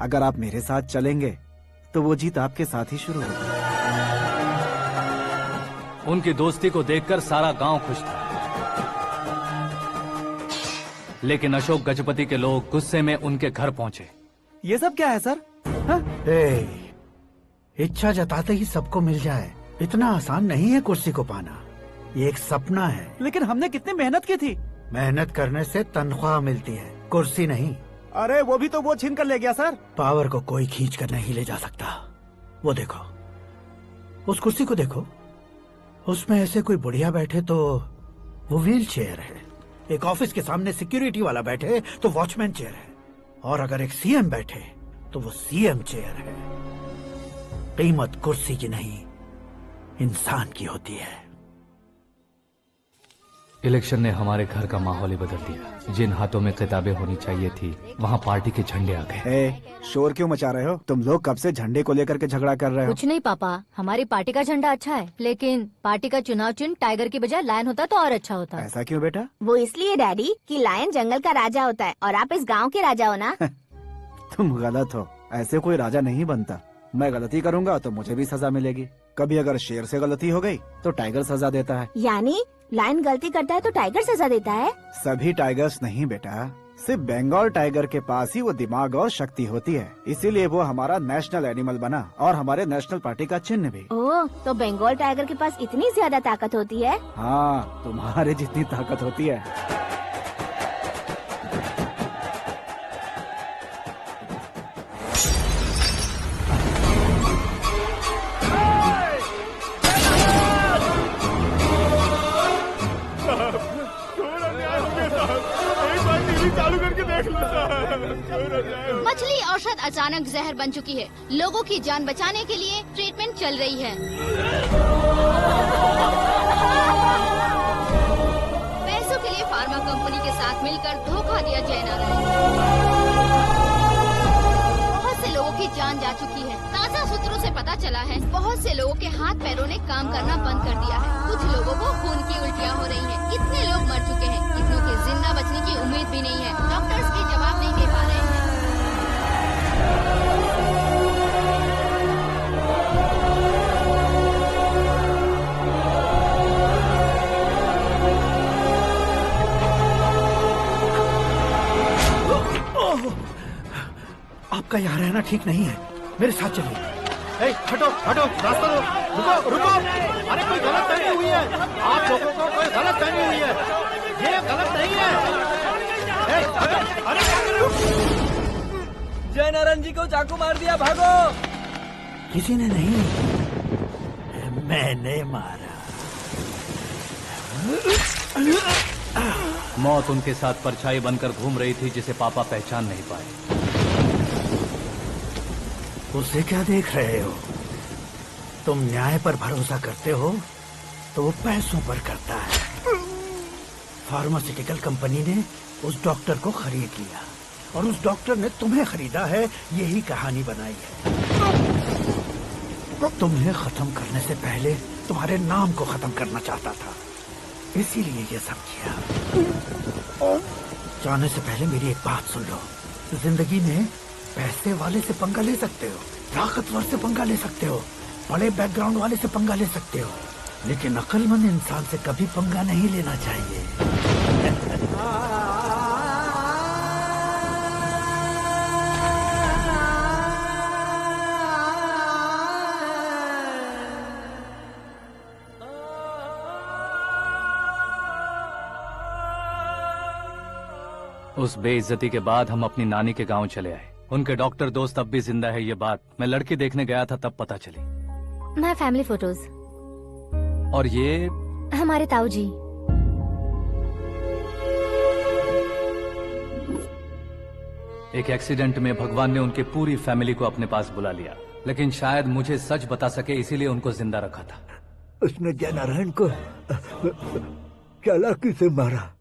अगर आप मेरे साथ चलेंगे तो वो जीत आपके साथ ही शुरू होगी। उनकी दोस्ती को देखकर सारा गांव खुश था, लेकिन अशोक गजपति के लोग गुस्से में उनके घर पहुंचे। ये सब क्या है सर? इच्छा जताते ही सबको मिल जाए, इतना आसान नहीं है कुर्सी को पाना। ये एक सपना है। लेकिन हमने कितनी मेहनत की थी। मेहनत करने से तनख्वाह मिलती है, कुर्सी नहीं। अरे वो भी तो वो छीन कर ले गया सर। पावर को कोई खींच कर नहीं ले जा सकता। वो देखो, उस कुर्सी को देखो, उसमें ऐसे कोई बुढ़िया बैठे तो वो व्हील चेयर है। एक ऑफिस के सामने सिक्योरिटी वाला बैठे तो वॉचमैन चेयर है, और अगर एक सीएम बैठे तो वो सीएम चेयर है। कीमत कुर्सी की नहीं, इंसान की होती है। इलेक्शन ने हमारे घर का माहौल ही बदल दिया। जिन हाथों में किताबें होनी चाहिए थी वहाँ पार्टी के झंडे आ गए। शोर क्यों मचा रहे हो? तुम लोग कब से झंडे को लेकर के झगड़ा कर रहे हो? कुछ नहीं पापा, हमारी पार्टी का झंडा अच्छा है, लेकिन पार्टी का चुनाव चिन्ह टाइगर की बजाय लायन होता तो और अच्छा होता। ऐसा क्यों बेटा? वो इसलिए डैडी कि लायन जंगल का राजा होता है और आप इस गांव के राजा हो ना। तुम गलत हो, ऐसे कोई राजा नहीं बनता। मैं गलती करूंगा तो मुझे भी सजा मिलेगी। कभी अगर शेर से गलती हो गई तो टाइगर सजा देता है। यानी लायन गलती करता है तो टाइगर सजा देता है? सभी टाइगर्स नहीं बेटा, सिर्फ बंगाल टाइगर के पास ही वो दिमाग और शक्ति होती है, इसीलिए वो हमारा नेशनल एनिमल बना और हमारे नेशनल पार्टी का चिन्ह भी। ओह, तो बंगाल टाइगर के पास इतनी ज्यादा ताकत होती है? हाँ, तुम्हारे जितनी ताकत होती है। मछली औषध अचानक जहर बन चुकी है। लोगों की जान बचाने के लिए ट्रीटमेंट चल रही है। पैसों के लिए फार्मा कंपनी के साथ मिलकर धोखा दिया जयनारायण। बहुत से लोगों की जान जा चुकी है। ताजा सूत्रों से पता चला है बहुत से लोगों के हाथ पैरों ने काम करना बंद कर दिया है। कुछ लोगों को खून की उल्टियाँ हो रही हैं। कितने लोग मर चुके हैं, कितनों के जिंदा बचने की उम्मीद भी नहीं है। डॉक्टर्स भी जवाब नहीं दे पा रहे हैं। आपका यहाँ रहना ठीक नहीं है, मेरे साथ चलिए। हटो हटो, रास्ता दो, रुको रुको। अरे कोई गलत फहमी हुई है, आप लोगों को कोई गलत फहमी हुई है, ये गलत नहीं है। हटो, अरे क्या कर रहे हो? जयनारायण जी को चाकू मार दिया, भागो। किसी ने नहीं, मैंने मारा। मौत उनके साथ परछाई बनकर घूम रही थी, जिसे पापा पहचान नहीं पाए। उसे क्या देख रहे हो? तुम न्याय पर भरोसा करते हो तो वो पैसों पर करता है। फार्मास्यूटिकल कंपनी ने उस डॉक्टर को खरीद लिया और उस डॉक्टर ने तुम्हें खरीदा है, यही कहानी बनाई है। तुम्हें खत्म करने से पहले तुम्हारे नाम को खत्म करना चाहता था, इसीलिए ये सब किया। जाने से पहले मेरी एक बात सुन लो। जिंदगी में पैसे वाले से पंगा ले सकते हो, ताकतवर से पंगा ले सकते हो, बड़े बैकग्राउंड वाले से पंगा ले सकते हो, लेकिन अक्लमंद इंसान से कभी पंगा नहीं लेना चाहिए। उस बेइज्जती के बाद हम अपनी नानी के गांव चले आए। उनके डॉक्टर दोस्त अब भी जिंदा है, ये बात मैं लड़की देखने गया था तब पता चली। My family photos. और ये हमारे ताऊ जी। एक एक्सीडेंट में भगवान ने उनकी पूरी फैमिली को अपने पास बुला लिया, लेकिन शायद मुझे सच बता सके इसीलिए उनको जिंदा रखा था। उसने जयनारायण को चालाकी से मारा।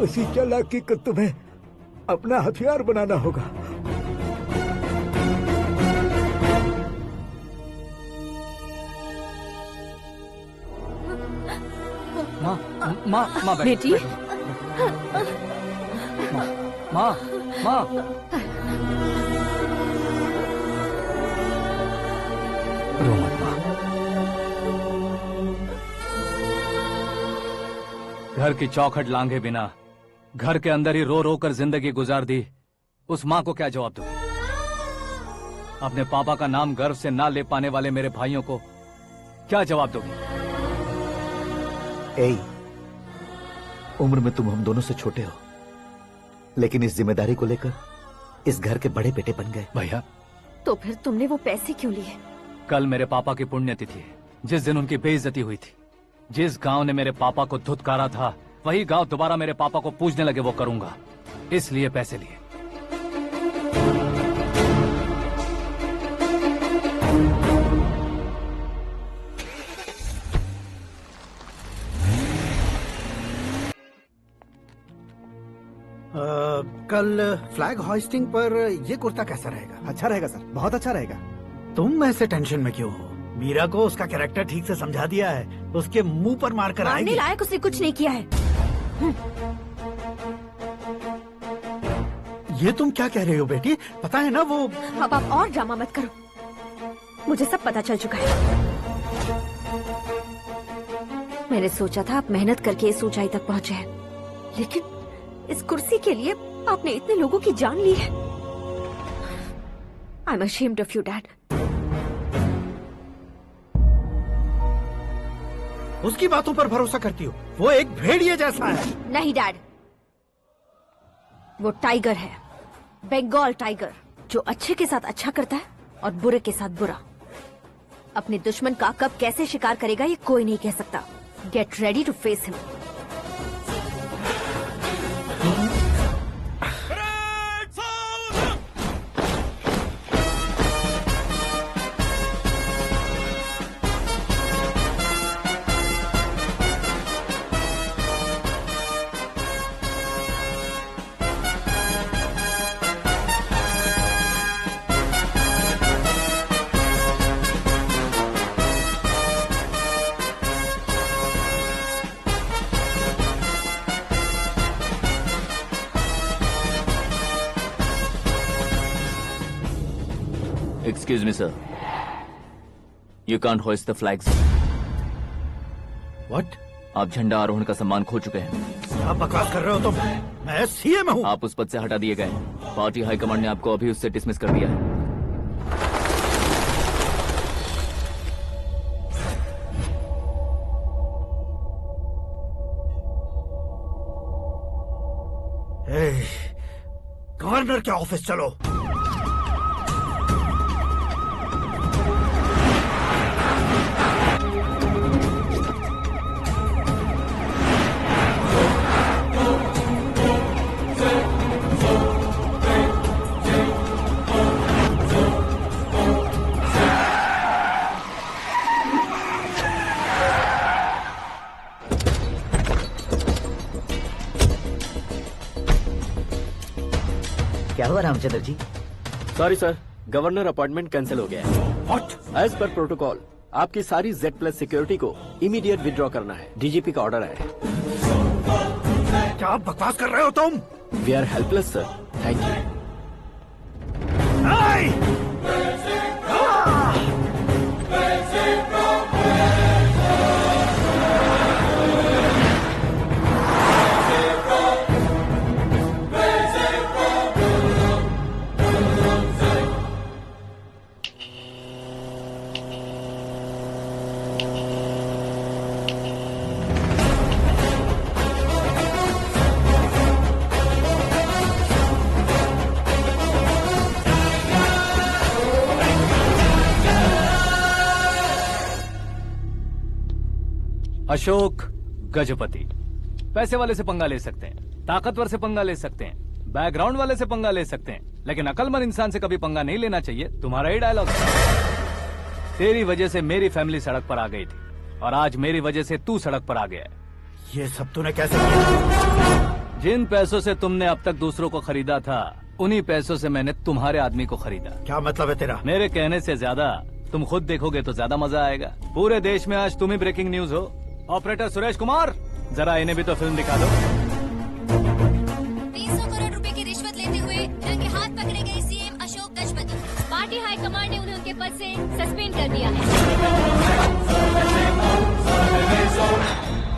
उसी चालाकी को तुम्हें अपना हथियार बनाना होगा। माँ माँ माँ बेटी। माँ माँ माँ रो मत माँ। घर की चौखट लांघे बिना घर के अंदर ही रो रो कर जिंदगी गुजार दी उस माँ को क्या जवाब दूं? अपने पापा का नाम गर्व से ना ले पाने वाले मेरे भाइयों को क्या जवाब दोगी? उम्र में तुम हम दोनों से छोटे हो, लेकिन इस जिम्मेदारी को लेकर इस घर के बड़े बेटे बन गए। भैया, तो फिर तुमने वो पैसे क्यों लिए? कल मेरे पापा की पुण्यतिथि है, जिस दिन उनकी बेइज्जती हुई थी। जिस गांव ने मेरे पापा को धुतकारा था, वही गांव दोबारा मेरे पापा को पूजने लगे, वो करूंगा, इसलिए पैसे लिए। कल फ्लैग होइस्टिंग पर ये कुर्ता कैसा रहेगा? अच्छा रहेगा सर, बहुत अच्छा रहेगा। तुम ऐसे टेंशन में क्यों हो? मीरा को उसका कैरेक्टर ठीक से समझा दिया है, उसके मुंह पर मारकर आएगी। मारने लायक उसने कुछ नहीं किया है। ये तुम क्या कह रहे हो बेटी? पता है ना वो। अब आप और ड्रामा मत करो, मुझे सब पता चल चुका है। मैंने सोचा था आप मेहनत करके इस ऊंचाई तक पहुंचे हैं, इस कुर्सी के लिए आपने इतने लोगों की जान ली है। I am ashamed of you, Dad. उसकी बातों पर भरोसा करती हो? वो एक भेड़िए जैसा है। नहीं डैड, वो टाइगर है, बंगाल टाइगर, जो अच्छे के साथ अच्छा करता है और बुरे के साथ बुरा। अपने दुश्मन का कब कैसे शिकार करेगा ये कोई नहीं कह सकता। Get ready to face him. Excuse me, sir. You can't hoist the flags. What? आप झंडा आरोहण का सम्मान खो चुके हैं। आप बकवास कर रहे हो तुम? मैं सीएम हूँ। आप उस पद से हटा दिए गए। पार्टी हाईकमांड ने आपको अभी उससे डिसमिस कर दिया है। गवर्नर के ऑफिस चलो। क्या हुआ Ramchandra ji? Sorry sir, governor appointment cancel हो गया है। What? एज पर प्रोटोकॉल आपकी सारी Z+ सिक्योरिटी को इमीडिएट विड्रॉ करना है। डीजीपी का ऑर्डर है। क्या बकवास कर रहे हो तुम? We are helpless sir. Thank you. Ashok Gajapati. पैसे वाले से पंगा ले सकते हैं, ताकतवर से पंगा ले सकते हैं, बैकग्राउंड वाले से पंगा ले सकते हैं, लेकिन अकलमंद इंसान से कभी पंगा नहीं लेना चाहिए। तुम्हारा ही डायलॉग। तेरी वजह से मेरी फैमिली सड़क पर आ गई थी और आज मेरी वजह से तू सड़क पर आ गया है। ये सब तूने कैसे किया? जिन पैसों से तुमने अब तक दूसरों को खरीदा था, उन्हीं पैसों से मैंने तुम्हारे आदमी को खरीदा। क्या मतलब है तेरा? मेरे कहने से ज्यादा तुम खुद देखोगे तो ज्यादा मजा आएगा। पूरे देश में आज तुम ही ब्रेकिंग न्यूज हो। ऑपरेटर सुरेश कुमार, जरा इन्हें भी तो फिल्म दिखा दो। 300 करोड़ रुपए की रिश्वत लेते हुए रंगे हाथ पकड़े गए CM Ashok Gajapati. Party high command ने उन्हें उनके पद से सस्पेंड कर दिया है।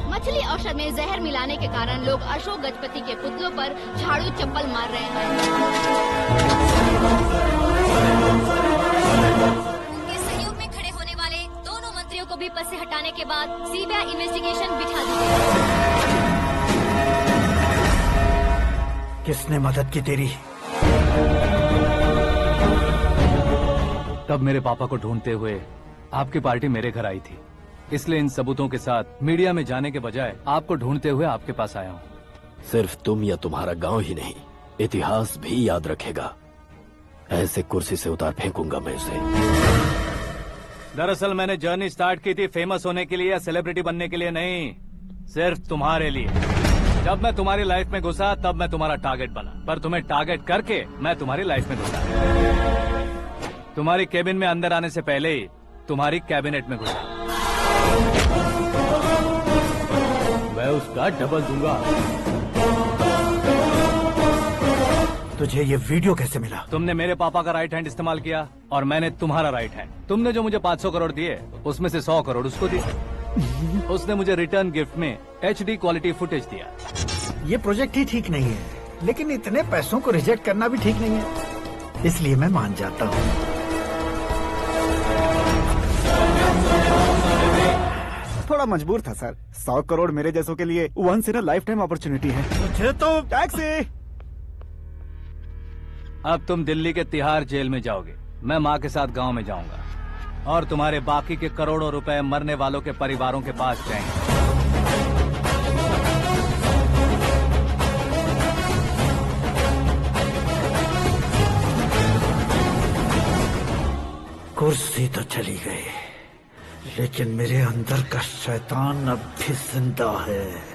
मछली औषध में जहर मिलाने के कारण लोग अशोक गजपति के पुतलों पर झाड़ू चप्पल मार रहे हैं। उनके सहयोग में खड़े होने वाले दोनों मंत्रियों को भी पद से हटाने के बाद सीबीआई इन्वेस्टिगेशन बिठा दी गई। किसने मदद की तेरी? तब मेरे पापा को ढूंढते हुए आपकी पार्टी मेरे घर आई थी, इसलिए इन सबूतों के साथ मीडिया में जाने के बजाय आपको ढूंढते हुए आपके पास आया हूँ। सिर्फ तुम या तुम्हारा गांव ही नहीं, इतिहास भी याद रखेगा। ऐसे कुर्सी से उतार फेंकूंगा मैं उसे। दरअसल मैंने जर्नी स्टार्ट की थी फेमस होने के लिए या सेलिब्रिटी बनने के लिए नहीं, सिर्फ तुम्हारे लिए। जब मैं तुम्हारी लाइफ में घुसा तब मैं तुम्हारा टारगेट बना, पर तुम्हें टारगेट करके मैं तुम्हारी लाइफ में घुसा। तुम्हारी केबिन में अंदर आने से पहले ही तुम्हारी कैबिनेट में घुसा। मैं उसका डबल दूंगा। तुझे ये वीडियो कैसे मिला? तुमने मेरे पापा का राइट हैंड इस्तेमाल किया और मैंने तुम्हारा राइट हैंड। तुमने जो मुझे 500 करोड़ दिए उसमें से 100 करोड़ उसको दिए। उसने मुझे रिटर्न गिफ्ट में HD क्वालिटी फुटेज दिया। ये प्रोजेक्ट ही ठीक नहीं है, लेकिन इतने पैसों को रिजेक्ट करना भी ठीक नहीं है, इसलिए मैं मान जाता हूँ। थोड़ा मजबूर था सर। 100 करोड़ मेरे जैसों के लिए once in a lifetime opportunity है। मुझे तो टैक्सी। अब तुम दिल्ली के तिहाड़ जेल में जाओगे, मैं माँ के साथ गांव में जाऊंगा और तुम्हारे बाकी के करोड़ों रुपए मरने वालों के परिवारों के पास जाएंगे। कुर्सी तो चली गई, लेकिन मेरे अंदर का शैतान अब भी जिंदा है।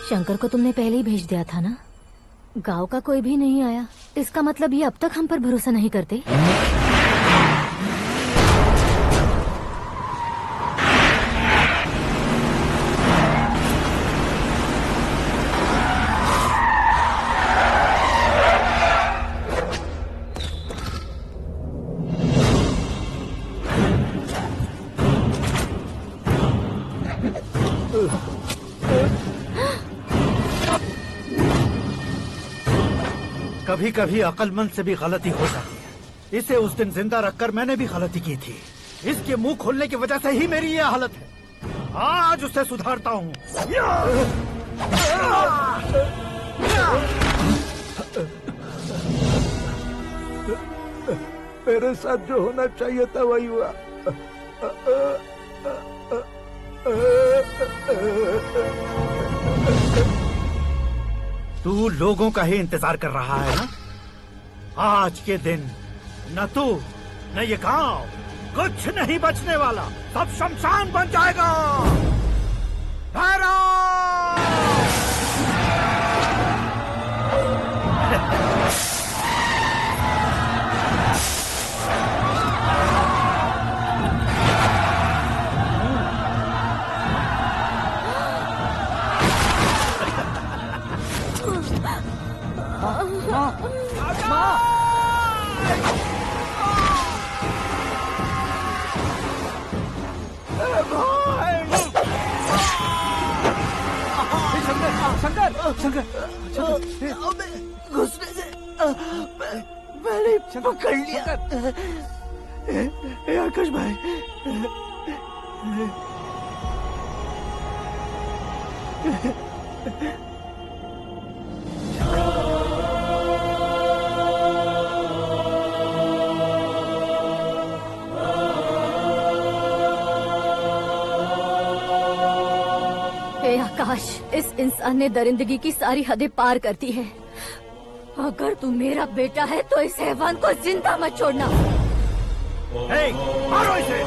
शंकर को तुमने पहले ही भेज दिया था ना? गांव का कोई भी नहीं आया, इसका मतलब ये अब तक हम पर भरोसा नहीं करते। कभी कभी अक्लमंद से भी गलती हो जाती है। इसे उस दिन जिंदा रखकर मैंने भी गलती की थी। इसके मुंह खोलने की वजह से ही मेरी ये हालत है। आज उसे सुधारता हूँ। मेरे साथ जो होना चाहिए था वही हुआ। तू लोगों का ही इंतजार कर रहा है ना? आज के दिन न तू न ये गांव कुछ नहीं बचने वाला, सब शमशान बन जाएगा। घुसने से मैंने पकड़ लिया। आकाश भाई, आकाश, इस इंसान ने दरिंदगी की सारी हदें पार कर दी है। अगर तू मेरा बेटा है तो इस हैवान को जिंदा मत छोड़ना। मारो इसे।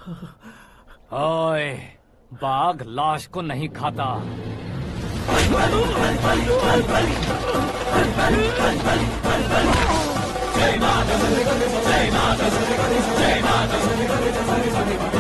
ओए, बाघ लाश को नहीं खाता। जय माता, जय माता, जय माता, जय माता।